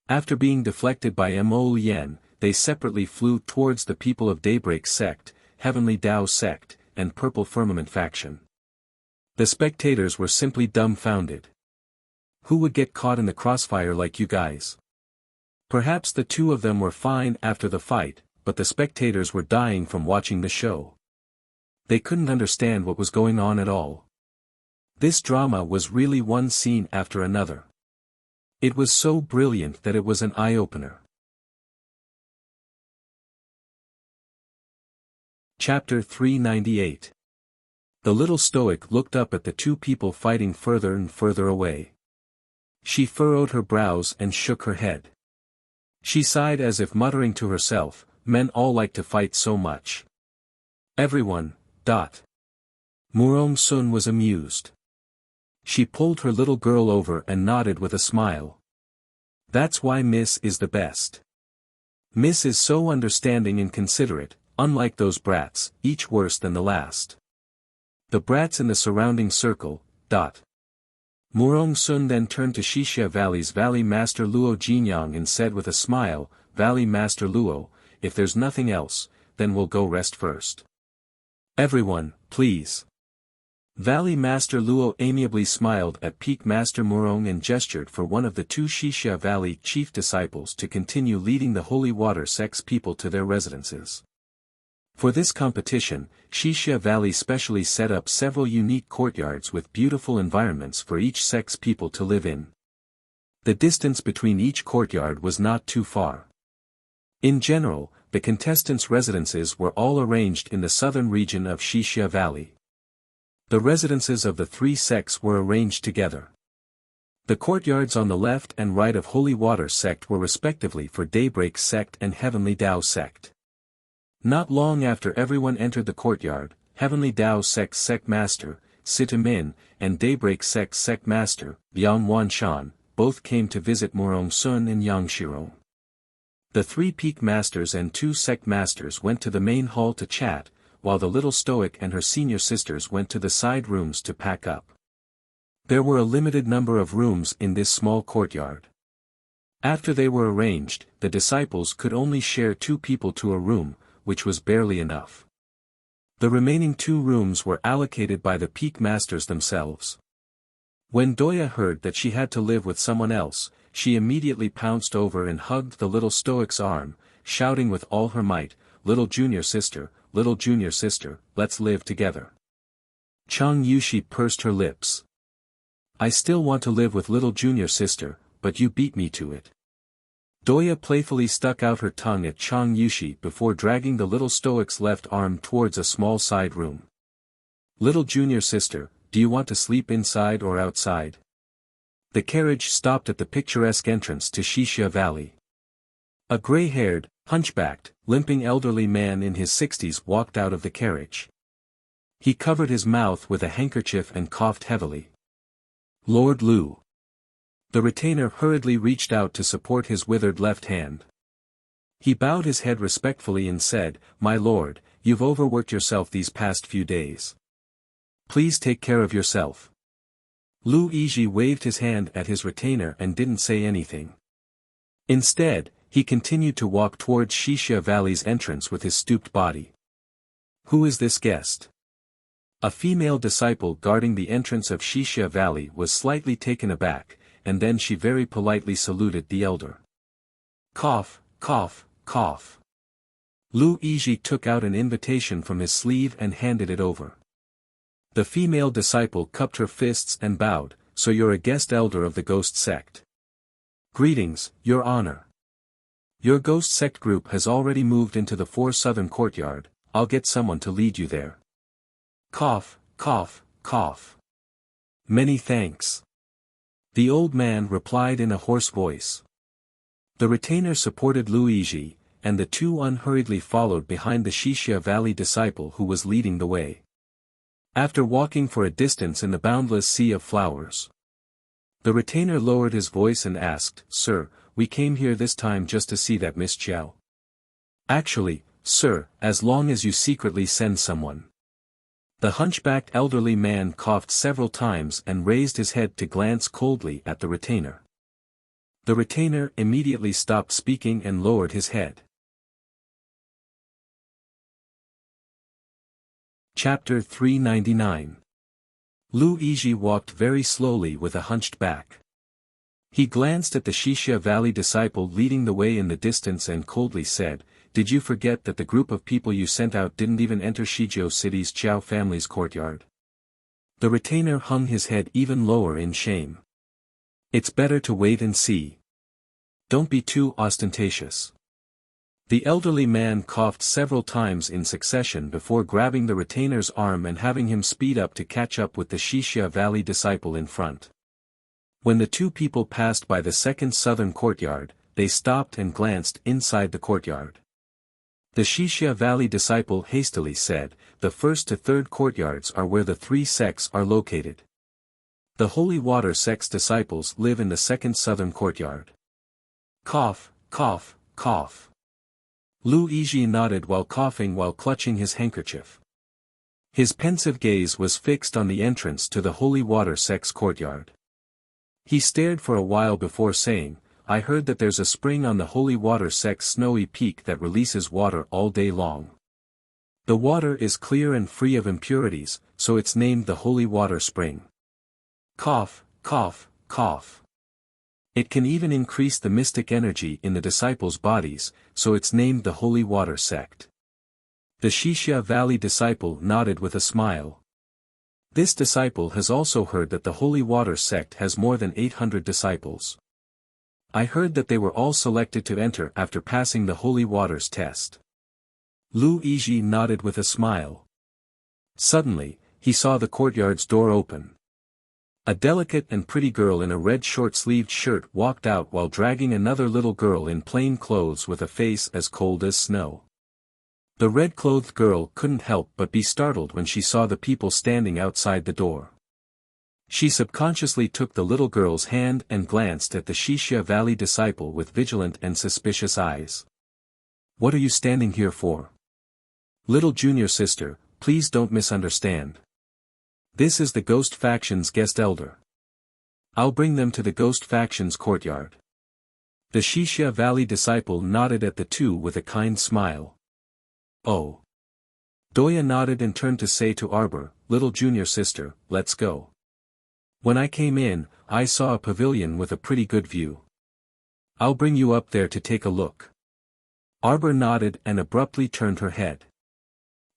After being deflected by Mo Yen, they separately flew towards the people of Daybreak Sect, Heavenly Dao Sect, and Purple Firmament faction. The spectators were simply dumbfounded. Who would get caught in the crossfire like you guys? Perhaps the two of them were fine after the fight, but the spectators were dying from watching the show. They couldn't understand what was going on at all. This drama was really one scene after another. It was so brilliant that it was an eye-opener. Chapter 398. The little Stoic looked up at the two people fighting further and further away. She furrowed her brows and shook her head. She sighed as if muttering to herself, "Men all like to fight so much. Everyone, Murong Sun was amused. She pulled her little girl over and nodded with a smile. "That's why Miss is the best. Miss is so understanding and considerate, unlike those brats, each worse than the last." The brats in the surrounding circle, Murong Sun then turned to Xixia Valley's Valley Master Luo Jinyang and said with a smile, "Valley Master Luo, if there's nothing else, then we'll go rest first. Everyone, please." Valley Master Luo amiably smiled at Peak Master Murong and gestured for one of the two Xixia Valley chief disciples to continue leading the Holy Water Sect's people to their residences. For this competition, Xixia Valley specially set up several unique courtyards with beautiful environments for each sect's people to live in. The distance between each courtyard was not too far. In general, the contestants' residences were all arranged in the southern region of Xixia Valley. The residences of the three sects were arranged together. The courtyards on the left and right of Holy Water Sect were respectively for Daybreak Sect and Heavenly Dao Sect. Not long after everyone entered the courtyard, Heavenly Dao Sect's Sect Master, Sita Min, and Daybreak Sect's Sect Master, Yang Wanshan, both came to visit Murong Sun and Yang Shirong. The three Peak Masters and two Sect Masters went to the main hall to chat, while the little Stoic and her senior sisters went to the side rooms to pack up. There were a limited number of rooms in this small courtyard. After they were arranged, the disciples could only share two people to a room, which was barely enough. The remaining two rooms were allocated by the Peak Masters themselves. When Doya heard that she had to live with someone else, she immediately pounced over and hugged the little Stoic's arm, shouting with all her might, little junior sister, let's live together." Chang Yushi pursed her lips. "I still want to live with little junior sister, but you beat me to it." Doya playfully stuck out her tongue at Chang Yushi before dragging the little Stoic's left arm towards a small side room. "Little junior sister, do you want to sleep inside or outside?" The carriage stopped at the picturesque entrance to Xixia Valley. A gray-haired, hunchbacked, limping elderly man in his 60s walked out of the carriage. He covered his mouth with a handkerchief and coughed heavily. "Lord Lu." The retainer hurriedly reached out to support his withered left hand. He bowed his head respectfully and said, "My lord, you've overworked yourself these past few days. Please take care of yourself." Lu Yizhi waved his hand at his retainer and didn't say anything. Instead, he continued to walk towards Xixia Valley's entrance with his stooped body. "Who is this guest?" A female disciple guarding the entrance of Xixia Valley was slightly taken aback, and then she very politely saluted the elder. Cough, cough, cough. Lu Yizhi took out an invitation from his sleeve and handed it over. The female disciple cupped her fists and bowed, "So you're a guest elder of the Ghost Sect." "Greetings, Your Honor. Your Ghost Sect group has already moved into the 4 southern courtyard, I'll get someone to lead you there." Cough, cough, cough. "Many thanks." The old man replied in a hoarse voice. The retainer supported Lu Yizhi, and the two unhurriedly followed behind the Wuxia Valley disciple who was leading the way. After walking for a distance in the boundless sea of flowers, the retainer lowered his voice and asked, "Sir, we came here this time just to see that Miss Chiao." "Actually, sir, as long as you secretly send someone." The hunchbacked elderly man coughed several times and raised his head to glance coldly at the retainer. The retainer immediately stopped speaking and lowered his head. Chapter 399. Lu Yizhi walked very slowly with a hunched back. He glanced at the Wuxia Valley disciple leading the way in the distance and coldly said, "Did you forget that the group of people you sent out didn't even enter Shijiao City's Chiao family's courtyard?" The retainer hung his head even lower in shame. "It's better to wait and see. Don't be too ostentatious." The elderly man coughed several times in succession before grabbing the retainer's arm and having him speed up to catch up with the Wuxia Valley disciple in front. When the two people passed by the second southern courtyard, they stopped and glanced inside the courtyard. The Wuxia Valley disciple hastily said, "The first to third courtyards are where the three sects are located. The Holy Water sect's disciples live in the second southern courtyard." Cough, cough, cough. Lu Yizhi nodded while coughing while clutching his handkerchief. His pensive gaze was fixed on the entrance to the Holy Water sect's courtyard. He stared for a while before saying, "I heard that there's a spring on the Holy Water sect's snowy peak that releases water all day long. The water is clear and free of impurities, so it's named the Holy Water Spring." Cough, cough, cough. "It can even increase the mystic energy in the disciples' bodies, so it's named the Holy Water Sect." The Wuxia Valley disciple nodded with a smile. This disciple has also heard that the Holy Water Sect has more than 800 disciples. "I heard that they were all selected to enter after passing the Holy Waters test." Lu Yizhi nodded with a smile. Suddenly, he saw the courtyard's door open. A delicate and pretty girl in a red short-sleeved shirt walked out while dragging another little girl in plain clothes with a face as cold as snow. The red-clothed girl couldn't help but be startled when she saw the people standing outside the door. She subconsciously took the little girl's hand and glanced at the Wuxia Valley disciple with vigilant and suspicious eyes. "What are you standing here for?" "Little junior sister, please don't misunderstand. This is the Ghost Faction's guest elder. I'll bring them to the Ghost Faction's courtyard." The Wuxia Valley disciple nodded at the two with a kind smile. "Oh." Doya nodded and turned to say to Arbor, "Little junior sister, let's go. When I came in, I saw a pavilion with a pretty good view. I'll bring you up there to take a look." Arbor nodded and abruptly turned her head.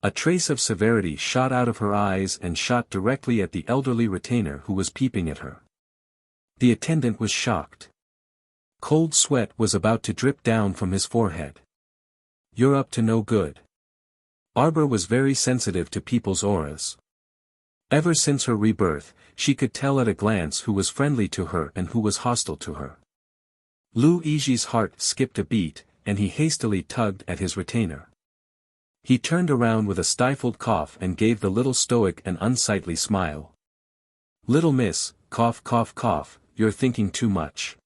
A trace of severity shot out of her eyes and shot directly at the elderly retainer who was peeping at her. The attendant was shocked. Cold sweat was about to drip down from his forehead. "You're up to no good." Arbor was very sensitive to people's auras. Ever since her rebirth, she could tell at a glance who was friendly to her and who was hostile to her. Lu Yizhi's heart skipped a beat, and he hastily tugged at his retainer. He turned around with a stifled cough and gave the little stoic and unsightly smile. "Little miss, cough cough cough, you're thinking too much.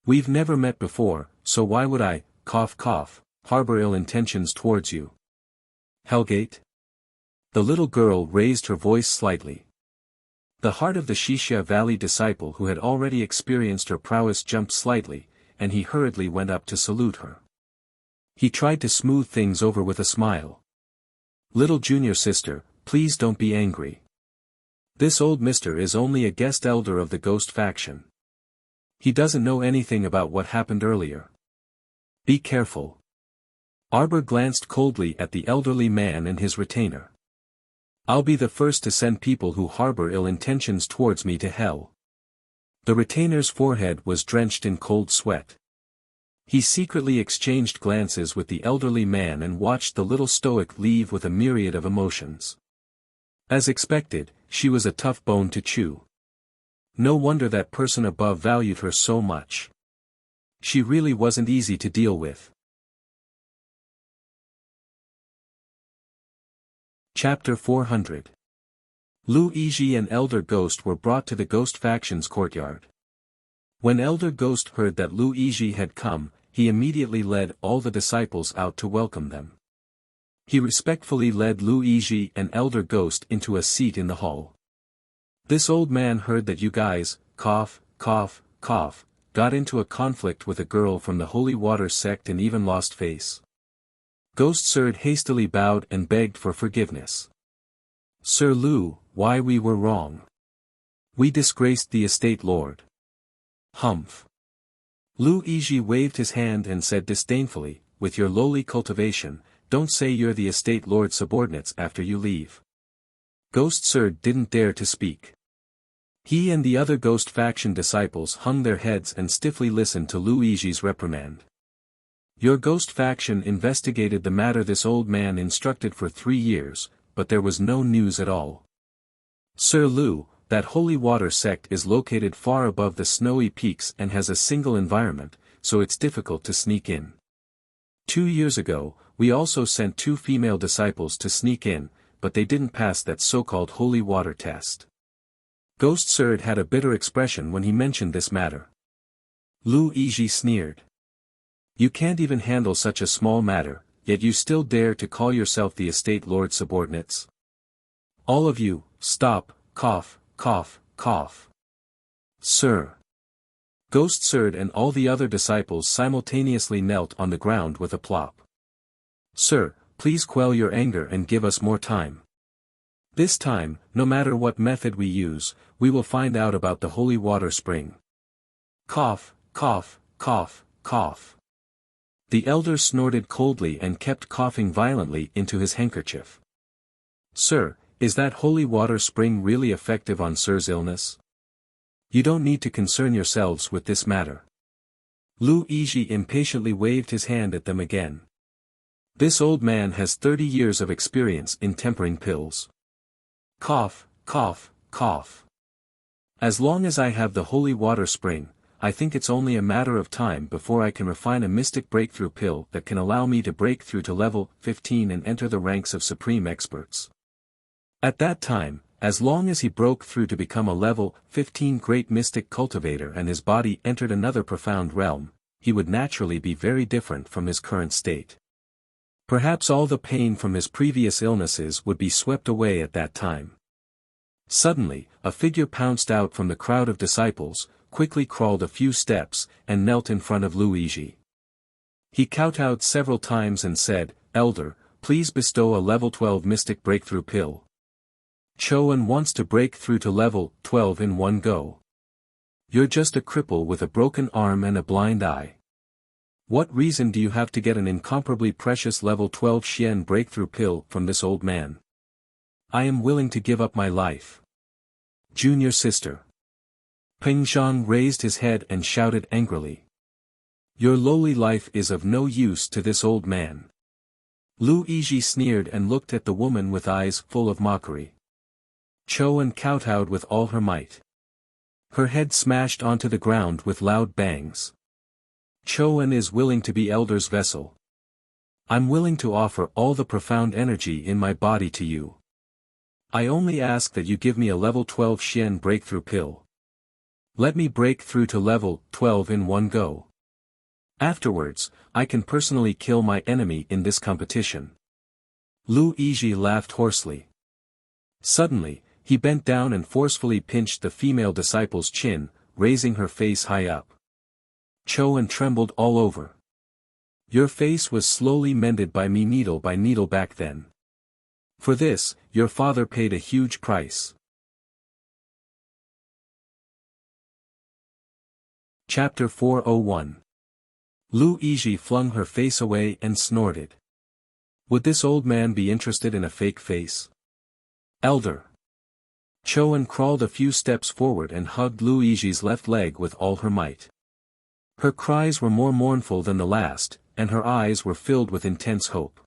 We've never met before, so why would I, cough cough, harbor ill intentions towards you? Hellgate?" The little girl raised her voice slightly. The heart of the Wuxia Valley disciple who had already experienced her prowess jumped slightly, and he hurriedly went up to salute her. He tried to smooth things over with a smile. "Little junior sister, please don't be angry. This old mister is only a guest elder of the Ghost Faction. He doesn't know anything about what happened earlier. Be careful." Arbor glanced coldly at the elderly man and his retainer. "I'll be the first to send people who harbor ill intentions towards me to hell." The retainer's forehead was drenched in cold sweat. He secretly exchanged glances with the elderly man and watched the little stoic leave with a myriad of emotions. As expected, she was a tough bone to chew. No wonder that person above valued her so much. She really wasn't easy to deal with. Chapter 400. Lu Yizhi and Elder Ghost were brought to the Ghost faction's courtyard. When Elder Ghost heard that Lu Yizhi had come, he immediately led all the disciples out to welcome them. He respectfully led Lu Yizhi and Elder Ghost into a seat in the hall. This old man heard that you guys, cough, cough, cough, got into a conflict with a girl from the Holy Water sect and even lost face. Ghost Sir hastily bowed and begged for forgiveness. Sir Lu, why we were wrong. We disgraced the estate lord. Humph. Lu Yizhi waved his hand and said disdainfully, with your lowly cultivation, don't say you're the estate lord's subordinates after you leave. Ghost Sir didn't dare to speak. He and the other Ghost faction disciples hung their heads and stiffly listened to Lu Yizhi's reprimand. Your Ghost faction investigated the matter this old man instructed for 3 years, but there was no news at all. Sir Lu, that holy water sect is located far above the snowy peaks and has a single environment, so it's difficult to sneak in. 2 years ago, we also sent 2 female disciples to sneak in, but they didn't pass that so-called holy water test. Ghost Sir had a bitter expression when he mentioned this matter. Lu Yizhi sneered. You can't even handle such a small matter, yet you still dare to call yourself the estate lord's subordinates? All of you, stop, cough, cough, cough. Sir. Ghost Sir and all the other disciples simultaneously knelt on the ground with a plop. Sir, please quell your anger and give us more time. This time, no matter what method we use, we will find out about the holy water spring. Cough, cough, cough, cough. The elder snorted coldly and kept coughing violently into his handkerchief. Sir, is that holy water spring really effective on Sir's illness? You don't need to concern yourselves with this matter. Lu Yizhi impatiently waved his hand at them again. This old man has 30 years of experience in tempering pills. Cough, cough, cough. As long as I have the holy water spring, I think it's only a matter of time before I can refine a mystic breakthrough pill that can allow me to break through to level 15 and enter the ranks of supreme experts. At that time, as long as he broke through to become a level 15 great mystic cultivator and his body entered another profound realm, he would naturally be very different from his current state. Perhaps all the pain from his previous illnesses would be swept away at that time. Suddenly, a figure pounced out from the crowd of disciples, quickly crawled a few steps, and knelt in front of Lu Yizhi. He kowtowed several times and said, Elder, please bestow a level 12 mystic breakthrough pill. Choan wants to break through to level 12 in one go. You're just a cripple with a broken arm and a blind eye. What reason do you have to get an incomparably precious level 12 Xian breakthrough pill from this old man? I am willing to give up my life. Junior sister. Peng Zhang raised his head and shouted angrily. Your lowly life is of no use to this old man. Lu Yizhi sneered and looked at the woman with eyes full of mockery. Choan kowtowed with all her might. Her head smashed onto the ground with loud bangs. Choan is willing to be Elder's vessel. I'm willing to offer all the profound energy in my body to you. I only ask that you give me a level 12 Xian breakthrough pill. Let me break through to level 12 in one go. Afterwards, I can personally kill my enemy in this competition. Lu Yizhi laughed hoarsely. Suddenly, he bent down and forcefully pinched the female disciple's chin, raising her face high up. Choan trembled all over. Your face was slowly mended by me needle by needle back then. For this, your father paid a huge price. Chapter 401. Lu Yizhi flung her face away and snorted. Would this old man be interested in a fake face? Elder. Choan crawled a few steps forward and hugged Lu Yizhi's left leg with all her might. Her cries were more mournful than the last, and her eyes were filled with intense hope.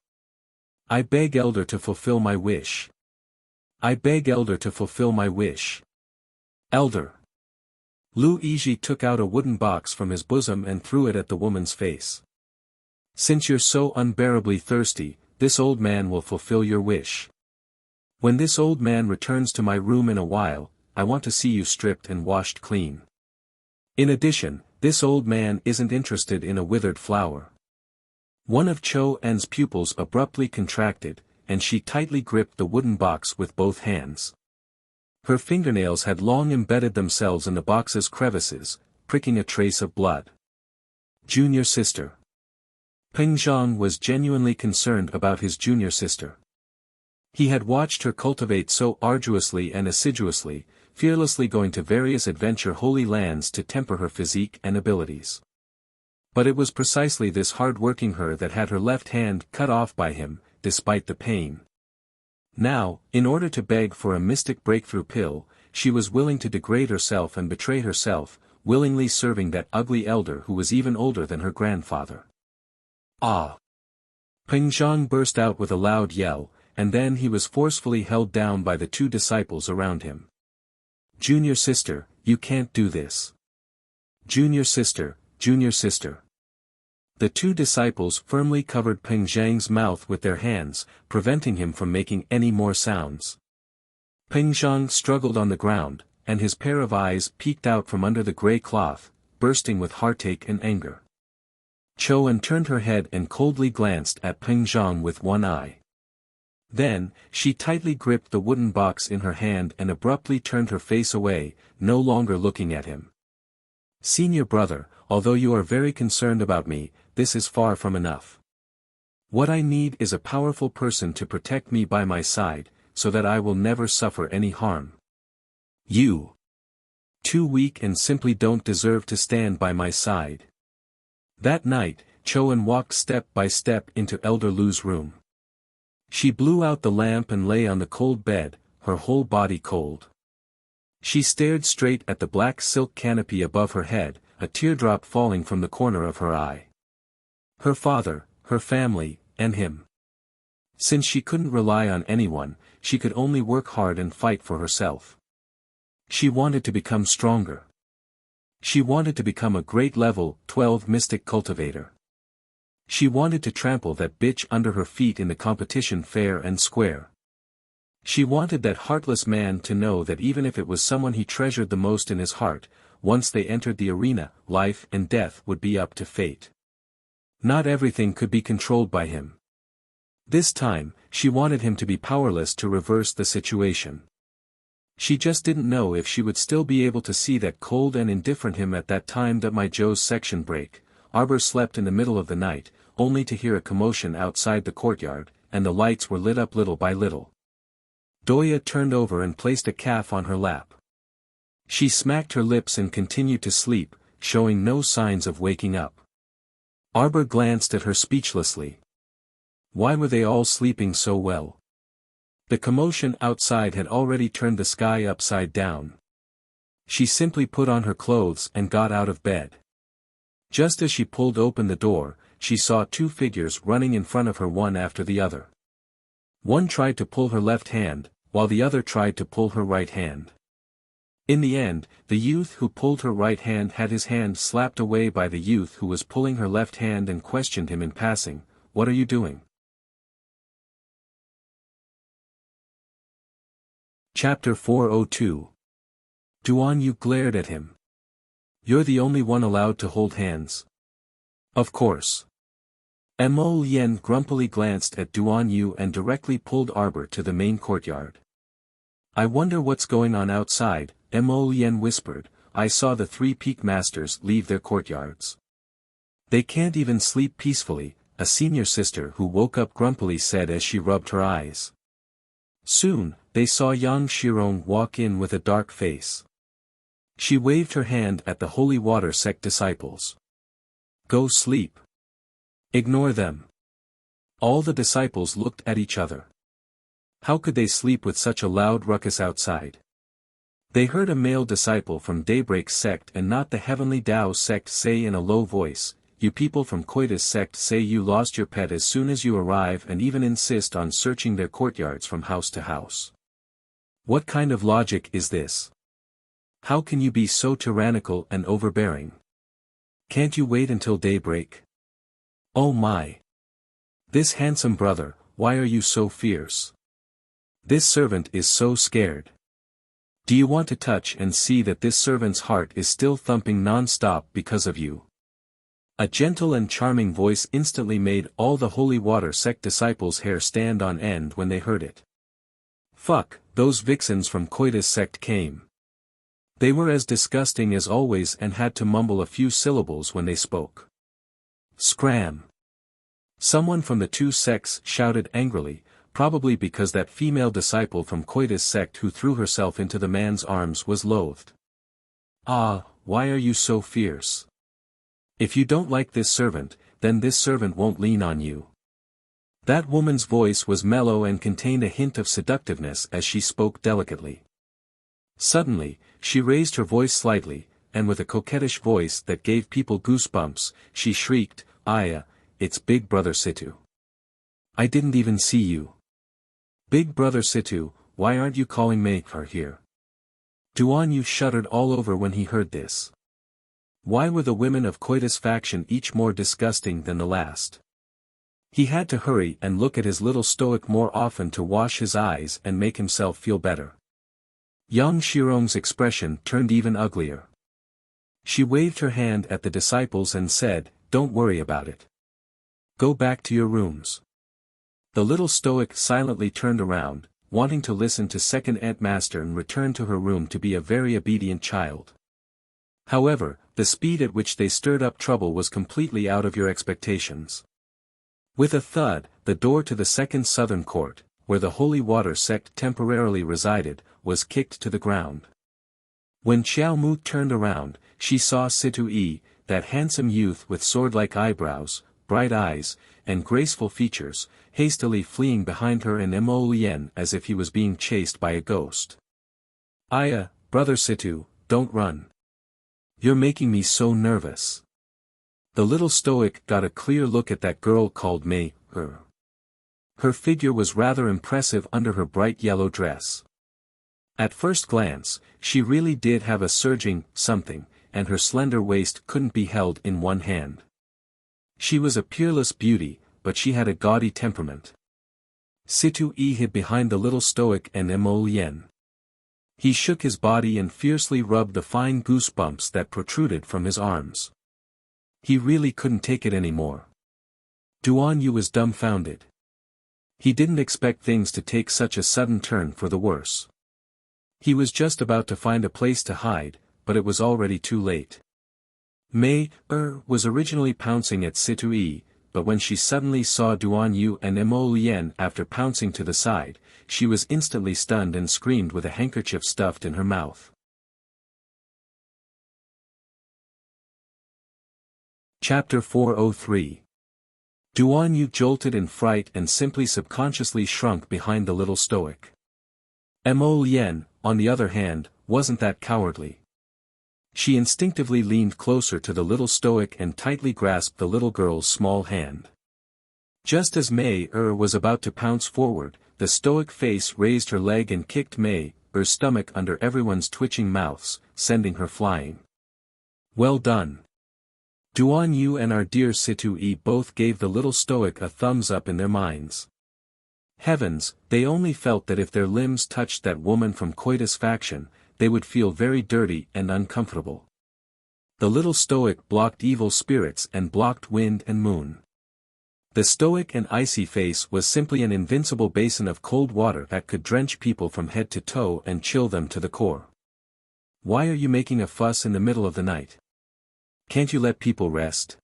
I beg Elder to fulfill my wish. I beg Elder to fulfill my wish. Elder. Lu Yizhi took out a wooden box from his bosom and threw it at the woman's face. Since you're so unbearably thirsty, this old man will fulfill your wish. When this old man returns to my room in a while, I want to see you stripped and washed clean. In addition, this old man isn't interested in a withered flower. One of Cho En's pupils abruptly contracted, and she tightly gripped the wooden box with both hands. Her fingernails had long embedded themselves in the box's crevices, pricking a trace of blood. Junior sister. Peng Zhang was genuinely concerned about his junior sister. He had watched her cultivate so arduously and assiduously, fearlessly going to various adventure holy lands to temper her physique and abilities. But it was precisely this hard-working her that had her left hand cut off by him, despite the pain. Now, in order to beg for a mystic breakthrough pill, she was willing to degrade herself and betray herself, willingly serving that ugly elder who was even older than her grandfather. Ah! Peng Zhang burst out with a loud yell, and then he was forcefully held down by the two disciples around him. Junior sister, you can't do this. Junior sister, junior sister. The two disciples firmly covered Peng Zhang's mouth with their hands, preventing him from making any more sounds. Peng Zhang struggled on the ground, and his pair of eyes peeked out from under the grey cloth, bursting with heartache and anger. Cho En turned her head and coldly glanced at Peng Zhang with one eye. Then, she tightly gripped the wooden box in her hand and abruptly turned her face away, no longer looking at him. Senior brother, although you are very concerned about me, this is far from enough. What I need is a powerful person to protect me by my side, so that I will never suffer any harm. You. Too weak and simply don't deserve to stand by my side. That night, Cho En walked step by step into Elder Lu's room. She blew out the lamp and lay on the cold bed, her whole body cold. She stared straight at the black silk canopy above her head, a teardrop falling from the corner of her eye. Her father, her family, and him. Since she couldn't rely on anyone, she could only work hard and fight for herself. She wanted to become stronger. She wanted to become a great level 12 mystic cultivator. She wanted to trample that bitch under her feet in the competition fair and square. She wanted that heartless man to know that even if it was someone he treasured the most in his heart, once they entered the arena, life and death would be up to fate. Not everything could be controlled by him. This time, she wanted him to be powerless to reverse the situation. She just didn't know if she would still be able to see that cold and indifferent him at that time that my Joe's section break. Arbor slept in the middle of the night, only to hear a commotion outside the courtyard, and the lights were lit up little by little. Doya turned over and placed a calf on her lap. She smacked her lips and continued to sleep, showing no signs of waking up. Arbor glanced at her speechlessly. Why were they all sleeping so well? The commotion outside had already turned the sky upside down. She simply put on her clothes and got out of bed. Just as she pulled open the door, she saw two figures running in front of her one after the other. One tried to pull her left hand, while the other tried to pull her right hand. In the end, the youth who pulled her right hand had his hand slapped away by the youth who was pulling her left hand and questioned him in passing, "What are you doing?" Chapter 402. Duan Yu glared at him. You're the only one allowed to hold hands. Of course. Mo Lien grumpily glanced at Duan Yu and directly pulled Arbor to the main courtyard. I wonder what's going on outside, Mo Lien whispered. I saw the three peak masters leave their courtyards. They can't even sleep peacefully, a senior sister who woke up grumpily said as she rubbed her eyes. Soon, they saw Yang Shirong walk in with a dark face. She waved her hand at the holy water sect disciples. Go sleep. Ignore them. All the disciples looked at each other. How could they sleep with such a loud ruckus outside? They heard a male disciple from Daybreak sect and not the Heavenly Tao sect say in a low voice, you people from Coitus sect say you lost your pet as soon as you arrive and even insist on searching their courtyards from house to house. What kind of logic is this? How can you be so tyrannical and overbearing? Can't you wait until daybreak? Oh my! This handsome brother, why are you so fierce? This servant is so scared. Do you want to touch and see that this servant's heart is still thumping non-stop because of you? A gentle and charming voice instantly made all the holy water sect disciples' hair stand on end when they heard it. Fuck, those vixens from Coitus sect came. They were as disgusting as always and had to mumble a few syllables when they spoke. Scram! Someone from the two sects shouted angrily, probably because that female disciple from Coitus sect who threw herself into the man's arms was loathed. Ah, why are you so fierce? If you don't like this servant, then this servant won't lean on you. That woman's voice was mellow and contained a hint of seductiveness as she spoke delicately. Suddenly, she raised her voice slightly, and with a coquettish voice that gave people goosebumps, she shrieked, Aya, it's Big Brother Situ. I didn't even see you. Big Brother Situ, why aren't you calling Meikar here? Duan Yu shuddered all over when he heard this. Why were the women of Coitus faction each more disgusting than the last? He had to hurry and look at his little stoic more often to wash his eyes and make himself feel better. Yang Shirong's expression turned even uglier. She waved her hand at the disciples and said, Don't worry about it. Go back to your rooms. The little stoic silently turned around, wanting to listen to second Aunt Master and return to her room to be a very obedient child. However, the speed at which they stirred up trouble was completely out of your expectations. With a thud, the door to the second southern court, where the holy water sect temporarily resided, was kicked to the ground. When Xiao Mu turned around, she saw Situ Yi, that handsome youth with sword-like eyebrows, bright eyes, and graceful features, hastily fleeing behind her and Mo Lien as if he was being chased by a ghost. Aya, brother Situ, don't run. You're making me so nervous. The little stoic got a clear look at that girl called Mei, her. Her figure was rather impressive under her bright yellow dress. At first glance, she really did have a surging something, and her slender waist couldn't be held in one hand. She was a peerless beauty, but she had a gaudy temperament. Situ Yi hid behind the little stoic and Mo Lien. He shook his body and fiercely rubbed the fine goosebumps that protruded from his arms. He really couldn't take it anymore. Duan Yu was dumbfounded. He didn't expect things to take such a sudden turn for the worse. He was just about to find a place to hide, but it was already too late. Mei was originally pouncing at Situ Yi, but when she suddenly saw Duan Yu and Mo Lien after pouncing to the side, she was instantly stunned and screamed with a handkerchief stuffed in her mouth. Chapter 403. Duan Yu jolted in fright and simply subconsciously shrunk behind the little stoic. Mo Lien, on the other hand, wasn't that cowardly. She instinctively leaned closer to the little stoic and tightly grasped the little girl's small hand. Just as Mei was about to pounce forward, the stoic face raised her leg and kicked Mei's stomach under everyone's twitching mouths, sending her flying. Well done. Duan Yu and our dear Situ Yi both gave the little stoic a thumbs up in their minds. Heavens, they only felt that if their limbs touched that woman from Coitus faction, they would feel very dirty and uncomfortable. The little stoic blocked evil spirits and blocked wind and moon. The stoic and icy face was simply an invincible basin of cold water that could drench people from head to toe and chill them to the core. Why are you making a fuss in the middle of the night? Can't you let people rest?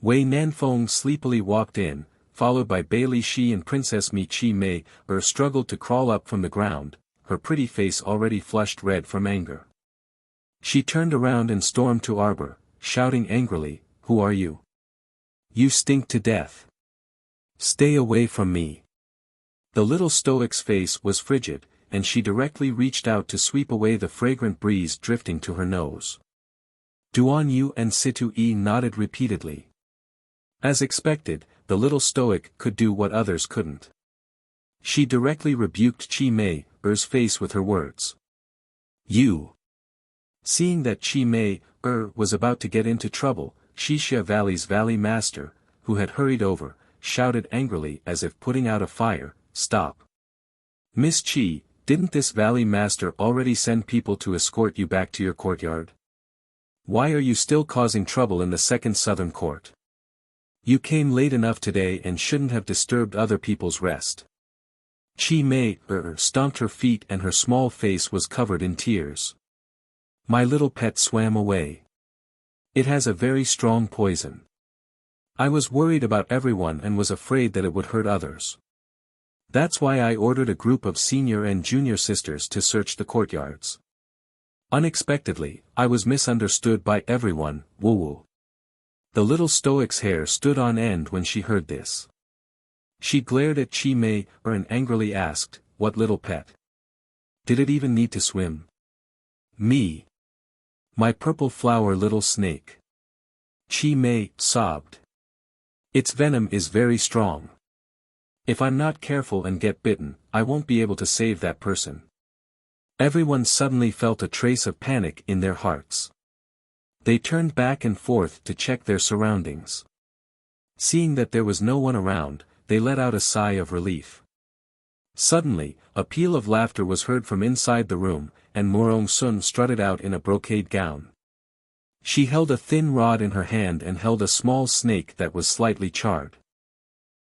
Wei Nanfeng sleepily walked in, followed by Bailey Shi and Princess Mi Chi Mei. Struggled to crawl up from the ground, her pretty face already flushed red from anger. She turned around and stormed to Arbor, shouting angrily, Who are you? You stink to death. Stay away from me. The little stoic's face was frigid, and she directly reached out to sweep away the fragrant breeze drifting to her nose. Duan Yu and Situ Yi nodded repeatedly. As expected, the little stoic could do what others couldn't. She directly rebuked Chi Mei's face with her words. You. Seeing that Chi Mei was about to get into trouble, Xixia Valley's valley master, who had hurried over, shouted angrily as if putting out a fire, Stop. Miss Chi, didn't this valley master already send people to escort you back to your courtyard? Why are you still causing trouble in the second southern court? You came late enough today and shouldn't have disturbed other people's rest. Chi Mei stomped her feet and her small face was covered in tears. My little pet swam away. It has a very strong poison. I was worried about everyone and was afraid that it would hurt others. That's why I ordered a group of senior and junior sisters to search the courtyards. Unexpectedly, I was misunderstood by everyone, woo-woo. The little stoic's hair stood on end when she heard this. She glared at Chi Mei and angrily asked, what little pet? Did it even need to swim? Me. My purple flower little snake. Chi Mei sobbed. Its venom is very strong. If I'm not careful and get bitten, I won't be able to save that person. Everyone suddenly felt a trace of panic in their hearts. They turned back and forth to check their surroundings. Seeing that there was no one around, they let out a sigh of relief. Suddenly, a peal of laughter was heard from inside the room, and Morong Sun strutted out in a brocade gown. She held a thin rod in her hand and held a small snake that was slightly charred.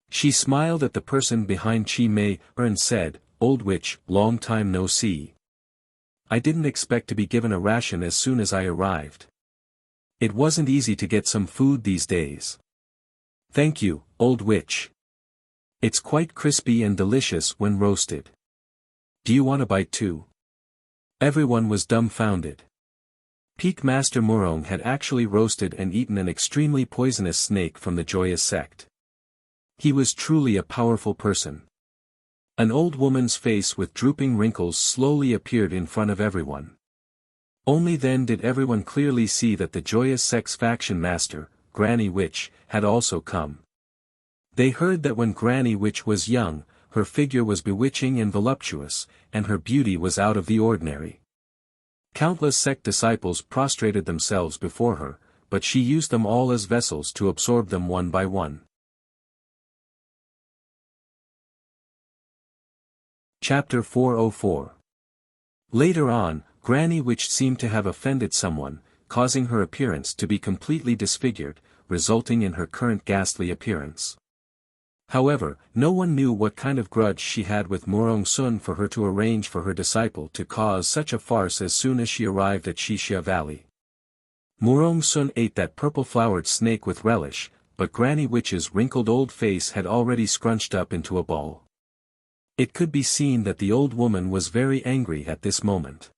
She smiled at the person behind Chi Mei and said, Old witch, long time no see. I didn't expect to be given a ration as soon as I arrived. It wasn't easy to get some food these days. Thank you, old witch. It's quite crispy and delicious when roasted. Do you want a bite too? Everyone was dumbfounded. Peak Master Murong had actually roasted and eaten an extremely poisonous snake from the Joyous sect. He was truly a powerful person. An old woman's face with drooping wrinkles slowly appeared in front of everyone. Only then did everyone clearly see that the Joyous sect's faction master, Granny Witch, had also come. They heard that when Granny Witch was young, her figure was bewitching and voluptuous, and her beauty was out of the ordinary. Countless sect disciples prostrated themselves before her, but she used them all as vessels to absorb them one by one. Chapter 404. Later on, Granny Witch seemed to have offended someone, causing her appearance to be completely disfigured, resulting in her current ghastly appearance. However, no one knew what kind of grudge she had with Morong Sun for her to arrange for her disciple to cause such a farce as soon as she arrived at Shixia Valley. Morong Sun ate that purple-flowered snake with relish, but Granny Witch's wrinkled old face had already scrunched up into a ball. It could be seen that the old woman was very angry at this moment.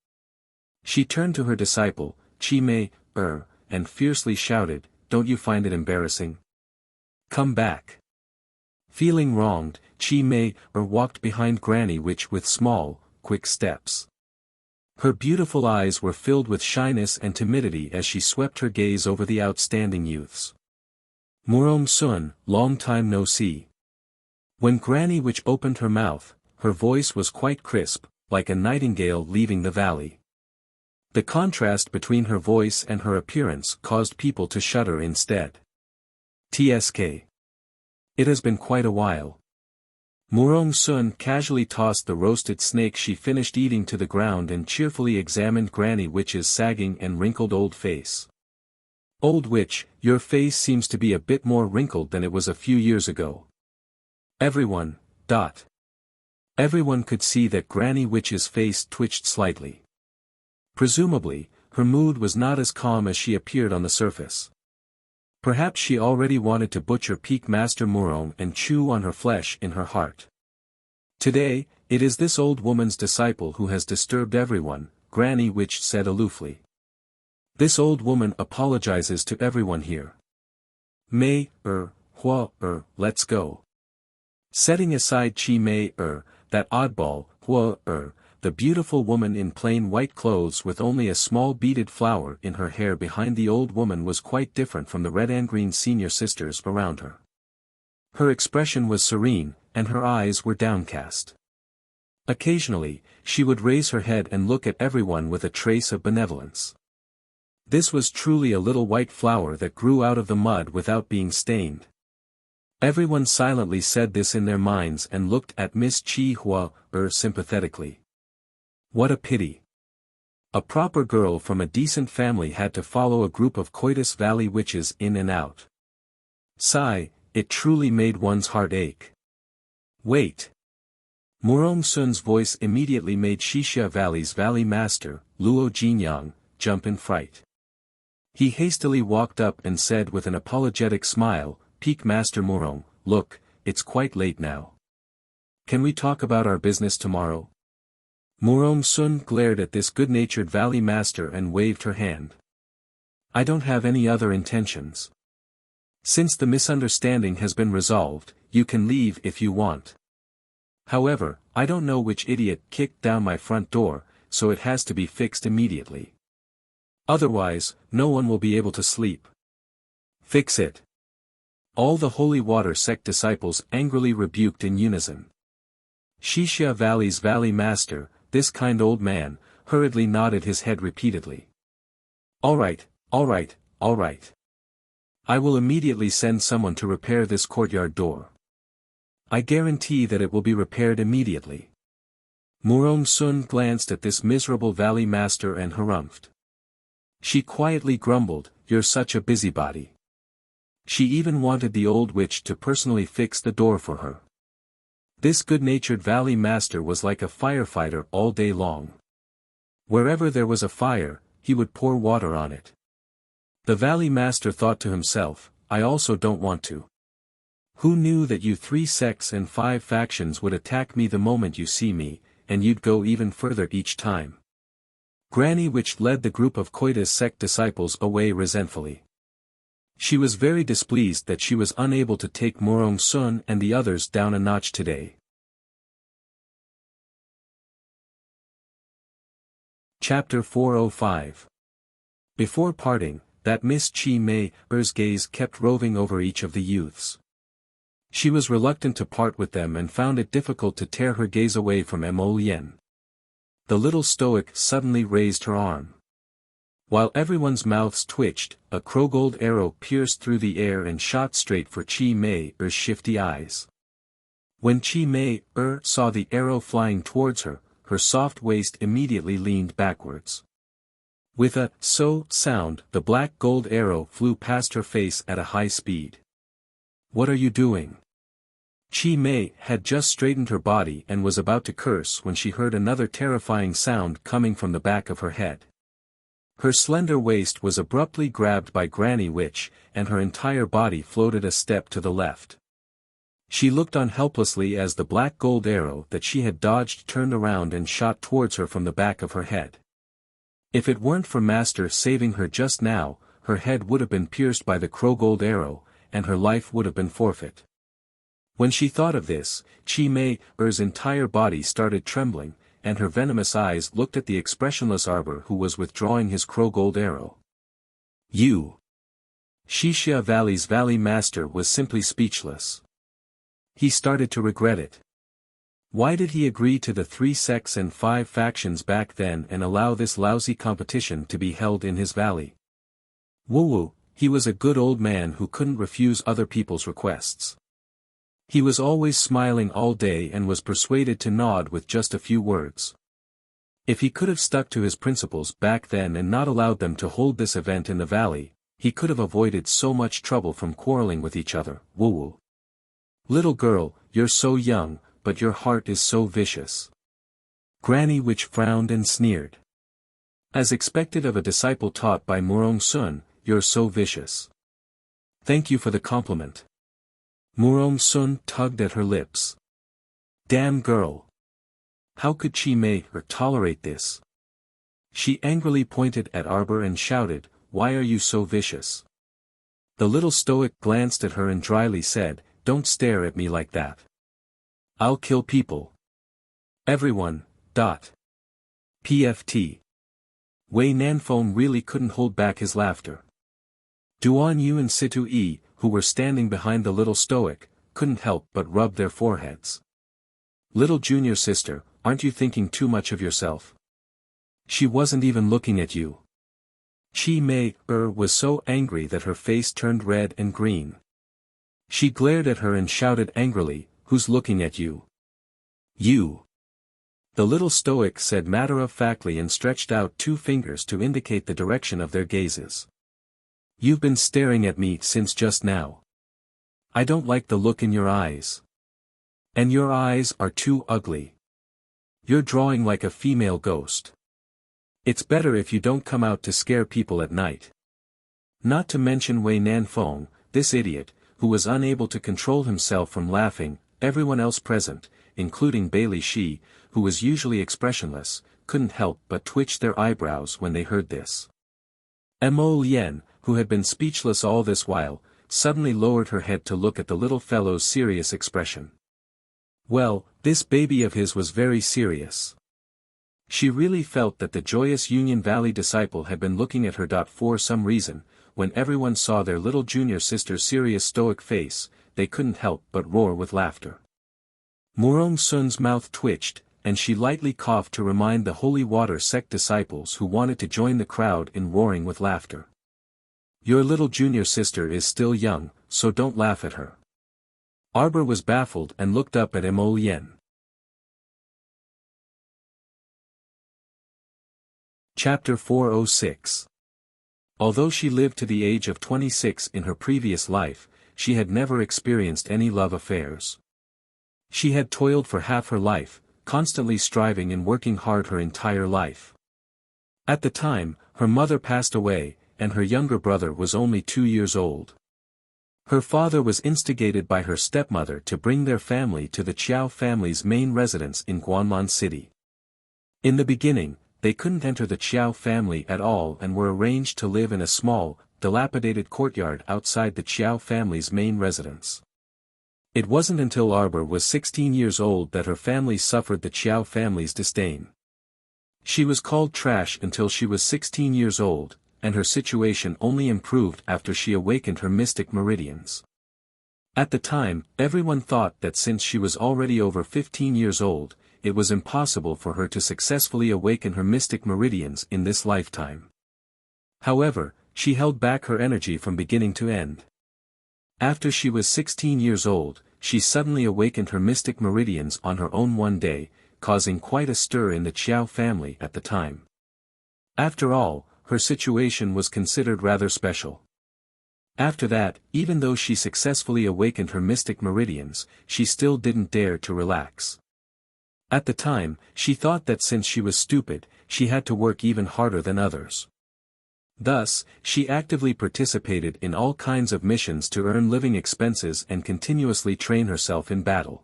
She turned to her disciple, Chi Mei, and fiercely shouted, Don't you find it embarrassing? Come back. Feeling wronged, Chi Mei walked behind Granny Witch with small, quick steps. Her beautiful eyes were filled with shyness and timidity as she swept her gaze over the outstanding youths. Morong Sun, long time no see. When Granny Witch opened her mouth, her voice was quite crisp, like a nightingale leaving the valley. The contrast between her voice and her appearance caused people to shudder instead. TSK. It has been quite a while. Morong Sun casually tossed the roasted snake she finished eating to the ground and cheerfully examined Granny Witch's sagging and wrinkled old face. Old Witch, your face seems to be a bit more wrinkled than it was a few years ago. Everyone could see that Granny Witch's face twitched slightly. Presumably, her mood was not as calm as she appeared on the surface. Perhaps she already wanted to butcher Peak Master Murong and chew on her flesh in her heart. Today, it is this old woman's disciple who has disturbed everyone, Granny Witch said aloofly. This old woman apologizes to everyone here. Mei, let's go. Setting aside Chi Mei, that oddball, the beautiful woman in plain white clothes with only a small beaded flower in her hair behind the old woman was quite different from the red and green senior sisters around her. Her expression was serene, and her eyes were downcast. Occasionally, she would raise her head and look at everyone with a trace of benevolence. This was truly a little white flower that grew out of the mud without being stained. Everyone silently said this in their minds and looked at Miss Chi Hua sympathetically. What a pity. A proper girl from a decent family had to follow a group of Coitus Valley witches in and out. Sigh, it truly made one's heart ache. Wait. Murong Sun's voice immediately made Shixia Valley's valley master, Luo Jinyang, jump in fright. He hastily walked up and said with an apologetic smile, Peak Master Murong, look, it's quite late now. Can we talk about our business tomorrow? Murong Sun glared at this good-natured valley master and waved her hand. I don't have any other intentions. Since the misunderstanding has been resolved, you can leave if you want. However, I don't know which idiot kicked down my front door, so it has to be fixed immediately. Otherwise, no one will be able to sleep. Fix it. All the Holy Water Sect disciples angrily rebuked in unison. Shixia Valley's valley master, this kind old man, hurriedly nodded his head repeatedly. All right, all right, all right. I will immediately send someone to repair this courtyard door. I guarantee that it will be repaired immediately. Murong Sun glanced at this miserable valley master and harumphed. She quietly grumbled, you're such a busybody. She even wanted the old witch to personally fix the door for her. This good-natured valley master was like a firefighter all day long. Wherever there was a fire, he would pour water on it. The valley master thought to himself, I also don't want to. Who knew that you 3 sects and 5 factions would attack me the moment you see me, and you'd go even further each time. Granny Witch led the group of Coitus sect disciples away resentfully. She was very displeased that she was unable to take Murong Sun and the others down a notch today. Chapter 405. Before parting, that Miss Chi Mei's gaze kept roving over each of the youths. She was reluctant to part with them and found it difficult to tear her gaze away from Mo Lien. The little stoic suddenly raised her arm. While everyone's mouths twitched, a crowgold arrow pierced through the air and shot straight for Chi Mei's shifty eyes. When Chi Mei saw the arrow flying towards her, her soft waist immediately leaned backwards. With a sound, the black gold arrow flew past her face at a high speed. What are you doing? Chi Mei had just straightened her body and was about to curse when she heard another terrifying sound coming from the back of her head. Her slender waist was abruptly grabbed by Granny Witch, and her entire body floated a step to the left. She looked on helplessly as the black gold arrow that she had dodged turned around and shot towards her from the back of her head. If it weren't for Master saving her just now, her head would have been pierced by the crowgold arrow, and her life would have been forfeit. When she thought of this, Chi Mei's entire body started trembling, and her venomous eyes looked at the expressionless arbor who was withdrawing his crowgold arrow. You! Shixia Valley's valley master was simply speechless. He started to regret it. Why did he agree to the 3 sects and 5 factions back then and allow this lousy competition to be held in his valley? Woo-woo, he was a good old man who couldn't refuse other people's requests. He was always smiling all day and was persuaded to nod with just a few words. If he could have stuck to his principles back then and not allowed them to hold this event in the valley, he could have avoided so much trouble from quarreling with each other. Woo-woo. Little girl, you're so young, but your heart is so vicious. Granny Witch frowned and sneered. As expected of a disciple taught by Murong Sun, you're so vicious. Thank you for the compliment. Murong Sun tugged at her lips. Damn girl. How could Chi Mei tolerate this? She angrily pointed at Arbor and shouted, why are you so vicious? The little stoic glanced at her and dryly said, don't stare at me like that. I'll kill people. Everyone. PFT. Wei Nanfeng really couldn't hold back his laughter. Duan Yu and Situ Yi, who were standing behind the little stoic, couldn't help but rub their foreheads. Little junior sister, aren't you thinking too much of yourself? She wasn't even looking at you. Chi Mei was so angry that her face turned red and green. She glared at her and shouted angrily, "Who's looking at you?" "You." The little stoic said matter-of-factly and stretched out two fingers to indicate the direction of their gazes. "You've been staring at me since just now. I don't like the look in your eyes. And your eyes are too ugly. You're drawing like a female ghost. It's better if you don't come out to scare people at night." Not to mention Wei Nanfeng, this idiot, who was unable to control himself from laughing. Everyone else present, including Bailey Shi, who was usually expressionless, couldn't help but twitch their eyebrows when they heard this. Mo Lien, who had been speechless all this while, suddenly lowered her head to look at the little fellow's serious expression. Well, this baby of his was very serious. She really felt that the joyous Union Valley disciple had been looking at her. For some reason, when everyone saw their little junior sister's serious stoic face, they couldn't help but roar with laughter. Murong Sun's mouth twitched, and she lightly coughed to remind the holy water sect disciples who wanted to join the crowd in roaring with laughter. "Your little junior sister is still young, so don't laugh at her." Arbor was baffled and looked up at Mo Lien. Chapter 406. Although she lived to the age of 26 in her previous life, she had never experienced any love affairs. She had toiled for half her life, constantly striving and working hard her entire life. At the time, her mother passed away, and her younger brother was only 2 years old. Her father was instigated by her stepmother to bring their family to the Chiao family's main residence in Guanlan City. In the beginning, they couldn't enter the Chiao family at all and were arranged to live in a small, dilapidated courtyard outside the Chiao family's main residence. It wasn't until Arbor was 16 years old that her family suffered the Chiao family's disdain. She was called trash until she was 16 years old, and her situation only improved after she awakened her mystic meridians. At the time, everyone thought that since she was already over 15 years old, it was impossible for her to successfully awaken her mystic meridians in this lifetime. However, she held back her energy from beginning to end. After she was 16 years old, she suddenly awakened her mystic meridians on her own one day, causing quite a stir in the Chiao family at the time. After all, her situation was considered rather special. After that, even though she successfully awakened her mystic meridians, she still didn't dare to relax. At the time, she thought that since she was stupid, she had to work even harder than others. Thus, she actively participated in all kinds of missions to earn living expenses and continuously train herself in battle.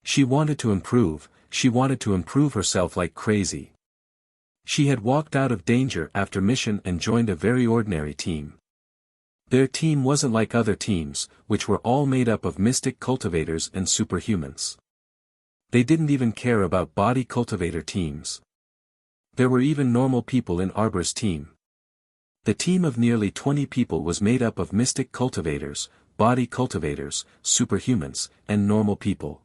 She wanted to improve herself like crazy. She had walked out of danger after mission and joined a very ordinary team. Their team wasn't like other teams, which were all made up of mystic cultivators and superhumans. They didn't even care about body cultivator teams. There were even normal people in Arbor's team. The team of nearly 20 people was made up of mystic cultivators, body cultivators, superhumans, and normal people.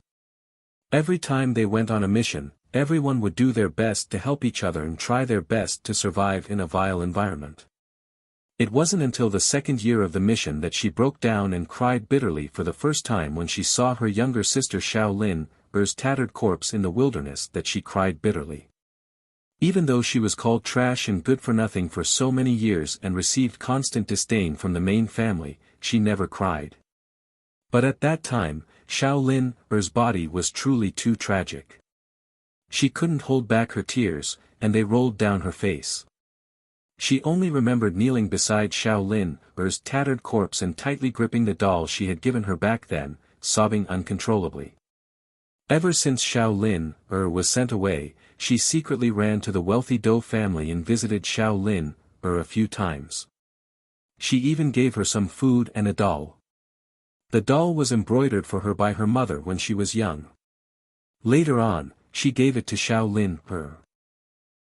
Every time they went on a mission, everyone would do their best to help each other and try their best to survive in a vile environment. It wasn't until the second year of the mission that she broke down and cried bitterly for the first time when she saw her younger sister Shaolin's tattered corpse in the wilderness that she cried bitterly. Even though she was called trash and good for nothing for so many years and received constant disdain from the main family, she never cried. But at that time, Shaolin's body was truly too tragic. She couldn't hold back her tears, and they rolled down her face. She only remembered kneeling beside Shaolin's tattered corpse and tightly gripping the doll she had given her back then, sobbing uncontrollably. Ever since Shaolin was sent away, she secretly ran to the wealthy Dou family and visited Shaolin a few times. She even gave her some food and a doll. The doll was embroidered for her by her mother when she was young. Later on, she gave it to Shaolin.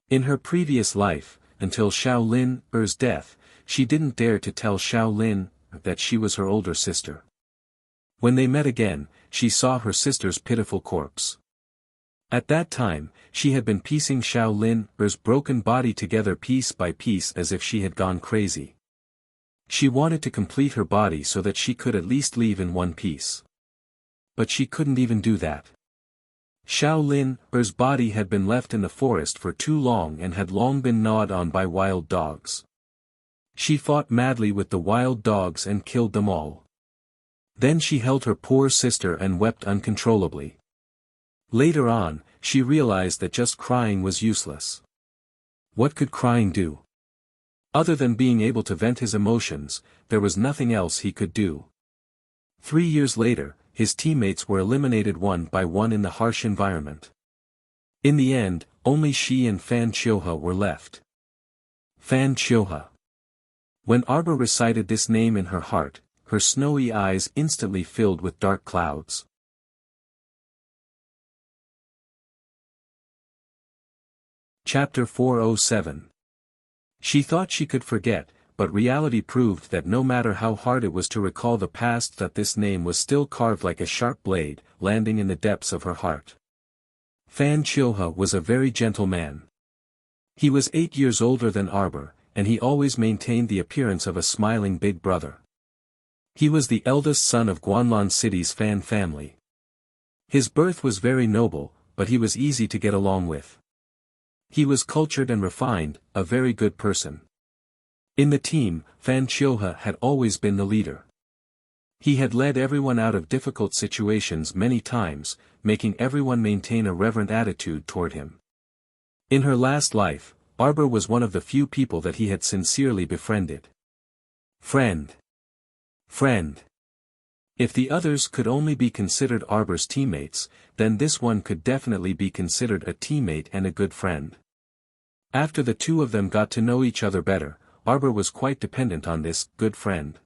In her previous life, until Shaolin's death, she didn't dare to tell Shaolin that she was her older sister. When they met again, she saw her sister's pitiful corpse. At that time, she had been piecing Shaolin's broken body together piece by piece as if she had gone crazy. She wanted to complete her body so that she could at least leave in one piece. But she couldn't even do that. Xiaolin's body had been left in the forest for too long and had long been gnawed on by wild dogs. She fought madly with the wild dogs and killed them all. Then she held her poor sister and wept uncontrollably. Later on, she realized that just crying was useless. What could crying do? Other than being able to vent his emotions, there was nothing else he could do. 3 years later, his teammates were eliminated one by one in the harsh environment. In the end, only she and Fan Chioha were left. Fan Chioha. When Arbor recited this name in her heart, her snowy eyes instantly filled with dark clouds. Chapter 407. She thought she could forget, but reality proved that no matter how hard it was to recall the past, that this name was still carved like a sharp blade, landing in the depths of her heart. Fan Chioha was a very gentle man. He was 8 years older than Arbor, and he always maintained the appearance of a smiling big brother. He was the eldest son of Guanlan City's Fan family. His birth was very noble, but he was easy to get along with. He was cultured and refined, a very good person. In the team, Fan Chioha had always been the leader. He had led everyone out of difficult situations many times, making everyone maintain a reverent attitude toward him. In her last life, Arbor was one of the few people that he had sincerely befriended. Friend. Friend. If the others could only be considered Arbor's teammates, then this one could definitely be considered a teammate and a good friend. After the two of them got to know each other better, Arbor was quite dependent on this good friend.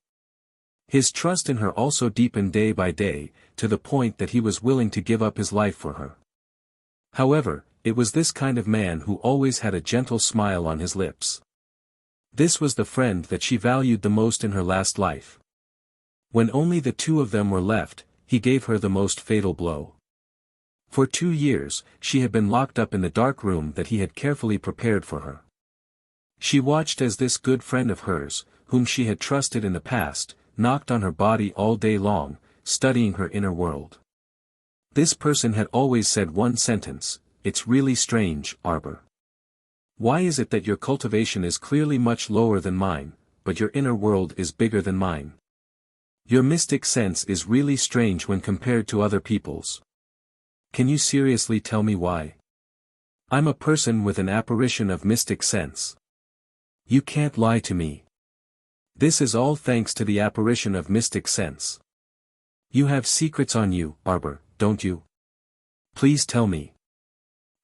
His trust in her also deepened day by day, to the point that he was willing to give up his life for her. However, it was this kind of man who always had a gentle smile on his lips. This was the friend that she valued the most in her last life. When only the two of them were left, he gave her the most fatal blow. For 2 years, she had been locked up in the dark room that he had carefully prepared for her. She watched as this good friend of hers, whom she had trusted in the past, knocked on her body all day long, studying her inner world. This person had always said one sentence: "It's really strange, Arbor. Why is it that your cultivation is clearly much lower than mine, but your inner world is bigger than mine? Your mystic sense is really strange when compared to other people's. Can you seriously tell me why? I'm a person with an apparition of mystic sense. You can't lie to me. This is all thanks to the apparition of mystic sense. You have secrets on you, Arbor, don't you? Please tell me.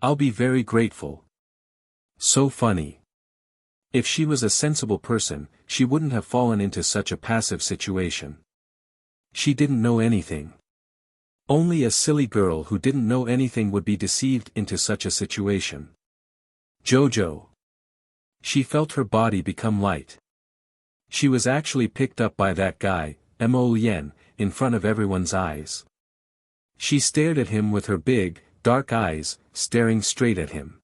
I'll be very grateful." So funny. If she was a sensible person, she wouldn't have fallen into such a passive situation. She didn't know anything. Only a silly girl who didn't know anything would be deceived into such a situation. Jojo. She felt her body become light. She was actually picked up by that guy, Mo Lien, in front of everyone's eyes. She stared at him with her big, dark eyes, staring straight at him.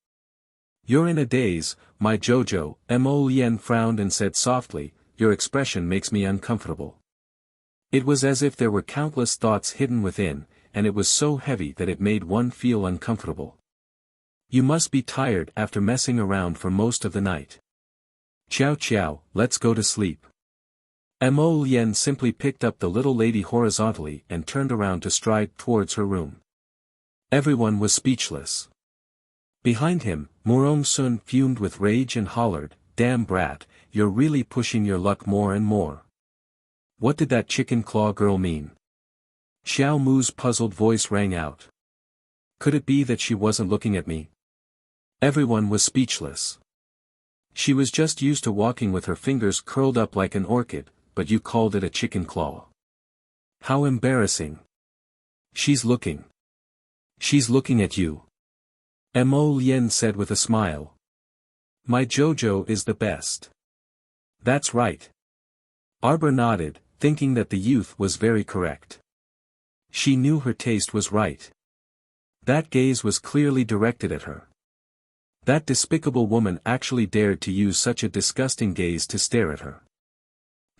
"You're in a daze, my Jojo," Mo Lien frowned and said softly, "Your expression makes me uncomfortable." It was as if there were countless thoughts hidden within, and it was so heavy that it made one feel uncomfortable. "You must be tired after messing around for most of the night. Ciao ciao, let's go to sleep." Mo Lien simply picked up the little lady horizontally and turned around to stride towards her room. Everyone was speechless. Behind him, Murong Sun fumed with rage and hollered, "Damn brat, you're really pushing your luck more and more. What did that chicken claw girl mean?" Xiao Mu's puzzled voice rang out. "Could it be that she wasn't looking at me?" Everyone was speechless. She was just used to walking with her fingers curled up like an orchid, but you called it a chicken claw. How embarrassing. She's looking. She's looking at you. Mo Lien said with a smile. "My Jojo is the best." "That's right." Arbor nodded, thinking that the youth was very correct. She knew her taste was right. That gaze was clearly directed at her. That despicable woman actually dared to use such a disgusting gaze to stare at her.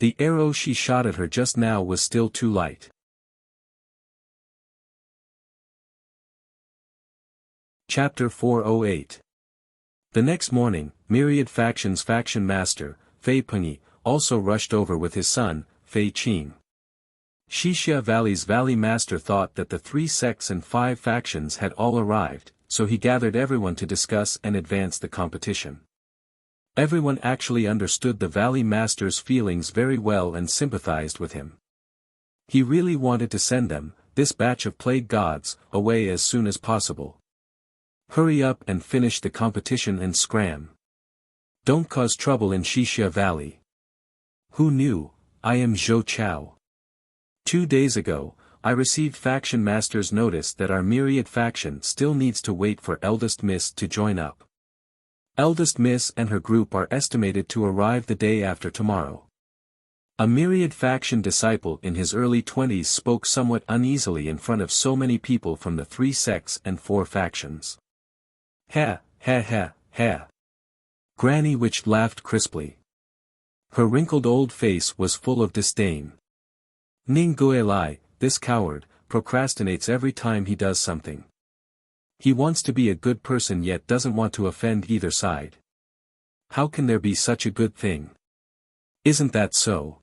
The arrow she shot at her just now was still too light. Chapter 408. The next morning, Myriad Faction's faction master, Fei Pengyi, also rushed over with his son, Fei Qing. Xixia Valley's valley master thought that the 3 sects and 5 factions had all arrived, so he gathered everyone to discuss and advance the competition. Everyone actually understood the valley master's feelings very well and sympathized with him. He really wanted to send them, this batch of plague gods, away as soon as possible. Hurry up and finish the competition and scram. Don't cause trouble in Xixia Valley. Who knew? I am Zhou Chao. 2 days ago, I received faction master's notice that our Myriad faction still needs to wait for Eldest Miss to join up. Eldest Miss and her group are estimated to arrive the day after tomorrow. A Myriad faction disciple in his early 20s spoke somewhat uneasily in front of so many people from the 3 sects and 4 factions. Ha, ha ha, ha. Granny Witch laughed crisply. Her wrinkled old face was full of disdain. Ning Guilai, this coward, procrastinates every time he does something. He wants to be a good person yet doesn't want to offend either side. How can there be such a good thing? Isn't that so?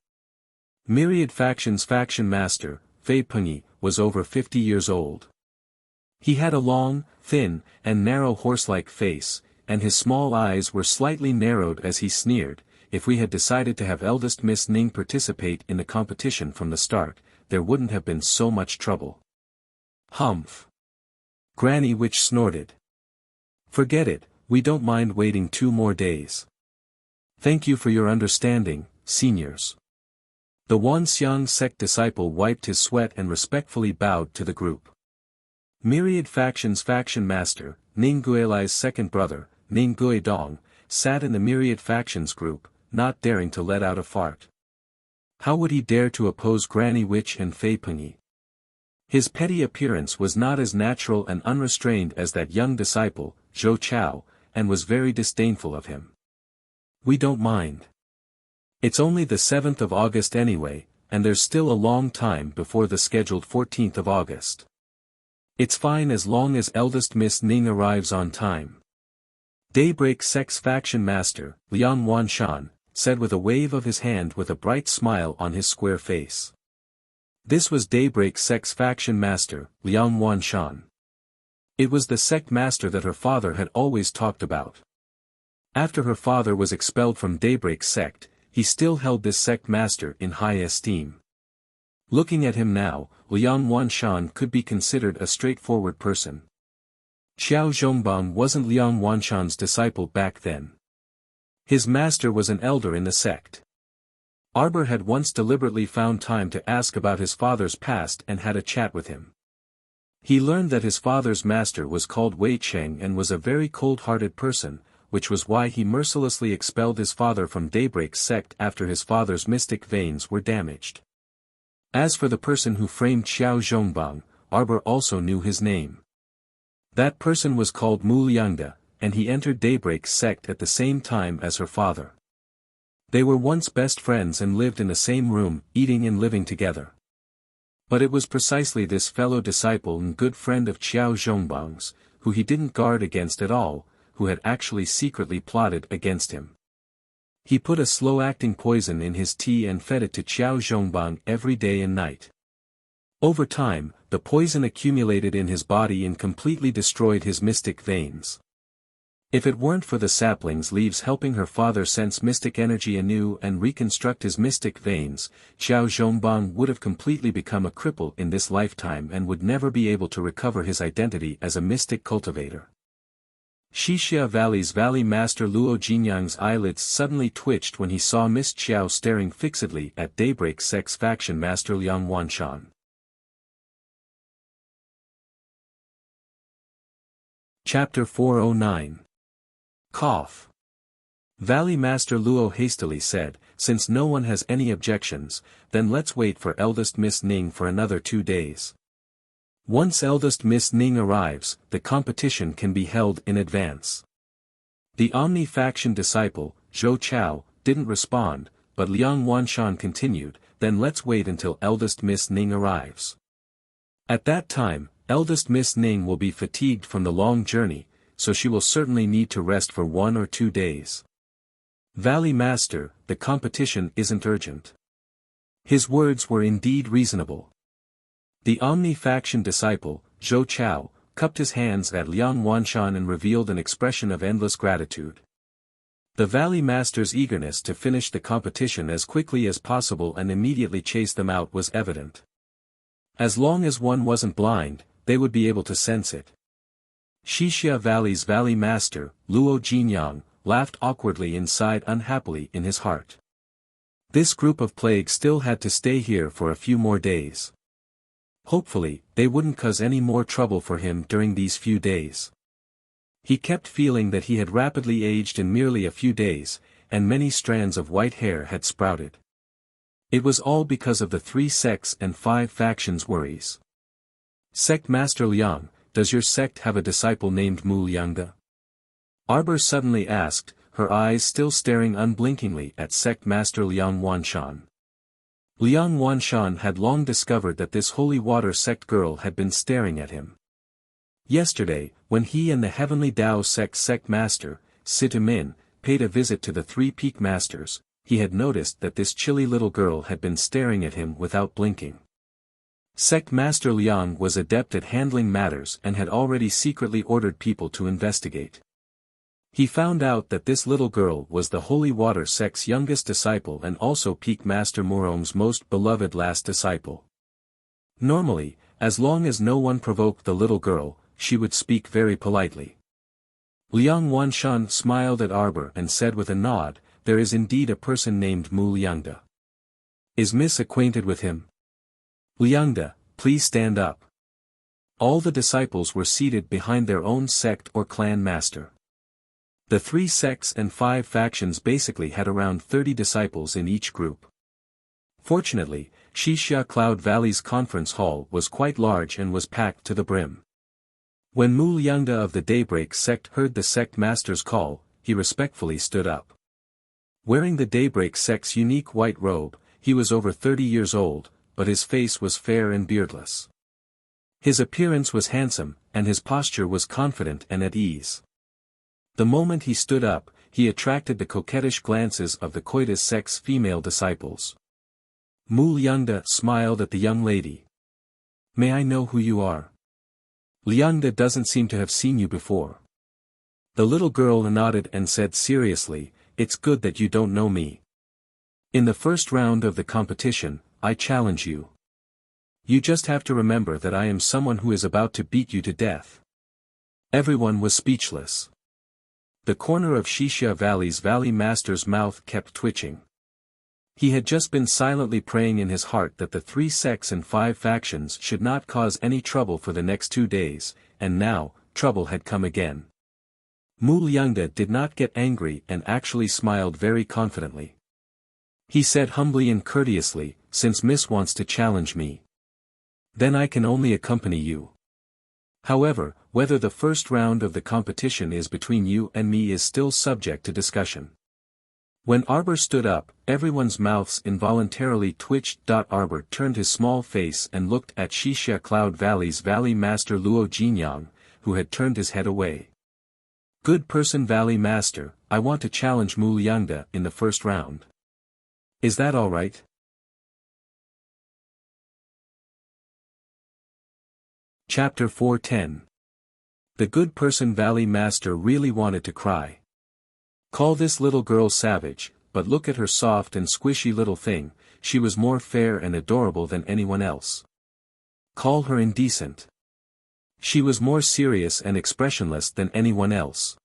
Myriad Faction's faction master, Fei Pengyi, was over 50 years old. He had a long, thin, and narrow horse-like face, and his small eyes were slightly narrowed as he sneered. If we had decided to have eldest Miss Ning participate in the competition from the start, there wouldn't have been so much trouble. Humph. Granny Witch snorted. Forget it, we don't mind waiting 2 more days. Thank you for your understanding, seniors. The Wanxiang sect disciple wiped his sweat and respectfully bowed to the group. Myriad Faction's faction master, Ning Guilai's second brother, Ning Guidong, sat in the Myriad Faction's group, not daring to let out a fart. How would he dare to oppose Granny Witch and Fei Pengyi? His petty appearance was not as natural and unrestrained as that young disciple, Zhou Chao, and was very disdainful of him. We don't mind. It's only the 7th of August anyway, and there's still a long time before the scheduled 14th of August. It's fine as long as eldest Miss Ning arrives on time. Daybreak Sect's faction master, Liang Wanshan, said with a wave of his hand with a bright smile on his square face. This was Daybreak Sect's faction master, Liang Wanshan. It was the sect master that her father had always talked about. After her father was expelled from Daybreak Sect, he still held this sect master in high esteem. Looking at him now, Liang Wanshan could be considered a straightforward person. Xiao Zhongbang wasn't Liang Wanshan's disciple back then. His master was an elder in the sect. Arbor had once deliberately found time to ask about his father's past and had a chat with him. He learned that his father's master was called Wei Cheng and was a very cold-hearted person, which was why he mercilessly expelled his father from Daybreak Sect after his father's mystic veins were damaged. As for the person who framed Xiao Zhongbang, Arbor also knew his name. That person was called Mu Liangda, and he entered Daybreak Sect at the same time as her father. They were once best friends and lived in the same room, eating and living together. But it was precisely this fellow disciple and good friend of Xiao Zhongbang's, who he didn't guard against at all, who had actually secretly plotted against him. He put a slow-acting poison in his tea and fed it to Xiao Zhongbang every day and night. Over time, the poison accumulated in his body and completely destroyed his mystic veins. If it weren't for the sapling's leaves helping her father sense mystic energy anew and reconstruct his mystic veins, Xiao Zhongbang would have completely become a cripple in this lifetime and would never be able to recover his identity as a mystic cultivator. Xixia Valley's Valley Master Luo Jinyang's eyelids suddenly twitched when he saw Miss Qiao staring fixedly at Daybreak Sect's faction master Liang Wanshan. Chapter 409. Cough. Valley Master Luo hastily said, since no one has any objections, then let's wait for eldest Miss Ning for another 2 days. Once eldest Miss Ning arrives, the competition can be held in advance. The Omni-faction disciple, Zhou Chao, didn't respond, but Liang Wanshan continued, then let's wait until eldest Miss Ning arrives. At that time, eldest Miss Ning will be fatigued from the long journey, so she will certainly need to rest for 1 or 2 days. Valley Master, the competition isn't urgent. His words were indeed reasonable. The Omni-faction disciple, Zhou Chao, cupped his hands at Liang Wanshan and revealed an expression of endless gratitude. The Valley Master's eagerness to finish the competition as quickly as possible and immediately chase them out was evident. As long as one wasn't blind, they would be able to sense it. Xixia Valley's Valley Master, Luo Jinyang, laughed awkwardly and unhappily in his heart. This group of plague still had to stay here for a few more days. Hopefully, they wouldn't cause any more trouble for him during these few days. He kept feeling that he had rapidly aged in merely a few days, and many strands of white hair had sprouted. It was all because of the 3 sects and 5 factions worries. Sect Master Liang, does your sect have a disciple named Mu Liangde? Arbor suddenly asked, her eyes still staring unblinkingly at Sect Master Liang Wanshan. Liang Wanshan had long discovered that this holy water sect girl had been staring at him. Yesterday, when he and the Heavenly Tao sect master, Sitamin, paid a visit to the 3 peak masters, he had noticed that this chilly little girl had been staring at him without blinking. Sect Master Liang was adept at handling matters and had already secretly ordered people to investigate. He found out that this little girl was the Holy Water sect's youngest disciple and also Peak Master Murong's most beloved last disciple. Normally, as long as no one provoked the little girl, she would speak very politely. Liang Wanshan smiled at Arbor and said with a nod, there is indeed a person named Mu Liangde. Is Miss acquainted with him? Liangde, please stand up. All the disciples were seated behind their own sect or clan master. The 3 sects and 5 factions basically had around 30 disciples in each group. Fortunately, Xixia Cloud Valley's conference hall was quite large and was packed to the brim. When Mu Liangde of the Daybreak sect heard the sect master's call, he respectfully stood up. Wearing the Daybreak sect's unique white robe, he was over 30 years old, but his face was fair and beardless. His appearance was handsome, and his posture was confident and at ease. The moment he stood up, he attracted the coquettish glances of the Coitus sect's female disciples. Mu Liangde smiled at the young lady. May I know who you are? Liangde doesn't seem to have seen you before. The little girl nodded and said seriously, it's good that you don't know me. In the first round of the competition, I challenge you. You just have to remember that I am someone who is about to beat you to death. Everyone was speechless. The corner of Xixia Valley's Valley Master's mouth kept twitching. He had just been silently praying in his heart that the 3 sects and 5 factions should not cause any trouble for the next 2 days, and now, trouble had come again. Mu Liangde did not get angry and actually smiled very confidently. He said humbly and courteously, since Miss wants to challenge me, then I can only accompany you. However, whether the first round of the competition is between you and me is still subject to discussion. When Arbor stood up, everyone's mouths involuntarily twitched. Arbor turned his small face and looked at Xixia Cloud Valley's Valley Master Luo Jinyang, who had turned his head away. Good person Valley Master, I want to challenge Mu Liangde in the first round. Is that all right? Chapter 410. The good person Valley Master really wanted to cry. Call this little girl savage, but look at her soft and squishy little thing, she was more fair and adorable than anyone else. Call her indecent. She was more serious and expressionless than anyone else.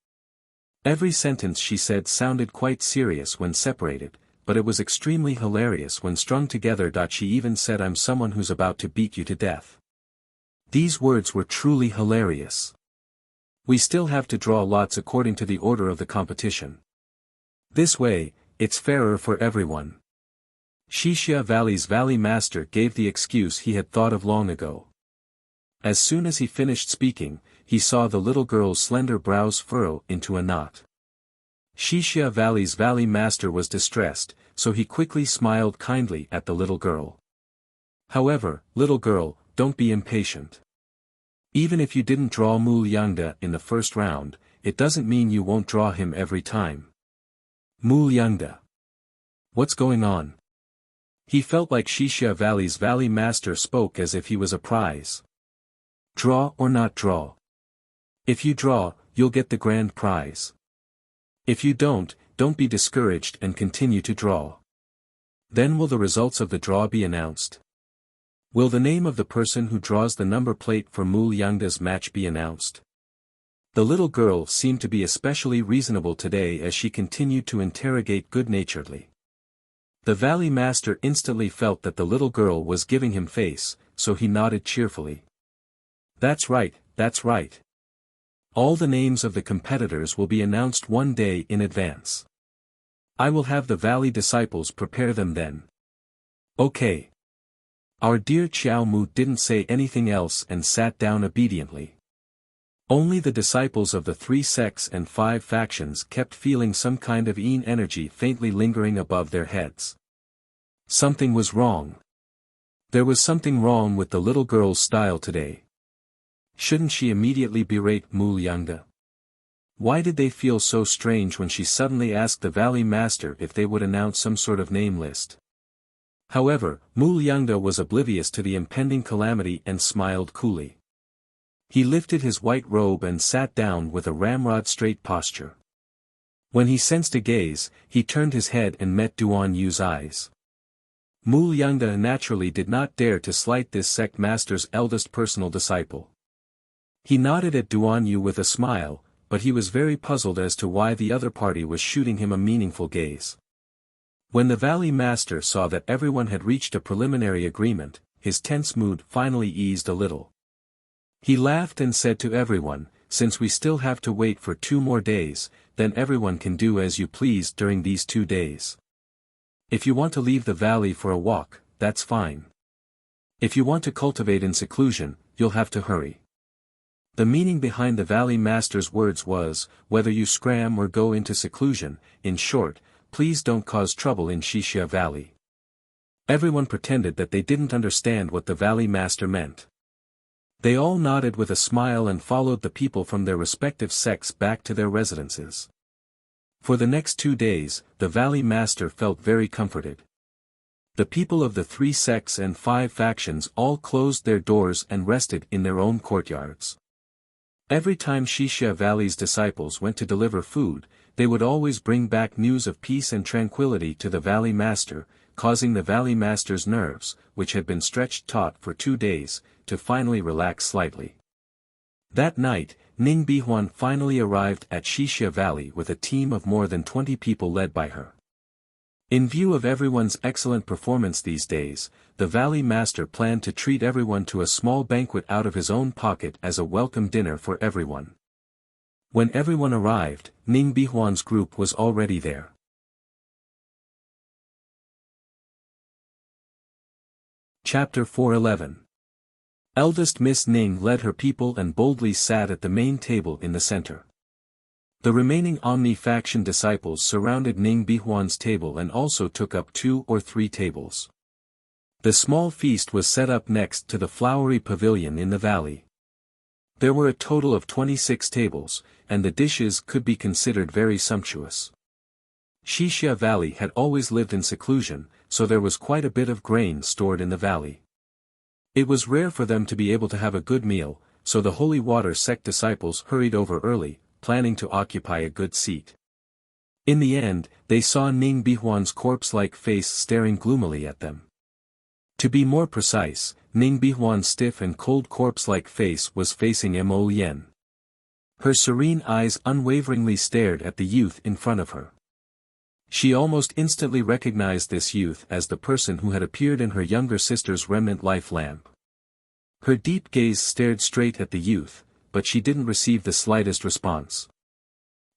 Every sentence she said sounded quite serious when separated, but it was extremely hilarious when strung together. She even said, I'm someone who's about to beat you to death. These words were truly hilarious. We still have to draw lots according to the order of the competition. This way, it's fairer for everyone. Xixia Valley's Valley Master gave the excuse he had thought of long ago. As soon as he finished speaking, he saw the little girl's slender brows furrow into a knot. Shixia Valley's valley master was distressed, so he quickly smiled kindly at the little girl. However, little girl, don't be impatient. Even if you didn't draw Mu Liangda in the first round, it doesn't mean you won't draw him every time. Mu Liangda. What's going on? He felt like Shixia Valley's valley master spoke as if he was a prize. Draw or not draw. If you draw, you'll get the grand prize. If you don't be discouraged and continue to draw. Then will the results of the draw be announced? Will the name of the person who draws the number plate for Mu Liangda's match be announced? The little girl seemed to be especially reasonable today as she continued to interrogate good-naturedly. The valley master instantly felt that the little girl was giving him face, so he nodded cheerfully. That's right, that's right. All the names of the competitors will be announced one day in advance. I will have the valley disciples prepare them then. Okay. Our dear Qiao Mu didn't say anything else and sat down obediently. Only the disciples of the 3 sects and 5 factions kept feeling some kind of yin energy faintly lingering above their heads. Something was wrong. There was something wrong with the little girl's style today. Shouldn't she immediately berate Mu Liangda? Why did they feel so strange when she suddenly asked the valley master if they would announce some sort of name list? However, Mu Liangda was oblivious to the impending calamity and smiled coolly. He lifted his white robe and sat down with a ramrod-straight posture. When he sensed a gaze, he turned his head and met Duan Yu's eyes. Mu Liangda naturally did not dare to slight this sect master's eldest personal disciple. He nodded at Duan Yu with a smile, but he was very puzzled as to why the other party was shooting him a meaningful gaze. When the valley master saw that everyone had reached a preliminary agreement, his tense mood finally eased a little. He laughed and said to everyone, since we still have to wait for 2 more days, then everyone can do as you please during these 2 days. If you want to leave the valley for a walk, that's fine. If you want to cultivate in seclusion, you'll have to hurry. The meaning behind the valley master's words was, whether you scram or go into seclusion, in short, please don't cause trouble in Shixia Valley. Everyone pretended that they didn't understand what the valley master meant. They all nodded with a smile and followed the people from their respective sects back to their residences. For the next 2 days, the valley master felt very comforted. The people of the 3 sects and 5 factions all closed their doors and rested in their own courtyards. Every time Shixia Valley's disciples went to deliver food, they would always bring back news of peace and tranquility to the valley master, causing the valley master's nerves, which had been stretched taut for 2 days, to finally relax slightly. That night, Ning Bihuan finally arrived at Shixia Valley with a team of more than 20 people led by her. In view of everyone's excellent performance these days, the valley master planned to treat everyone to a small banquet out of his own pocket as a welcome dinner for everyone. When everyone arrived, Ning Bihuan's group was already there. Chapter 411. Eldest Miss Ning led her people and boldly sat at the main table in the center. The remaining Omni-faction disciples surrounded Ning Bihuan's table and also took up 2 or 3 tables. The small feast was set up next to the flowery pavilion in the valley. There were a total of 26 tables, and the dishes could be considered very sumptuous. Shixia Valley had always lived in seclusion, so there was quite a bit of grain stored in the valley. It was rare for them to be able to have a good meal, so the Holy Water sect disciples hurried over early, planning to occupy a good seat. In the end, they saw Ning Bihuan's corpse-like face staring gloomily at them. To be more precise, Ning Bihuan's stiff and cold corpse-like face was facing Mo Lian. Her serene eyes unwaveringly stared at the youth in front of her. She almost instantly recognized this youth as the person who had appeared in her younger sister's remnant life lamp. Her deep gaze stared straight at the youth, but she didn't receive the slightest response.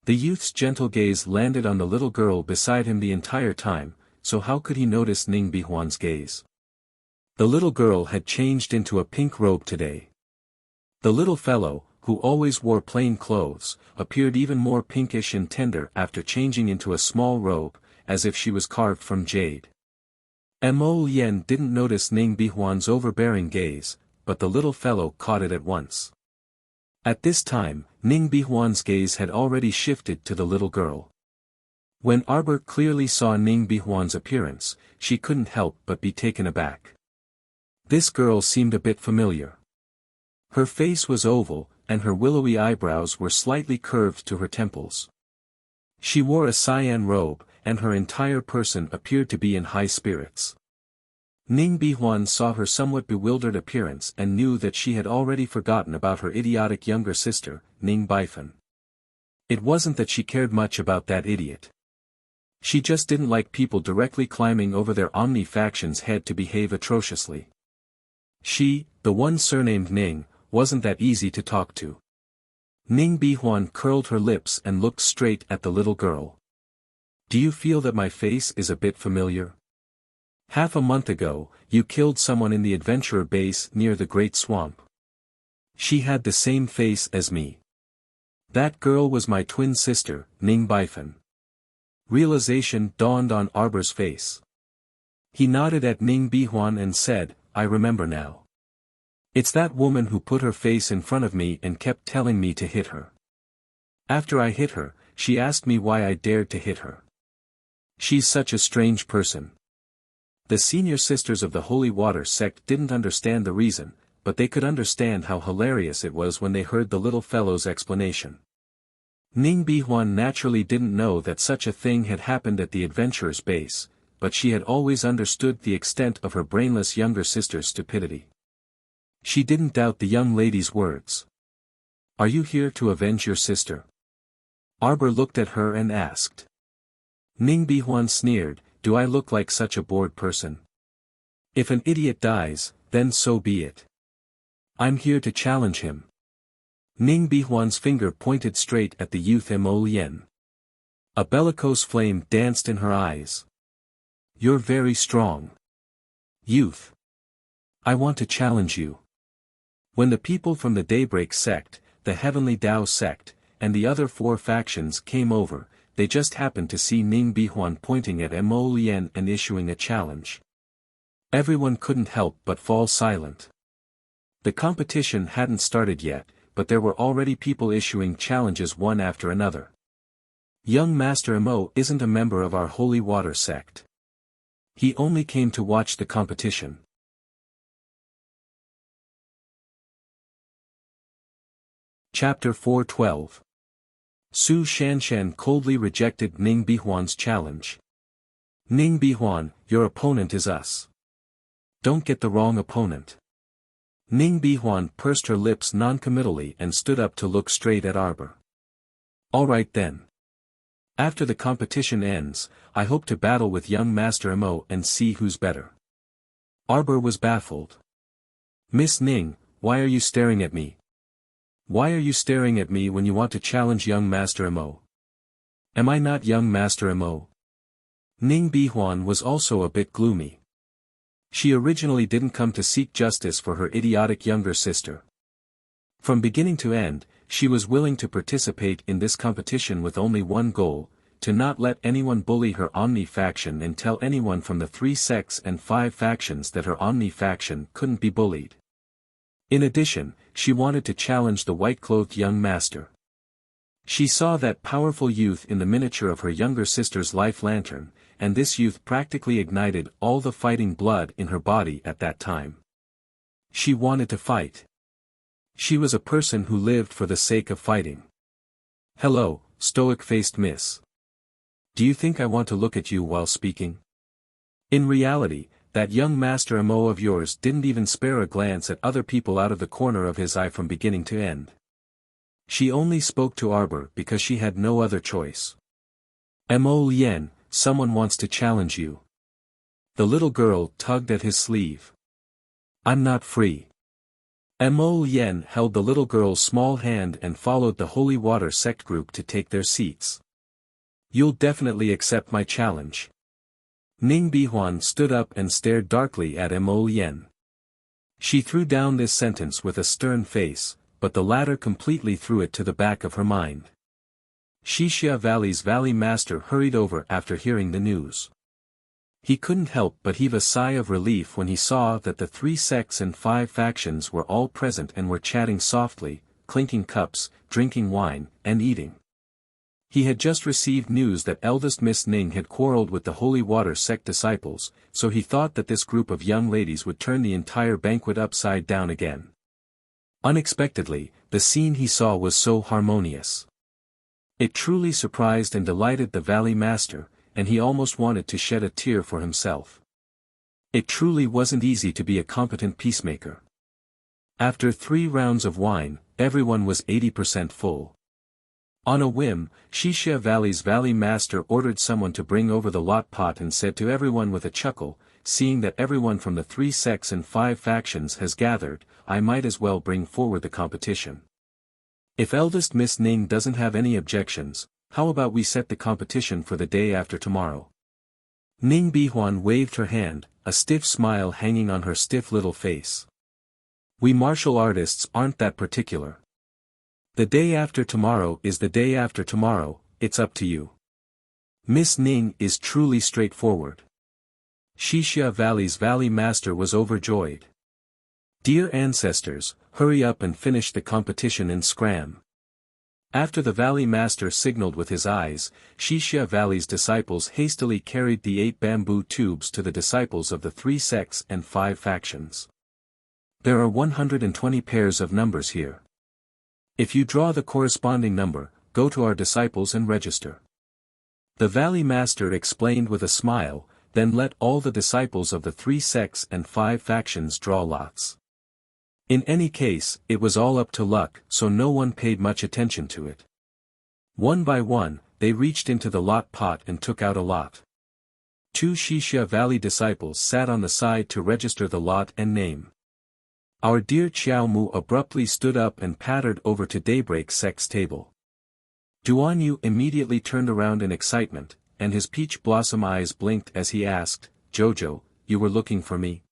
The youth's gentle gaze landed on the little girl beside him the entire time, so how could he notice Ning Bihuan's gaze? The little girl had changed into a pink robe today. The little fellow, who always wore plain clothes, appeared even more pinkish and tender after changing into a small robe, as if she was carved from jade. Mo Lien didn't notice Ning Bihuan's overbearing gaze, but the little fellow caught it at once. At this time, Ning Bihuan's gaze had already shifted to the little girl. When Arbor clearly saw Ning Bihuan's appearance, she couldn't help but be taken aback. This girl seemed a bit familiar. Her face was oval, and her willowy eyebrows were slightly curved to her temples. She wore a cyan robe, and her entire person appeared to be in high spirits. Ning Bihuan saw her somewhat bewildered appearance and knew that she had already forgotten about her idiotic younger sister, Ning Bifan. It wasn't that she cared much about that idiot. She just didn't like people directly climbing over their Omni-faction's head to behave atrociously. She, the one surnamed Ning, wasn't that easy to talk to. Ning Bihuan curled her lips and looked straight at the little girl. Do you feel that my face is a bit familiar? Half a month ago, you killed someone in the adventurer base near the Great Swamp. She had the same face as me. That girl was my twin sister, Ning Bifan. Realization dawned on Arbor's face. He nodded at Ning Bihuan and said, I remember now. It's that woman who put her face in front of me and kept telling me to hit her. After I hit her, she asked me why I dared to hit her. She's such a strange person. The senior sisters of the Holy Water sect didn't understand the reason, but they could understand how hilarious it was when they heard the little fellow's explanation. Ning Bihuan naturally didn't know that such a thing had happened at the adventurer's base, but she had always understood the extent of her brainless younger sister's stupidity. She didn't doubt the young lady's words. Are you here to avenge your sister? Arbor looked at her and asked. Ning Bihuan sneered, do I look like such a bored person? If an idiot dies, then so be it. I'm here to challenge him. Ning Bihuan's finger pointed straight at the youth Mo Lien. A bellicose flame danced in her eyes. You're very strong. Youth. I want to challenge you. When the people from the Daybreak sect, the Heavenly Tao sect, and the other 4 factions came over, they just happened to see Ning Bihuan pointing at Mo Lien and issuing a challenge. Everyone couldn't help but fall silent. The competition hadn't started yet, but there were already people issuing challenges one after another. Young Master Mo isn't a member of our Holy Water sect. He only came to watch the competition. Chapter 412. Su Shanshan coldly rejected Ning Bihuan's challenge. Ning Bihuan, your opponent is us. Don't get the wrong opponent. Ning Bihuan pursed her lips non-committally and stood up to look straight at Arbor. Alright then. After the competition ends, I hope to battle with young Master Mo and see who's better. Arbor was baffled. Miss Ning, why are you staring at me? Why are you staring at me when you want to challenge young Master Mo? Am I not young Master Mo? Ning Bihuan was also a bit gloomy. She originally didn't come to seek justice for her idiotic younger sister. From beginning to end, she was willing to participate in this competition with only one goal, to not let anyone bully her Omni-faction and tell anyone from the 3 sects and 5 factions that her Omni-faction couldn't be bullied. In addition, she wanted to challenge the white-clothed young master. She saw that powerful youth in the miniature of her younger sister's life lantern, and this youth practically ignited all the fighting blood in her body at that time. She wanted to fight. She was a person who lived for the sake of fighting. Hello, stoic-faced miss. Do you think I want to look at you while speaking? In reality, that young Master Mo of yours didn't even spare a glance at other people out of the corner of his eye from beginning to end. She only spoke to Arbor because she had no other choice. Mo Lien, someone wants to challenge you. The little girl tugged at his sleeve. I'm not free. Mo Lien held the little girl's small hand and followed the Holy Water sect group to take their seats. You'll definitely accept my challenge. Ning Bihuan stood up and stared darkly at Mo Lien. She threw down this sentence with a stern face, but the latter completely threw it to the back of her mind. Wuxia Valley's Valley Master hurried over after hearing the news. He couldn't help but heave a sigh of relief when he saw that the 3 sects and 5 factions were all present and were chatting softly, clinking cups, drinking wine, and eating. He had just received news that eldest Miss Ning had quarreled with the Holy Water sect disciples, so he thought that this group of young ladies would turn the entire banquet upside down again. Unexpectedly, the scene he saw was so harmonious. It truly surprised and delighted the Valley Master, and he almost wanted to shed a tear for himself. It truly wasn't easy to be a competent peacemaker. After 3 rounds of wine, everyone was 80% full. On a whim, Wuxia Valley's Valley Master ordered someone to bring over the lot pot and said to everyone with a chuckle, "Seeing that everyone from the 3 sects and 5 factions has gathered, I might as well bring forward the competition. If eldest Miss Ning doesn't have any objections, how about we set the competition for the day after tomorrow?" Ning Bihuan waved her hand, a stiff smile hanging on her stiff little face. "We martial artists aren't that particular. The day after tomorrow is the day after tomorrow, it's up to you." Miss Ning is truly straightforward. Wuxia Valley's Valley Master was overjoyed. "Dear ancestors, hurry up and finish the competition in scram." After the Valley Master signaled with his eyes, Wuxia Valley's disciples hastily carried the 8 bamboo tubes to the disciples of the 3 sects and 5 factions. "There are 120 pairs of numbers here. If you draw the corresponding number, go to our disciples and register." The Valley Master explained with a smile, then let all the disciples of the 3 sects and 5 factions draw lots. In any case, it was all up to luck, so no one paid much attention to it. One by one, they reached into the lot pot and took out a lot. 2 Wuxia Valley disciples sat on the side to register the lot and name. Our dear Qiao Mu abruptly stood up and pattered over to Daybreak Sect's table. Duan Yu immediately turned around in excitement, and his peach blossom eyes blinked as he asked, "Jojo, you were looking for me?"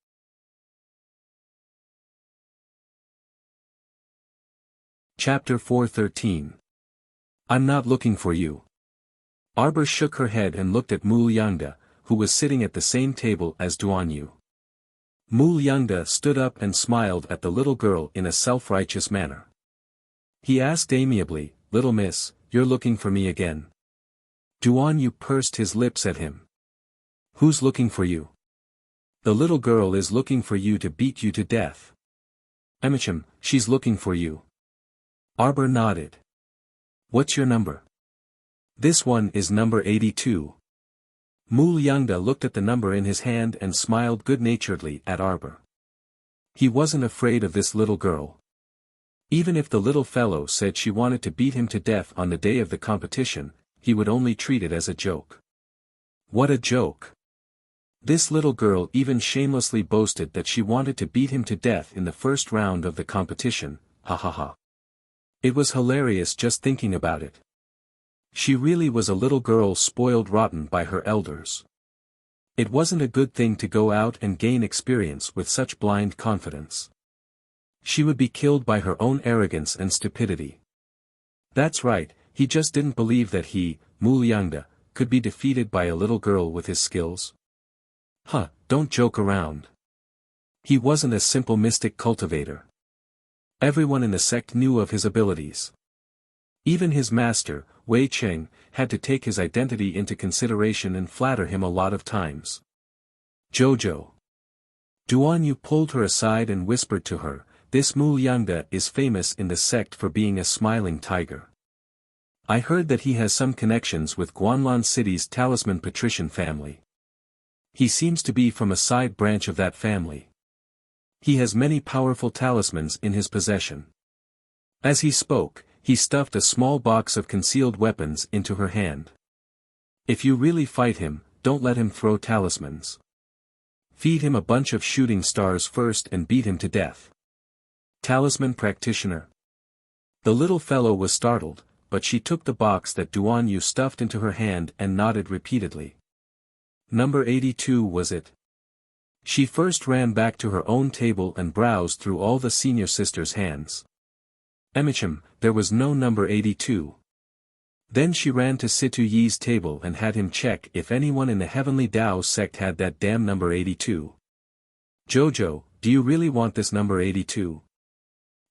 Chapter 413. I'm not looking for you. Arbor shook her head and looked at Mu Liangde, who was sitting at the same table as Duan Yu. Mu Liangde stood up and smiled at the little girl in a self-righteous manner. He asked amiably, "Little miss, you're looking for me again?" Duan Yu pursed his lips at him. "Who's looking for you?" "The little girl is looking for you to beat you to death." "Emicham, she's looking for you." Arbor nodded. "What's your number?" "This one is number 82. Mu Liangde looked at the number in his hand and smiled good-naturedly at Arbor. He wasn't afraid of this little girl. Even if the little fellow said she wanted to beat him to death on the day of the competition, he would only treat it as a joke. What a joke! This little girl even shamelessly boasted that she wanted to beat him to death in the first round of the competition, ha ha ha. It was hilarious just thinking about it. She really was a little girl spoiled rotten by her elders. It wasn't a good thing to go out and gain experience with such blind confidence. She would be killed by her own arrogance and stupidity. That's right, he just didn't believe that he, Mu Liangde, could be defeated by a little girl with his skills. Don't joke around. He wasn't a simple mystic cultivator. Everyone in the sect knew of his abilities. Even his master, Wei Cheng, had to take his identity into consideration and flatter him a lot of times. "Jojo." Duan Yu pulled her aside and whispered to her, "This Mu Liangde is famous in the sect for being a smiling tiger. I heard that he has some connections with Guanlan City's talisman patrician family. He seems to be from a side branch of that family. He has many powerful talismans in his possession." As he spoke, he stuffed a small box of concealed weapons into her hand. "If you really fight him, don't let him throw talismans. Feed him a bunch of shooting stars first and beat him to death." Talisman practitioner. The little fellow was startled, but she took the box that Duan Yu stuffed into her hand and nodded repeatedly. Number 82 was it? She first ran back to her own table and browsed through all the senior sisters' hands. There was no number 82. Then she ran to Situ Yi's table and had him check if anyone in the Heavenly Tao sect had that damn number 82. Jojo, do you really want this number 82?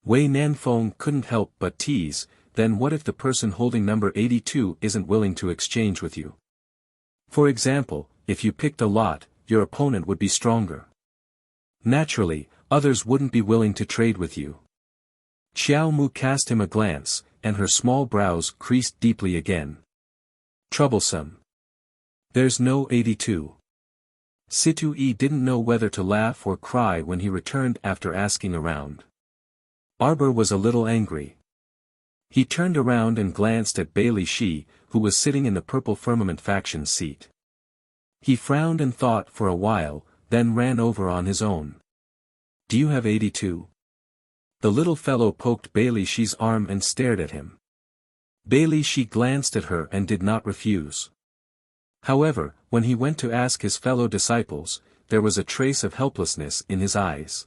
Wei Nanfeng couldn't help but tease, then what if the person holding number 82 isn't willing to exchange with you? For example, if you picked a lot, your opponent would be stronger. Naturally, others wouldn't be willing to trade with you. Xiao Mu cast him a glance, and her small brows creased deeply again. Troublesome. There's no 82. Situ Yi didn't know whether to laugh or cry when he returned after asking around. Arbor was a little angry. He turned around and glanced at Bailey Shi, who was sitting in the Purple Firmament faction's seat. He frowned and thought for a while, then ran over on his own. Do you have 82? The little fellow poked Bailey Shi's arm and stared at him. Bailey Shi glanced at her and did not refuse. However, when he went to ask his fellow disciples, there was a trace of helplessness in his eyes.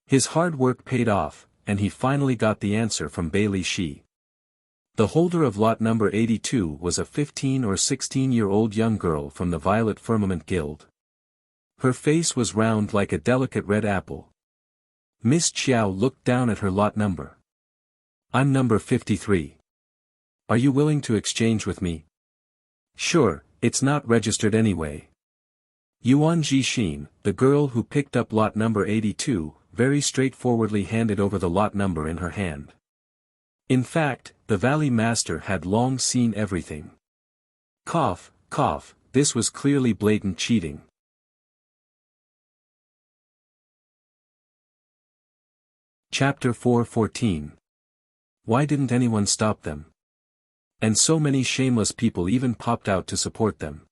His hard work paid off, and he finally got the answer from Bailey Shi. The holder of lot number 82 was a 15 or 16-year-old young girl from the Violet Firmament Guild. Her face was round like a delicate red apple. Miss Qiao looked down at her lot number. I'm number 53. Are you willing to exchange with me? Sure, it's not registered anyway. Yuan Jixin, the girl who picked up lot number 82, very straightforwardly handed over the lot number in her hand. In fact, the Valley Master had long seen everything. Cough, cough, this was clearly blatant cheating. Chapter 4:14. Why didn't anyone stop them? And so many shameless people even popped out to support them.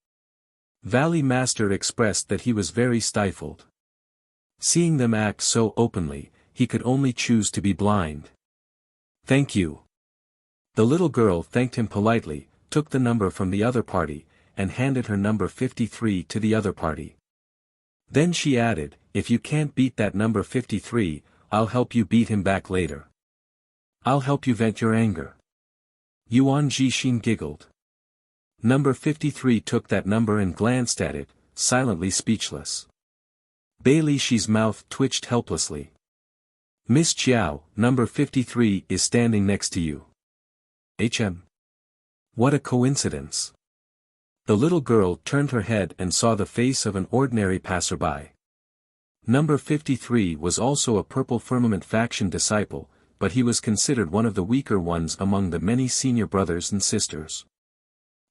Valley Master expressed that he was very stifled. Seeing them act so openly, he could only choose to be blind. Thank you. The little girl thanked him politely, took the number from the other party, and handed her number 53 to the other party. Then she added, if you can't beat that number 53, I'll help you beat him back later. I'll help you vent your anger. Yuan Jixin giggled. Number 53 took that number and glanced at it, silently speechless. Bailey Shi's mouth twitched helplessly. Miss Qiao, number 53 is standing next to you. What a coincidence. The little girl turned her head and saw the face of an ordinary passerby. Number 53 was also a Purple Firmament faction disciple, but he was considered one of the weaker ones among the many senior brothers and sisters.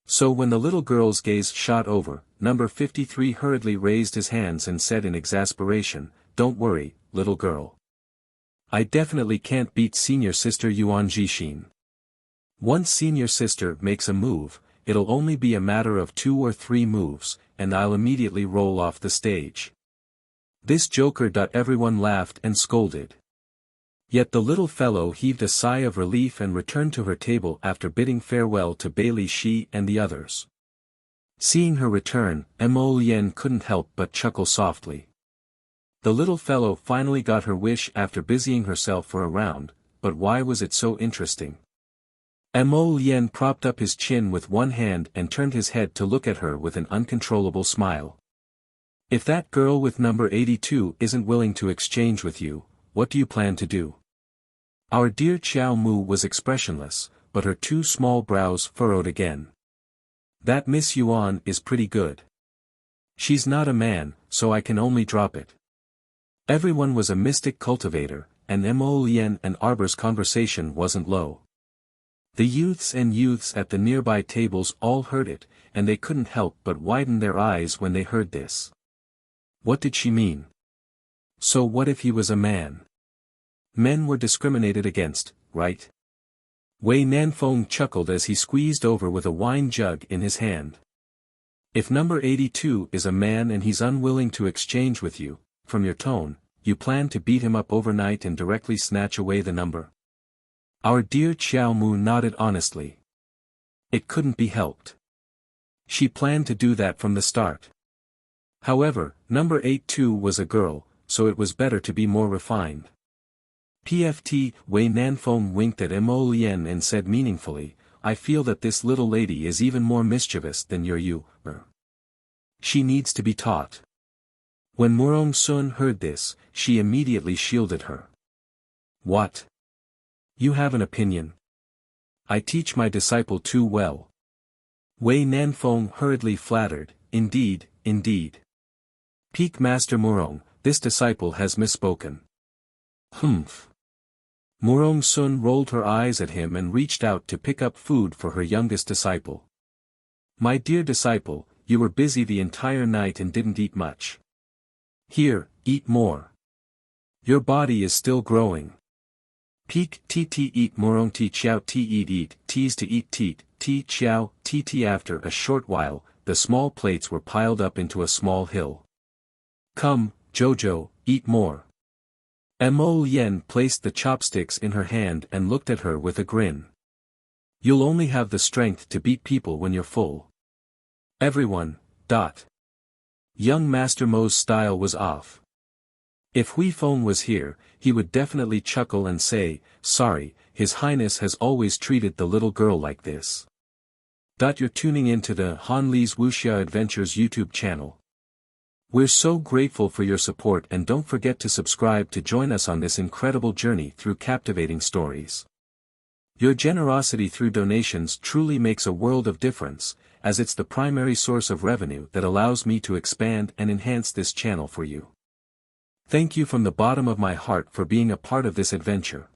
So when the little girl's gaze shot over, number 53 hurriedly raised his hands and said in exasperation, Don't worry, little girl. I definitely can't beat senior sister Yuan Jixin. Once senior sister makes a move, it'll only be a matter of 2 or 3 moves, and I'll immediately roll off the stage. This joker. Everyone laughed and scolded. Yet the little fellow heaved a sigh of relief and returned to her table after bidding farewell to Bailey Shi and the others. Seeing her return, Mo Lien couldn't help but chuckle softly. The little fellow finally got her wish after busying herself for a round, but why was it so interesting? Mo Lien propped up his chin with one hand and turned his head to look at her with an uncontrollable smile. If that girl with number 82 isn't willing to exchange with you, what do you plan to do? Our dear Xiao Mu was expressionless, but her 2 small brows furrowed again. That Miss Yuan is pretty good. She's not a man, so I can only drop it. Everyone was a mystic cultivator, and Mo Lien and Arbor's conversation wasn't low. The youths at the nearby tables all heard it, and they couldn't help but widen their eyes when they heard this. What did she mean? So what if he was a man? Men were discriminated against, right? Wei Nanfeng chuckled as he squeezed over with a wine jug in his hand. If number 82 is a man and he's unwilling to exchange with you, from your tone, you plan to beat him up overnight and directly snatch away the number? Our dear Xiao Mu nodded honestly. It couldn't be helped. She planned to do that from the start. However, number 82 was a girl, so it was better to be more refined. PFT, Wei Nanfeng winked at Mo Lien and said meaningfully, I feel that this little lady is even more mischievous than your you. She needs to be taught. When Murong Sun heard this, she immediately shielded her. What? You have an opinion? I teach my disciple too well. Wei Nanfeng hurriedly flattered, indeed, indeed. Peak Master Murong, this disciple has misspoken. Humph. Murong Sun rolled her eyes at him and reached out to pick up food for her youngest disciple. My dear disciple, you were busy the entire night and didn't eat much. Here, eat more. Your body is still growing. Peak tt eat Murong ti chiao ti eat teas to eat teat, ti chiao tt. After a short while, the small plates were piled up into a small hill. Come, Jojo, eat more. Mo Lien placed the chopsticks in her hand and looked at her with a grin. You'll only have the strength to beat people when you're full. Everyone, Young Master Mo's style was off. If Hui Feng was here, he would definitely chuckle and say, sorry, His Highness has always treated the little girl like this. You're tuning into the Han Li's Wuxia Adventures YouTube channel. We're so grateful for your support, and don't forget to subscribe to join us on this incredible journey through captivating stories. Your generosity through donations truly makes a world of difference, as it's the primary source of revenue that allows me to expand and enhance this channel for you. Thank you from the bottom of my heart for being a part of this adventure.